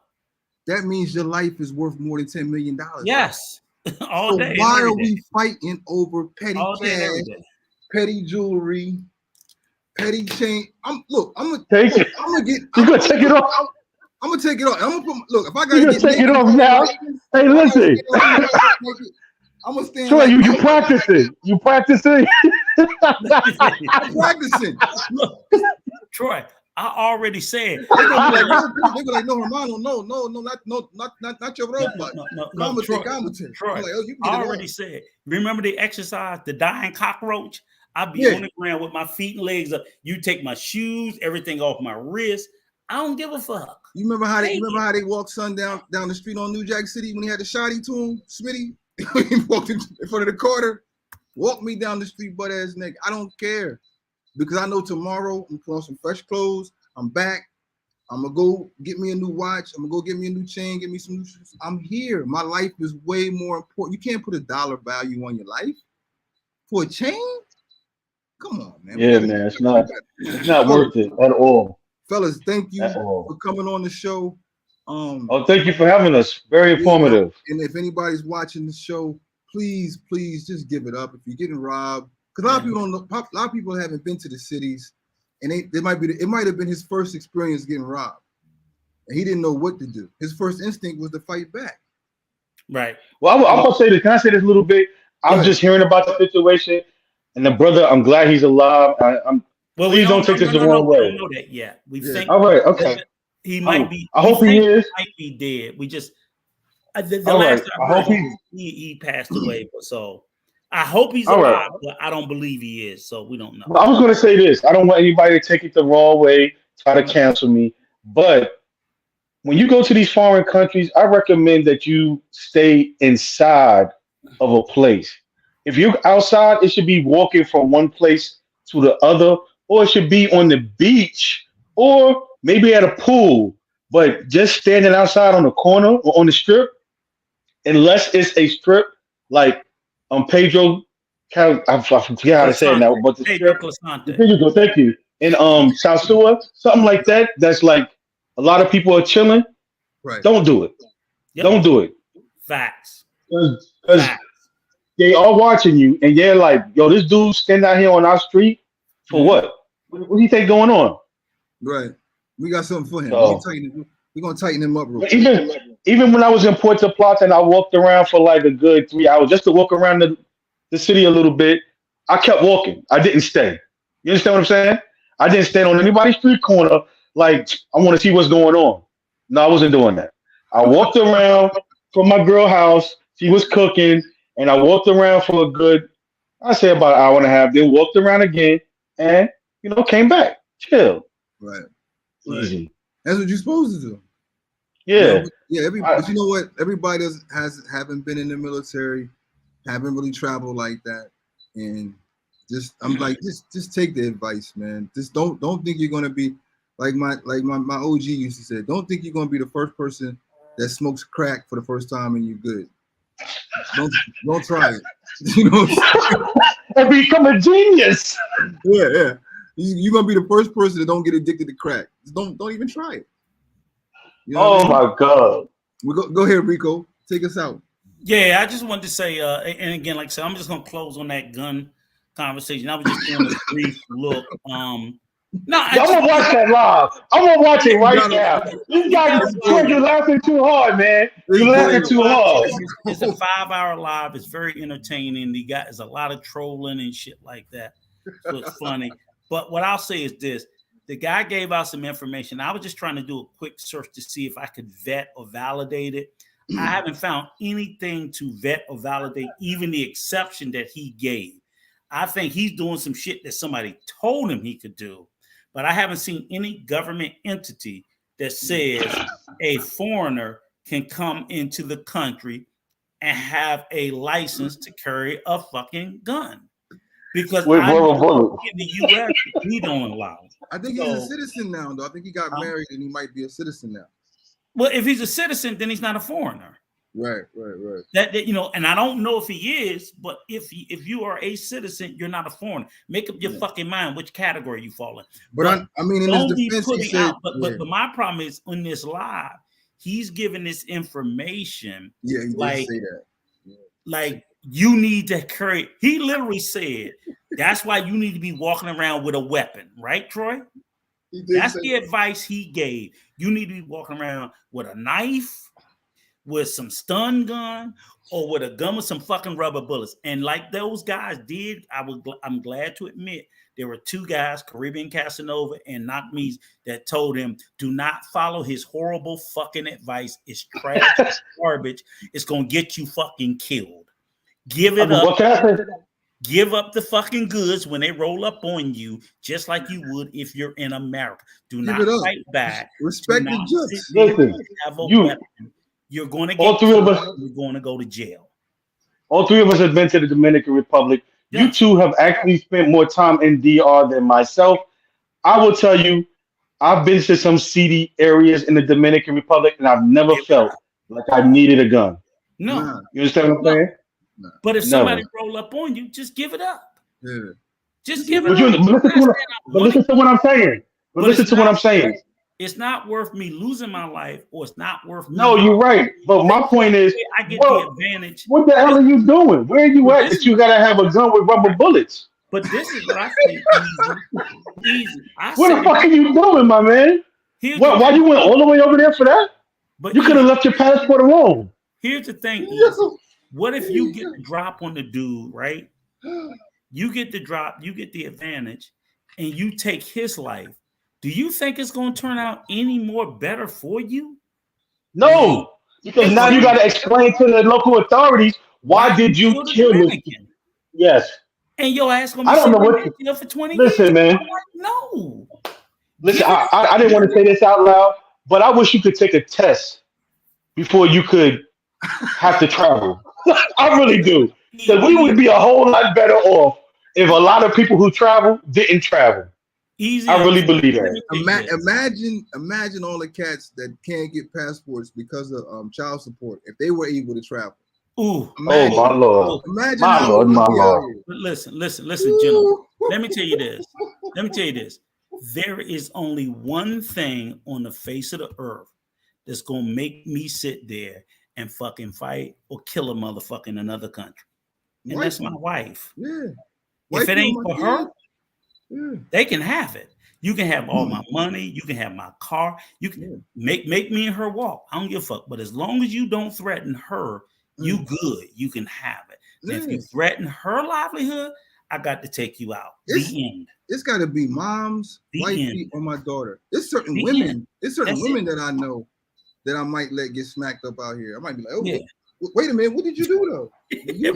A: That means your life is worth more than $10 million.
C: Yes. All
A: so
C: day.
A: why are we fighting over petty
C: all day, every
A: cash,
C: day.
A: petty jewelry, petty chain? I'm gonna
E: Take it.
A: I'm gonna get.
E: You gonna take it off?
A: I'm gonna take it off. I'm gonna look. If I gotta
E: You gonna take it off now? Hey, listen.
A: I'm gonna stand.
E: Troy, you practicing? You practicing?
A: I'm practicing.
C: Look, Troy, I already said.
A: They be like, no, Hermano, not your robot.
C: No, Troy,
A: Troy. Like, oh, you
C: I already said. Remember the exercise, the dying cockroach? I be on the ground with my feet and legs up. You take my shoes, everything off my wrist. I don't give a fuck.
A: You remember how they walked son down the street on New Jack City when he had the shotty to him, Smitty? He walked in front of the Carter, walked me down the street, butt ass nigga. I don't care because I know tomorrow I'm putting on some fresh clothes. I'm back. I'm gonna go get me a new watch. I'm gonna go get me a new chain, get me some new shoes. I'm here. My life is way more important. You can't put a dollar value on your life for a chain. Come on, man.
E: Yeah, man. It's not worth it at all.
A: Fellas, thank you for coming on the show.
E: Thank you for having us. Very informative.
A: And if anybody's watching the show, please just give it up if you're getting robbed. Because a lot of people don't know. A lot of people haven't been to the cities, and it might have been his first experience getting robbed, and he didn't know what to do. His first instinct was to fight back.
C: Right.
E: Well, I'm gonna say this. Can I say this a little bit? I'm just hearing about the situation, and the brother. I'm glad he's alive. Please don't take this the wrong way.
C: We don't know that yet. We think.
E: All right. Okay.
C: He might be.
E: I hope he is.
C: Might be dead. We just. The
E: All
C: last
E: right.
C: I heard, he passed away. So I hope he's alive, but I don't believe he is. So we don't know.
E: I was going to say this. I don't want anybody to take it the wrong way, try to cancel me. But when you go to these foreign countries, I recommend that you stay inside of a place. If you're outside, it should be walking from one place to the other, or it should be on the beach, or maybe at a pool. But just standing outside on the corner or on the strip, unless it's a strip like Pedro, I forget how to say it now, but the
C: Pedro
E: strip.
C: Clisante.
E: There you go, thank you. In South Sewer, something like that. That's like a lot of people are chilling.
A: Right.
E: Don't do it.
C: Yep.
E: Don't do it.
C: Facts.
E: Because
C: Facts.
E: they are watching you, and they're like, "Yo, this dude standing out here on our street for
C: Mhm.
E: what? What do you think going on?"
A: Right. We got something for him.
E: So-
A: We're gonna tighten him up real
E: But
A: quick.
E: even when I was in Puerto Plata and I walked around for like a good 3 hours just to walk around the city a little bit, I kept walking. I didn't stay. You understand what I'm saying? I didn't stand on anybody's street corner like I want to see what's going on. No, I wasn't doing that. I walked around from my girl house. She was cooking, and I walked around for a good, I say about an hour and a half. Then walked around again, and came back. Chill,
A: Right.
E: easy.
A: That's what you're supposed to do.
E: Yeah.
A: Yeah. But you know what? Everybody haven't been in the military, haven't really traveled like that, and I'm like, just take the advice, man. Just don't think you're gonna be like my OG used to say. Don't think you're gonna be the first person that smokes crack for the first time and you're good. Don't try it. You know what I'm saying?
E: And become a genius.
A: Yeah. You're gonna be the first person that don't get addicted to crack. Just don't even try it. You know what I mean?
E: My God.
A: Go ahead, Rico. Take us out.
C: Yeah, I just wanted to say, and again, like I said, I'm just gonna close on that gun conversation. I was just doing a brief look. I'm
E: gonna watch that live. I'm gonna watch it right now. You're laughing too hard, man. You're laughing too hard.
C: It's a 5-hour live. It's very entertaining. There's a lot of trolling and shit like that, so it's funny. But what I'll say is this: the guy gave out some information. I was just trying to do a quick search to see if I could vet or validate it. I haven't found anything to vet or validate, even the exception that he gave. I think he's doing some shit that somebody told him he could do, but I haven't seen any government entity that says a foreigner can come into the country and have a license to carry a fucking gun. Because
E: Wait,
C: I know
E: whoa.
C: in the U.S. we don't allow it.
A: I think he's a citizen now, though. I think he got married and he might be a citizen now.
C: Well, if he's a citizen, then he's not a foreigner.
A: Right.
C: That and I don't know if he is, but if you are a citizen, you're not a foreigner. Make up your fucking mind which category you fall in.
A: But I mean, in his
C: don't be
A: defense, he
C: putting
A: said,
C: out. But my problem is in this live, he's giving this information.
A: Yeah, he did say that. Yeah.
C: Like you need to carry. He literally said that's why you need to be walking around with a weapon, right, Troy? That's the advice he gave. You need to be walking around with a knife, with some stun gun, or with a gun with some fucking rubber bullets. And like those guys did, I'm glad to admit there were 2 guys, Caribbean Casanova and Knock Me, that told him, do not follow his horrible fucking advice. It's trash, it's garbage. It's gonna get you fucking killed. Give it up. Give up the fucking goods when they roll up on you, just like you would if you're in America. Do not fight back.
A: Respect the judge.
E: Listen,
C: have a weapon. You're going to get
E: all 3 of us.
C: You're going to go to jail.
E: All 3 of us have been to the Dominican Republic.
C: Yeah.
E: You 2 have actually spent more time in DR than myself. I will tell you, I've been to some seedy areas in the Dominican Republic, and I've never felt like I needed a gun.
C: No.
E: You understand what I'm saying?
A: No.
C: But if somebody roll up on you, just give it up.
A: Yeah.
C: Just give it
E: But
C: up.
E: listen to what I'm saying. But listen to what I'm saying.
C: It's not worth me losing my life, or it's not worth me.
E: No, you're right. But my point is,
C: I get the advantage.
E: What the hell are you doing? Where are you at that you gotta have a gun with rubber bullets?
C: But this is what I think easy.
E: What the fuck are you doing, my man? Why you went all the way over there for that?
C: But
E: you could have left your passport alone.
C: Here's the thing. What if you get the drop on the dude, right? You get the drop, you get the advantage, and you take his life. Do you think it's going to turn out any more better for you?
E: No, because now you got to explain to the local authorities why did you kill this? Yes.
C: And your ass going to
E: be sitting in jail
C: for 20
E: years. Listen, man.
C: No.
E: Listen, I didn't want to say this out loud, but I wish you could take a test before you could have to travel. I really do. Because we would be a whole lot better off if a lot of people who travel didn't travel.
C: Easy.
E: I really believe that.
A: Imagine all the cats that can't get passports because of child support if they were able to travel.
C: Ooh.
A: Imagine,
E: Oh my Lord.
A: Imagine
E: My
A: how
E: Lord,
A: we'd
E: my
A: be out
E: Lord.
A: here.
C: But listen, gentlemen. Let me tell you this. There is only one thing on the face of the earth that's gonna make me sit there and fucking fight or kill a motherfucker in another country. And that's my wife.
A: Yeah.
C: If it ain't for her,
A: yeah.
C: they can have it. You can have all my money. You can have my car. You can make me and her walk. I don't give a fuck. But as long as you don't threaten her, you good. You can have it. And if you threaten her livelihood, I got to take you out. The end.
A: It's got to be mom's, wifey, or my daughter. There's certain women. There's certain women that I know that I might let get smacked up out here. I might be like, okay, wait a minute, what did you do though? You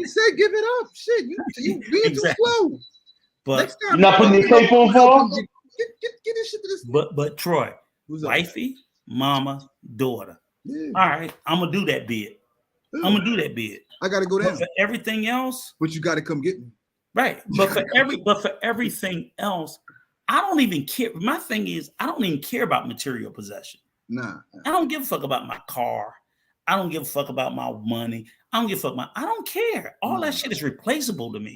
A: said give it up. Shit, you being too slow.
C: But
E: you're not putting your cape on for?
A: Get this shit to this.
C: But Troy, wifey, mama, daughter.
A: Yeah.
C: All right, I'm gonna do that bid. I'm gonna do that bid.
A: I gotta go down.
C: But for everything else,
A: but you gotta come get me.
C: Right. But for everything else, I don't even care. My thing is, I don't even care about material possession.
A: Nah.
C: I don't give a fuck about my car. I don't give a fuck about my money. I don't give a fuck. I don't care. All that shit is replaceable to me.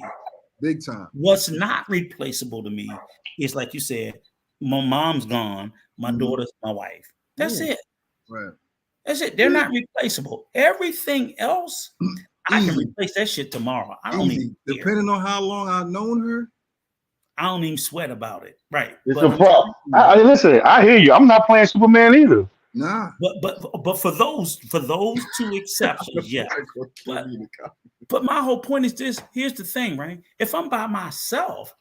A: Big time.
C: What's not replaceable to me is, like you said, my mom's gone, my daughter's my wife. That's it.
A: Right.
C: That's it. They're not replaceable. Everything else, I can replace that shit tomorrow. I don't even care.
A: Depending on how long I've known her,
C: I don't even sweat about it. Right.
E: It's a problem. Listen, I hear you. I'm not playing Superman either.
A: Nah.
C: But for those two exceptions, yeah. But my whole point is this. Here's the thing, right? If I'm by myself,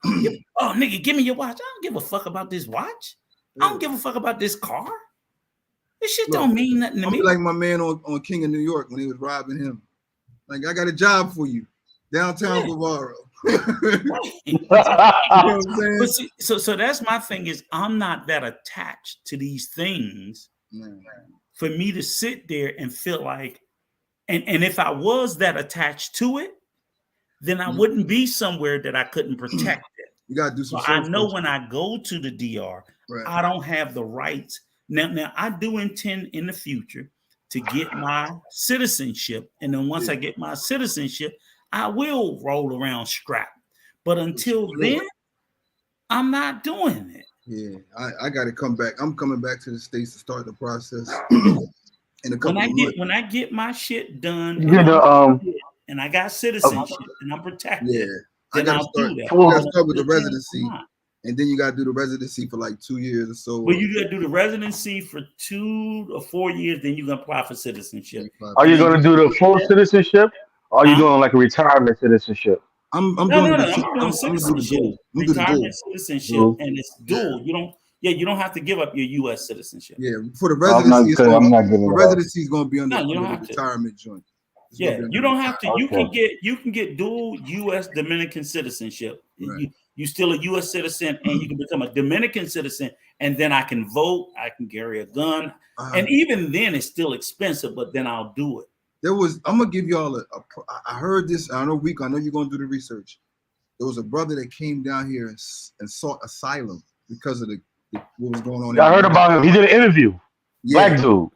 C: oh nigga, give me your watch. I don't give a fuck about this watch. I don't give a fuck about this car. This shit don't mean nothing to me.
A: Like my man on King of New York when he was robbing him. Like, I got a job for you downtown Bavaro. You know what I'm saying?
C: But see, so that's my thing is I'm not that attached to these things for me to sit there and feel like, and if I was that attached to it, then I wouldn't be somewhere that I couldn't protect it.
A: You gotta do some.
C: So I know when I go to the DR, I don't have the rights. Now I do intend in the future to get my citizenship, and then once I get my citizenship, I will roll around strapped. But until then, I'm not doing it.
A: Yeah, I got to come back. I'm coming back to the States to start the process. In a couple
C: when I get my shit done, and I got citizenship and I'm protected.
A: Yeah,
C: then I'll do that.
A: You got to start with the residency, and then you got to do the residency for like 2 years or so.
C: Well, you got to do the residency for 2 or 4 years, then you can apply for citizenship.
E: Are you going to do the full citizenship? Or are you doing like a retirement citizenship?
A: I'm
C: doing citizenship. Retirement citizenship, and it's dual. You don't have to give up your U.S. citizenship.
A: Yeah, for the residency,
E: the
A: residency is going to be under
C: you don't
A: the
C: have
A: retirement joint.
C: Yeah, you don't have to. You can get dual U.S. Dominican citizenship.
A: Right.
C: You still a U.S. citizen, and you can become a Dominican citizen, and then I can vote. I can carry a gun, and even then, it's still expensive. But then I'll do it.
A: I'm gonna give y'all I heard this. I know Rico. I know you're gonna do the research. There was a brother that came down here and sought asylum because of what was going on.
E: I heard about him. He did an interview.
A: Yeah.
E: Black dude.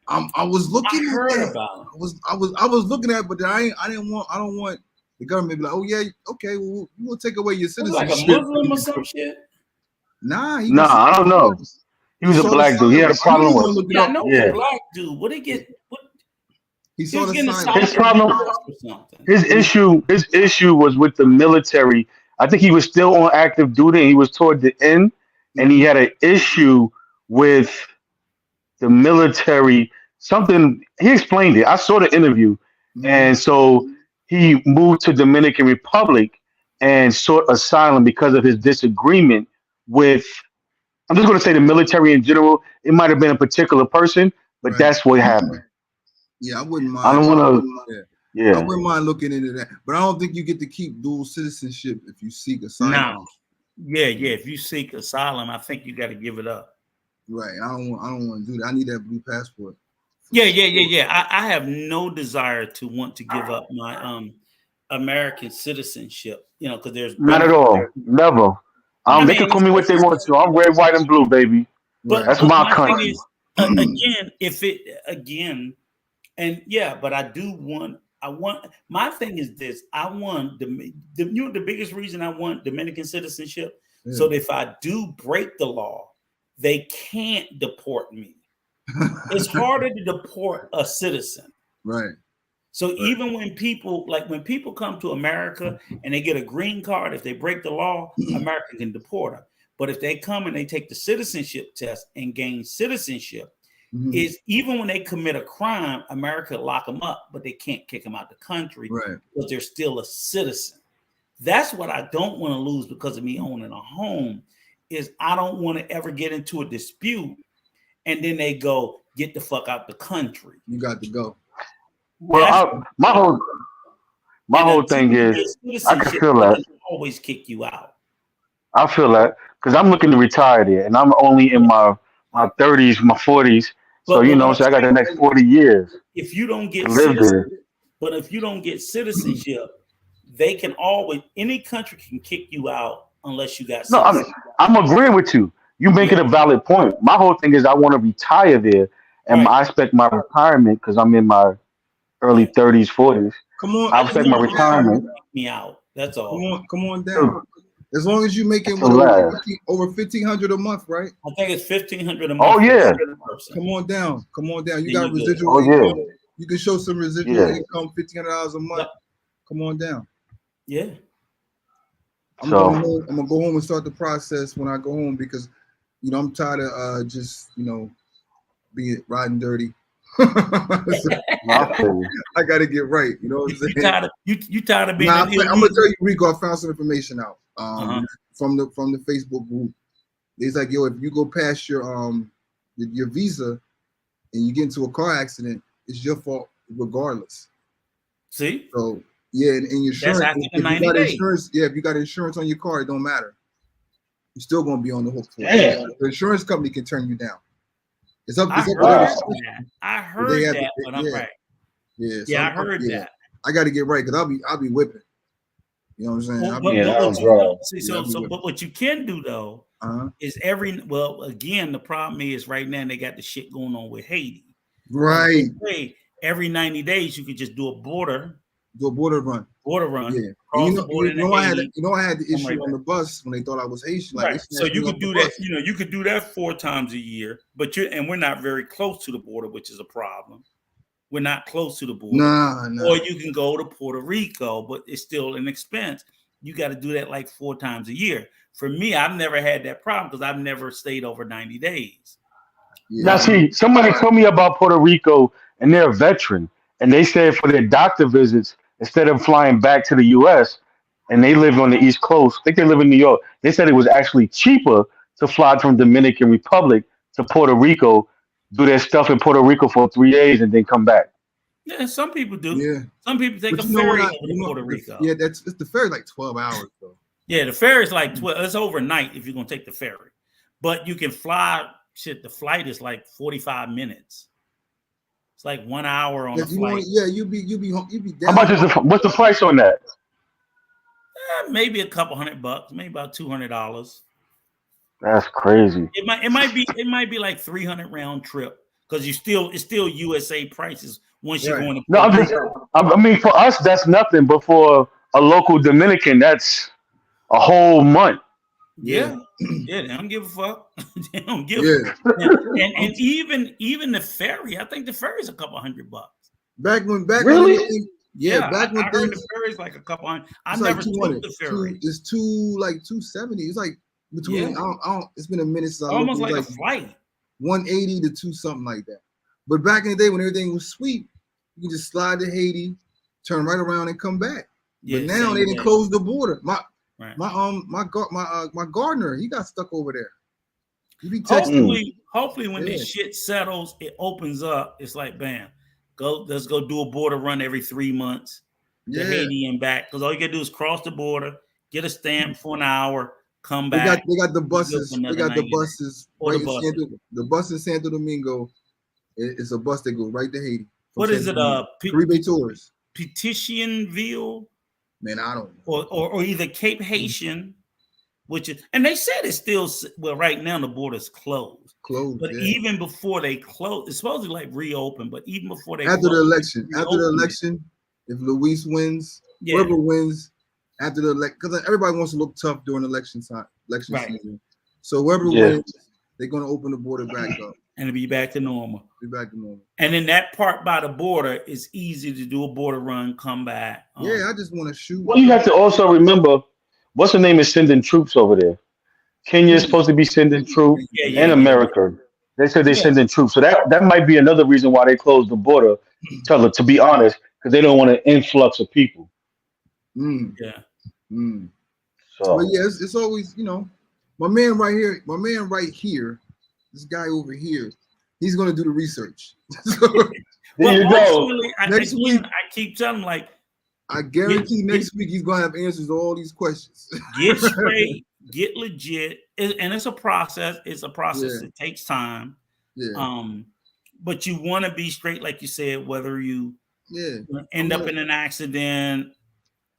A: I was looking.
C: I heard about him.
A: I was looking at it, but I don't want the government to be like, oh yeah, okay, well we'll take away your citizenship.
C: Like a Muslim or some shit.
A: Nah,
E: I don't know. He was a black dude. He had a problem with.
C: Yeah, I know a black dude. What did he get?
A: He saw the
E: his problem. His issue was with the military. I think he was still on active duty. And he was toward the end, and he had an issue with the military. Something he explained it. I saw the interview, and so he moved to Dominican Republic and sought asylum because of his disagreement with. I'm just going to say the military in general. It might have been a particular person, but that's what happened.
A: Yeah, I wouldn't mind.
E: I don't want to.
A: I wouldn't mind looking into that, but I don't think you get to keep dual citizenship if you seek asylum.
C: No. Yeah. If you seek asylum, I think you got to give it up.
A: Right. I don't want to do that. I need that blue passport.
C: Yeah. I have no desire to want to give up my American citizenship. You know, because there's
F: not at all. Never. They can call me what they want to. I'm red, white, and blue, baby.
C: But
F: that's my country.
C: But I want my thing is this. I want the biggest reason I want Dominican citizenship, so that if I do break the law, they can't deport me. It's harder to deport a citizen.
A: Right.
C: So even when people come to America and they get a green card, if they break the law, America can deport them. But if they come and they take the citizenship test and gain citizenship, is even when they commit a crime, America lock them up, but they can't kick them out the country because they're still a citizen. That's what I don't want to lose because of me owning a home. Is I don't want to ever get into a dispute and then they go get the fuck out the country.
A: You got to go.
F: Well, my whole thing is I can feel that.
C: Always kick you out.
F: I feel that because I'm looking to retire there, and I'm only in my 30s, my 40s. So I got the next 40 years.
C: If you don't get citizenship, they can always any country can kick you out unless you got.
F: No, I'm agreeing with you. You making a valid point. My whole thing is I want to retire there, and I expect my retirement because I'm in my early 30s, 40s.
A: Come on,
F: I expect my retirement.
C: Me out. That's all.
A: Come on down. As long as you making over $1,500 a month, right?
C: I think it's $1,500 a month.
F: Oh yeah.
A: Come on down. You got residual income. Yeah. You can show some residual income, $1,500 a month. Yep. Come on down.
C: Yeah.
A: I'm gonna go home and start the process when I go home because I'm tired of just being riding dirty. I gotta get right. You know what I'm saying?
C: You tired of being?
A: I'm gonna tell you, Rico. I found some information out from the Facebook group. It's like, if you go past your visa and you get into a car accident, it's your fault regardless.
C: See?
A: So and your insurance. If you got insurance on your car, it don't matter. You're still gonna be on the hook for it. The insurance company can turn you down. It's up.
C: I heard that, but I'm right.
A: Yeah,
C: I heard that.
A: I got to get right because I'll be whipping. You know what I'm
C: saying? But what you can do though is again, the problem is right now they got the shit going on with Haiti.
A: Right.
C: Every 90 days you could just do a border run.
A: Yeah. I had the issue on the bus when they thought I was Haitian. Like,
C: so you could do that. You could do that 4 times a year. But we're not very close to the border, which is a problem. We're not close to the border.
A: No.
C: Or you can go to Puerto Rico, but it's still an expense. You got to do that like 4 times a year. For me, I've never had that problem because I've never stayed over 90 days.
F: Yeah. Now, see, somebody told me about Puerto Rico, and they're a veteran, and they said for their doctor visits, instead of flying back to the U.S., and they live on the East Coast, I think they live in New York, they said it was actually cheaper to fly from Dominican Republic to Puerto Rico, do their stuff in Puerto Rico for 3 days, and then come back.
C: Yeah, some people do.
A: Yeah.
C: Some people take a ferry over to Puerto Rico.
A: Yeah, it's the ferry like 12 hours, though.
C: Yeah, the ferry is like 12. It's overnight if you're going to take the ferry. But you can fly, the flight is like 45 minutes. It's like 1 hour on a flight.
A: You'd be down.
F: How much what's the price on that?
C: Maybe a couple $100, maybe about $200.
F: That's crazy.
C: It might be like 300 round trip because it's still USA prices once you're going to.
F: No, I mean for us that's nothing, but for a local Dominican that's a whole month.
C: Yeah, they don't give a fuck. They don't give a fuck. And even the ferry, I think the ferry's a couple $100.
A: Back when
C: really?
A: Back when
C: I heard the ferry's like a couple $100. I never took the ferry.
A: It's $270. It's like between it's been a minute since I
C: almost like a flight.
A: 180 to 2 something like that. But back in the day when everything was sweet, you can just slide to Haiti, turn right around and come back. Yeah, but now they didn't close the border. My gardener, he got stuck over there. He be texting.
C: Hopefully when this shit settles, it opens up. It's like bam. Let's go do a border run every 3 months to
A: Yeah,
C: Haiti and back. Because all you gotta do is cross the border, get a stamp for an hour, come
A: they
C: back.
A: got the
C: for
A: buses. They
C: another
A: got the
C: 90
A: buses
C: Or
A: right
C: the
A: in
C: buses.
A: the bus in Santo Domingo. It's a bus that goes right to Haiti. from
C: What is
A: Santo
C: it?
A: Domingo. Caribe Tours.
C: Petitionville
A: Man, I don't know.
C: or either Cape Haitian, which is, and they said it's still, well, right now the border's closed.
A: Closed.
C: But
A: Yeah.
C: even before they close, it's supposed to like reopen. But even before they
A: After the
C: close,
A: election, if Luis wins,
C: yeah,
A: whoever wins after the election, because everybody wants to look tough during election time, election
C: Right.
A: season. So whoever
F: Yeah.
A: wins, they're gonna open the border back up.
C: and it'll be back to normal.
A: Be back to normal.
C: And then that part by the border is easy to do a border run, come back.
A: Yeah, I just want to shoot.
F: Well, you have to also remember, what's the name is sending troops over there. Kenya is supposed to be sending troops,
C: Yeah,
F: and America. They said they're sending troops, so that might be another reason why they closed the border. To be honest, because they don't want an influx of people.
A: Mm,
C: yeah.
A: mm.
F: So
A: But yeah, it's always, my man right here, this guy over here, he's gonna do the research. So,
F: there you go.
C: ultimately,
A: Next week-
C: I keep telling them, like,
A: I guarantee next week he's gonna have answers to all these questions.
C: get straight, get legit, and it's a process. It's a process.
A: Yeah.
C: It takes time.
A: Yeah,
C: But you want to be straight, like you said, whether you
A: yeah.
C: end up in an accident.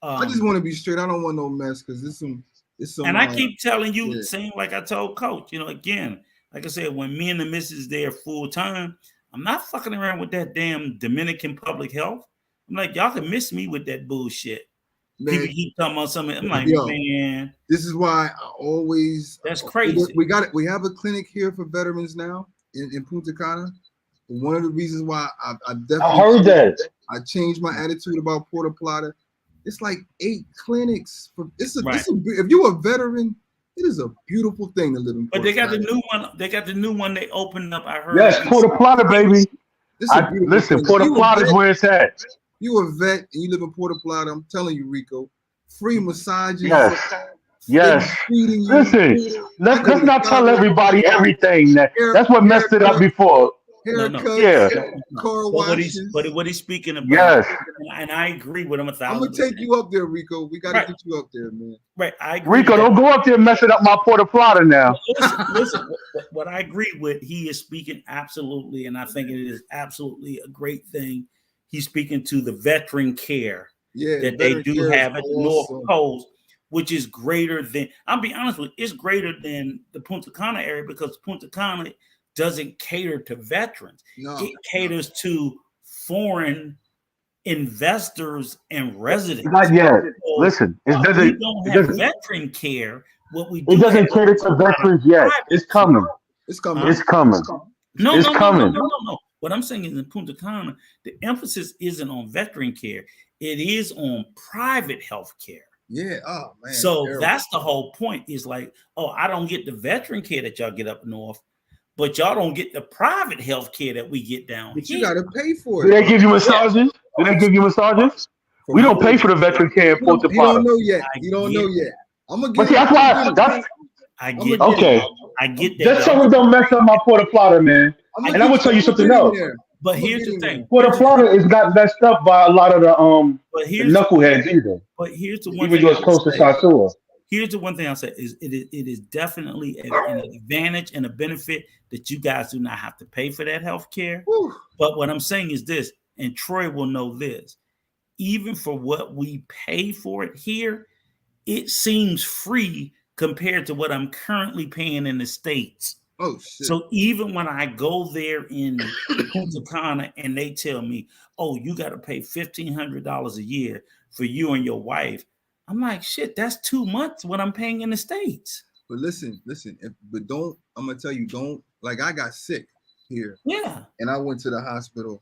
A: I just want to be straight. I don't want no mess because it's some.
C: And I keep telling you,
A: yeah.
C: same like I told Coach, again, like I said, when me and the missus there full time, I'm not fucking around with that damn Dominican public health. I'm like, y'all can miss me with that bullshit.
A: Man,
C: People keep talking about something. I'm like,
A: Yo.
C: man,
A: this is why I always.
C: that's crazy.
A: We got it. We have a clinic here for veterans now in Punta Cana. And one of the reasons why I definitely
F: I heard that.
A: I changed my attitude about Puerto Plata. It's like 8 clinics. It's if you're a veteran, it is a beautiful thing to live in.
C: But
A: Puerto
C: they got the
A: Plata.
C: new one. They got the new one they opened up. I heard.
F: Yes, Puerto Plata, baby.
A: This is a beautiful
F: Listen,
A: thing.
F: Puerto
A: You a
F: Plata is
A: vet-
F: where it's at.
A: You a vet and you live in Puerto Plata. I'm telling you, Rico, free massages.
F: Yes.
A: they
F: Yes.
A: feeding you.
F: Listen, let's not tell everybody everything. That's what messed it up before.
A: Haircuts,
F: Yeah.
A: car
C: But
A: washes.
C: what he's speaking about,
F: Yes.
C: and I agree with him 1,000%.
A: I'm gonna take you up there, Rico. We gotta
C: Right.
A: get you up there, man.
C: Right, I agree.
F: Rico,
C: with
F: don't go up there messing up my Puerto Plata now.
C: Listen, what I agree with, he is speaking absolutely, and I think it is absolutely a great thing. He's speaking to the veteran care
A: Yeah,
C: that they
A: veteran
C: do
A: care is
C: have at the North
A: awesome.
C: Coast, which is greater than, I'll be honest with you, it's greater than the Punta Cana area because Punta Cana doesn't cater to veterans.
A: No,
C: It caters to foreign investors and residents.
F: Not yet.
C: So,
F: Listen, it
C: we
F: doesn't.
C: don't
F: It
C: have
F: doesn't.
C: veteran care. What we do
F: It doesn't
C: have-
F: cater to veterans yet. It's coming.
A: it's coming.
F: It's coming.
C: No,
F: It's
C: no, no,
F: coming.
C: no. What I'm saying is in Punta Cana, the emphasis isn't on veteran care. It is on private health care.
A: Yeah. Oh man.
C: So
A: terrible.
C: that's the whole point is like, oh, I don't get the veteran care that y'all get up north, but y'all don't get the private health care that we get down
A: But you
C: here.
A: gotta pay for
F: Do
A: it.
F: they give you massages? Do they give you massages? We don't pay for the veteran care in
A: You don't,
F: Puerto
A: you don't
F: Plata.
A: know yet.
C: I
A: You don't
C: get
A: know
C: it.
A: yet. I'm gonna
F: But
A: get
F: see, that's why. That's
C: I
A: I'm
C: get
A: gonna
C: that.
F: okay.
C: I get that.
F: Just
C: y'all.
F: so we don't mess up my Puerto Plata, man. And I'm gonna tell you something else.
C: But
A: I'm
C: here's the
A: getting
C: thing.
F: Puerto Plata is not messed up by a lot of the
C: But here's
F: knuckleheads either.
C: but here's the one
F: Even
C: thing.
F: though it's close to Sasua.
C: Here's the one thing I'll say is it is definitely an advantage and a benefit that you guys do not have to pay for that health care.
A: Whew.
C: But what I'm saying is this, and Troy will know this, even for what we pay for it here, it seems free compared to what I'm currently paying in the States.
A: Oh shit.
C: So even when I go there in Punta Cana and they tell me, oh, you got to pay $1,500 a year for you and your wife, I'm like, shit, that's 2 months what I'm paying in the States.
A: But listen. But don't. I'm gonna tell you. Don't. Like I got sick here,
C: Yeah.
A: and I went to the hospital,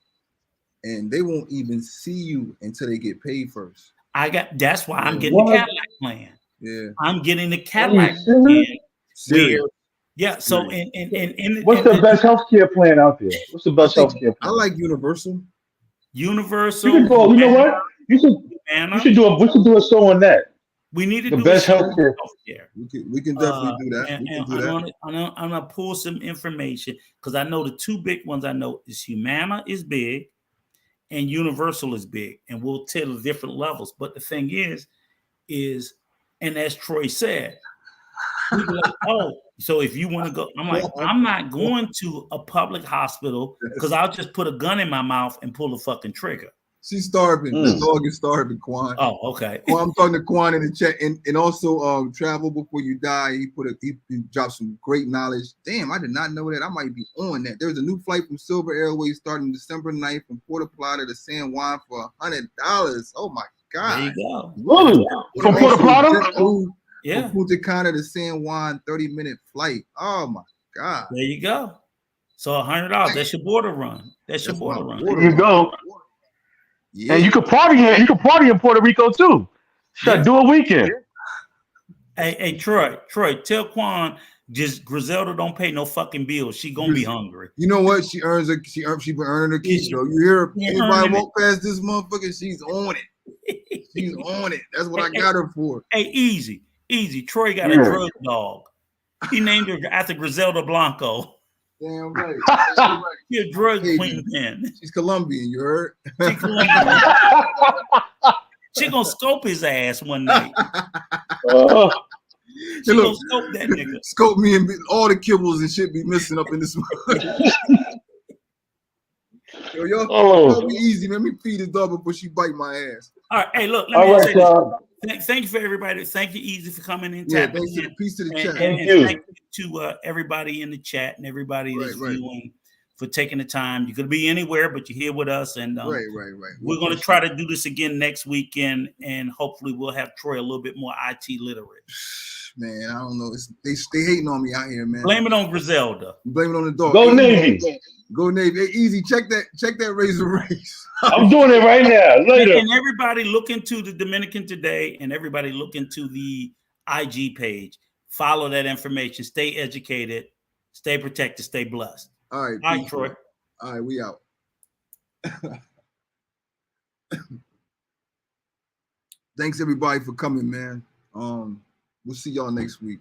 A: and they won't even see you until they get paid first.
C: That's why I'm getting
F: What?
C: the Cadillac plan.
A: Yeah.
C: I'm getting the Cadillac
F: serious?
C: plan.
A: Serious.
C: Where, yeah, so in
F: What's the best healthcare plan out there? What's the best healthcare
A: I
F: plan?
A: like Universal.
C: Universal?
F: You can go. You know what? You should do a show on that.
C: We need to
F: The
C: do
F: best
C: a show on
F: healthcare.
C: healthcare.
A: We can definitely do that.
C: And,
A: We
C: and
A: can do that.
C: I'm gonna pull some information because I know the two big ones I know is Humana is big, and Universal is big, and we'll tell the different levels. But the thing is, and as Troy said, we be like, oh, so if you want to go, I'm like, I'm not going to a public hospital because I'll just put a gun in my mouth and pull the fucking trigger.
A: She's starving. The dog is starving, Quan.
C: Oh, okay.
A: Well, I'm talking to Quan in the chat, and also Travel Before You Die. He dropped some great knowledge. Damn, I did not know that. I might be on that. There's a new flight from Silver Airways starting December 9th from Puerto Plata to San Juan for $100. Oh my God!
C: There you go.
F: Really? From Puerto Plata?
C: Yeah.
A: From Punta Cana to San Juan, 30-minute flight. Oh my God!
C: There you go. So $100. That's your border run. That's your border run.
F: There you go.
A: Yeah.
F: And you could party in Puerto Rico too. Do a weekend.
C: Hey, Troy, tell Quan just Griselda don't pay no fucking bills. She gonna be hungry.
A: You know what? She been earning her keep, though. You hear anybody walk past this motherfucker, she's on it. She's on it. That's what I got her for.
C: Hey, easy. Troy got a drug dog. He named her after Griselda Blanco.
A: Damn right.
C: She's a drug queen, man.
A: She's Colombian, you heard?
C: She gonna scope his ass one night. She gonna scope that nigga.
A: Scope me and all the kibbles and shit be missing up in this. Yo, y'all be easy, man. Let me feed this dog before she bite my ass.
C: All right, hey, look. Let me say this. Thank you for everybody. Thank you, Easy, for coming in.
A: Yeah, thanks to the piece of the chat.
C: Thank you to everybody in the chat and everybody that's viewing for taking the time. You could be anywhere, but you're here with us, and
A: right.
C: We're going to try to do this again next weekend, and hopefully we'll have Troy a little bit more IT literate.
A: Man, I don't know. They hating on me out here, man.
C: Blame it on Griselda.
A: Blame it on the dog.
F: Go Navy.
A: Go Navy. Hey, Easy, check that Razor Race.
F: I'm doing it right now. Later.
C: And everybody look into the Dominican Today, and everybody look into the IG page. Follow that information. Stay educated. Stay protected. Stay blessed.
A: All right.
C: All right, Troy.
A: All right, we out. Thanks everybody for coming, man. We'll see y'all next week.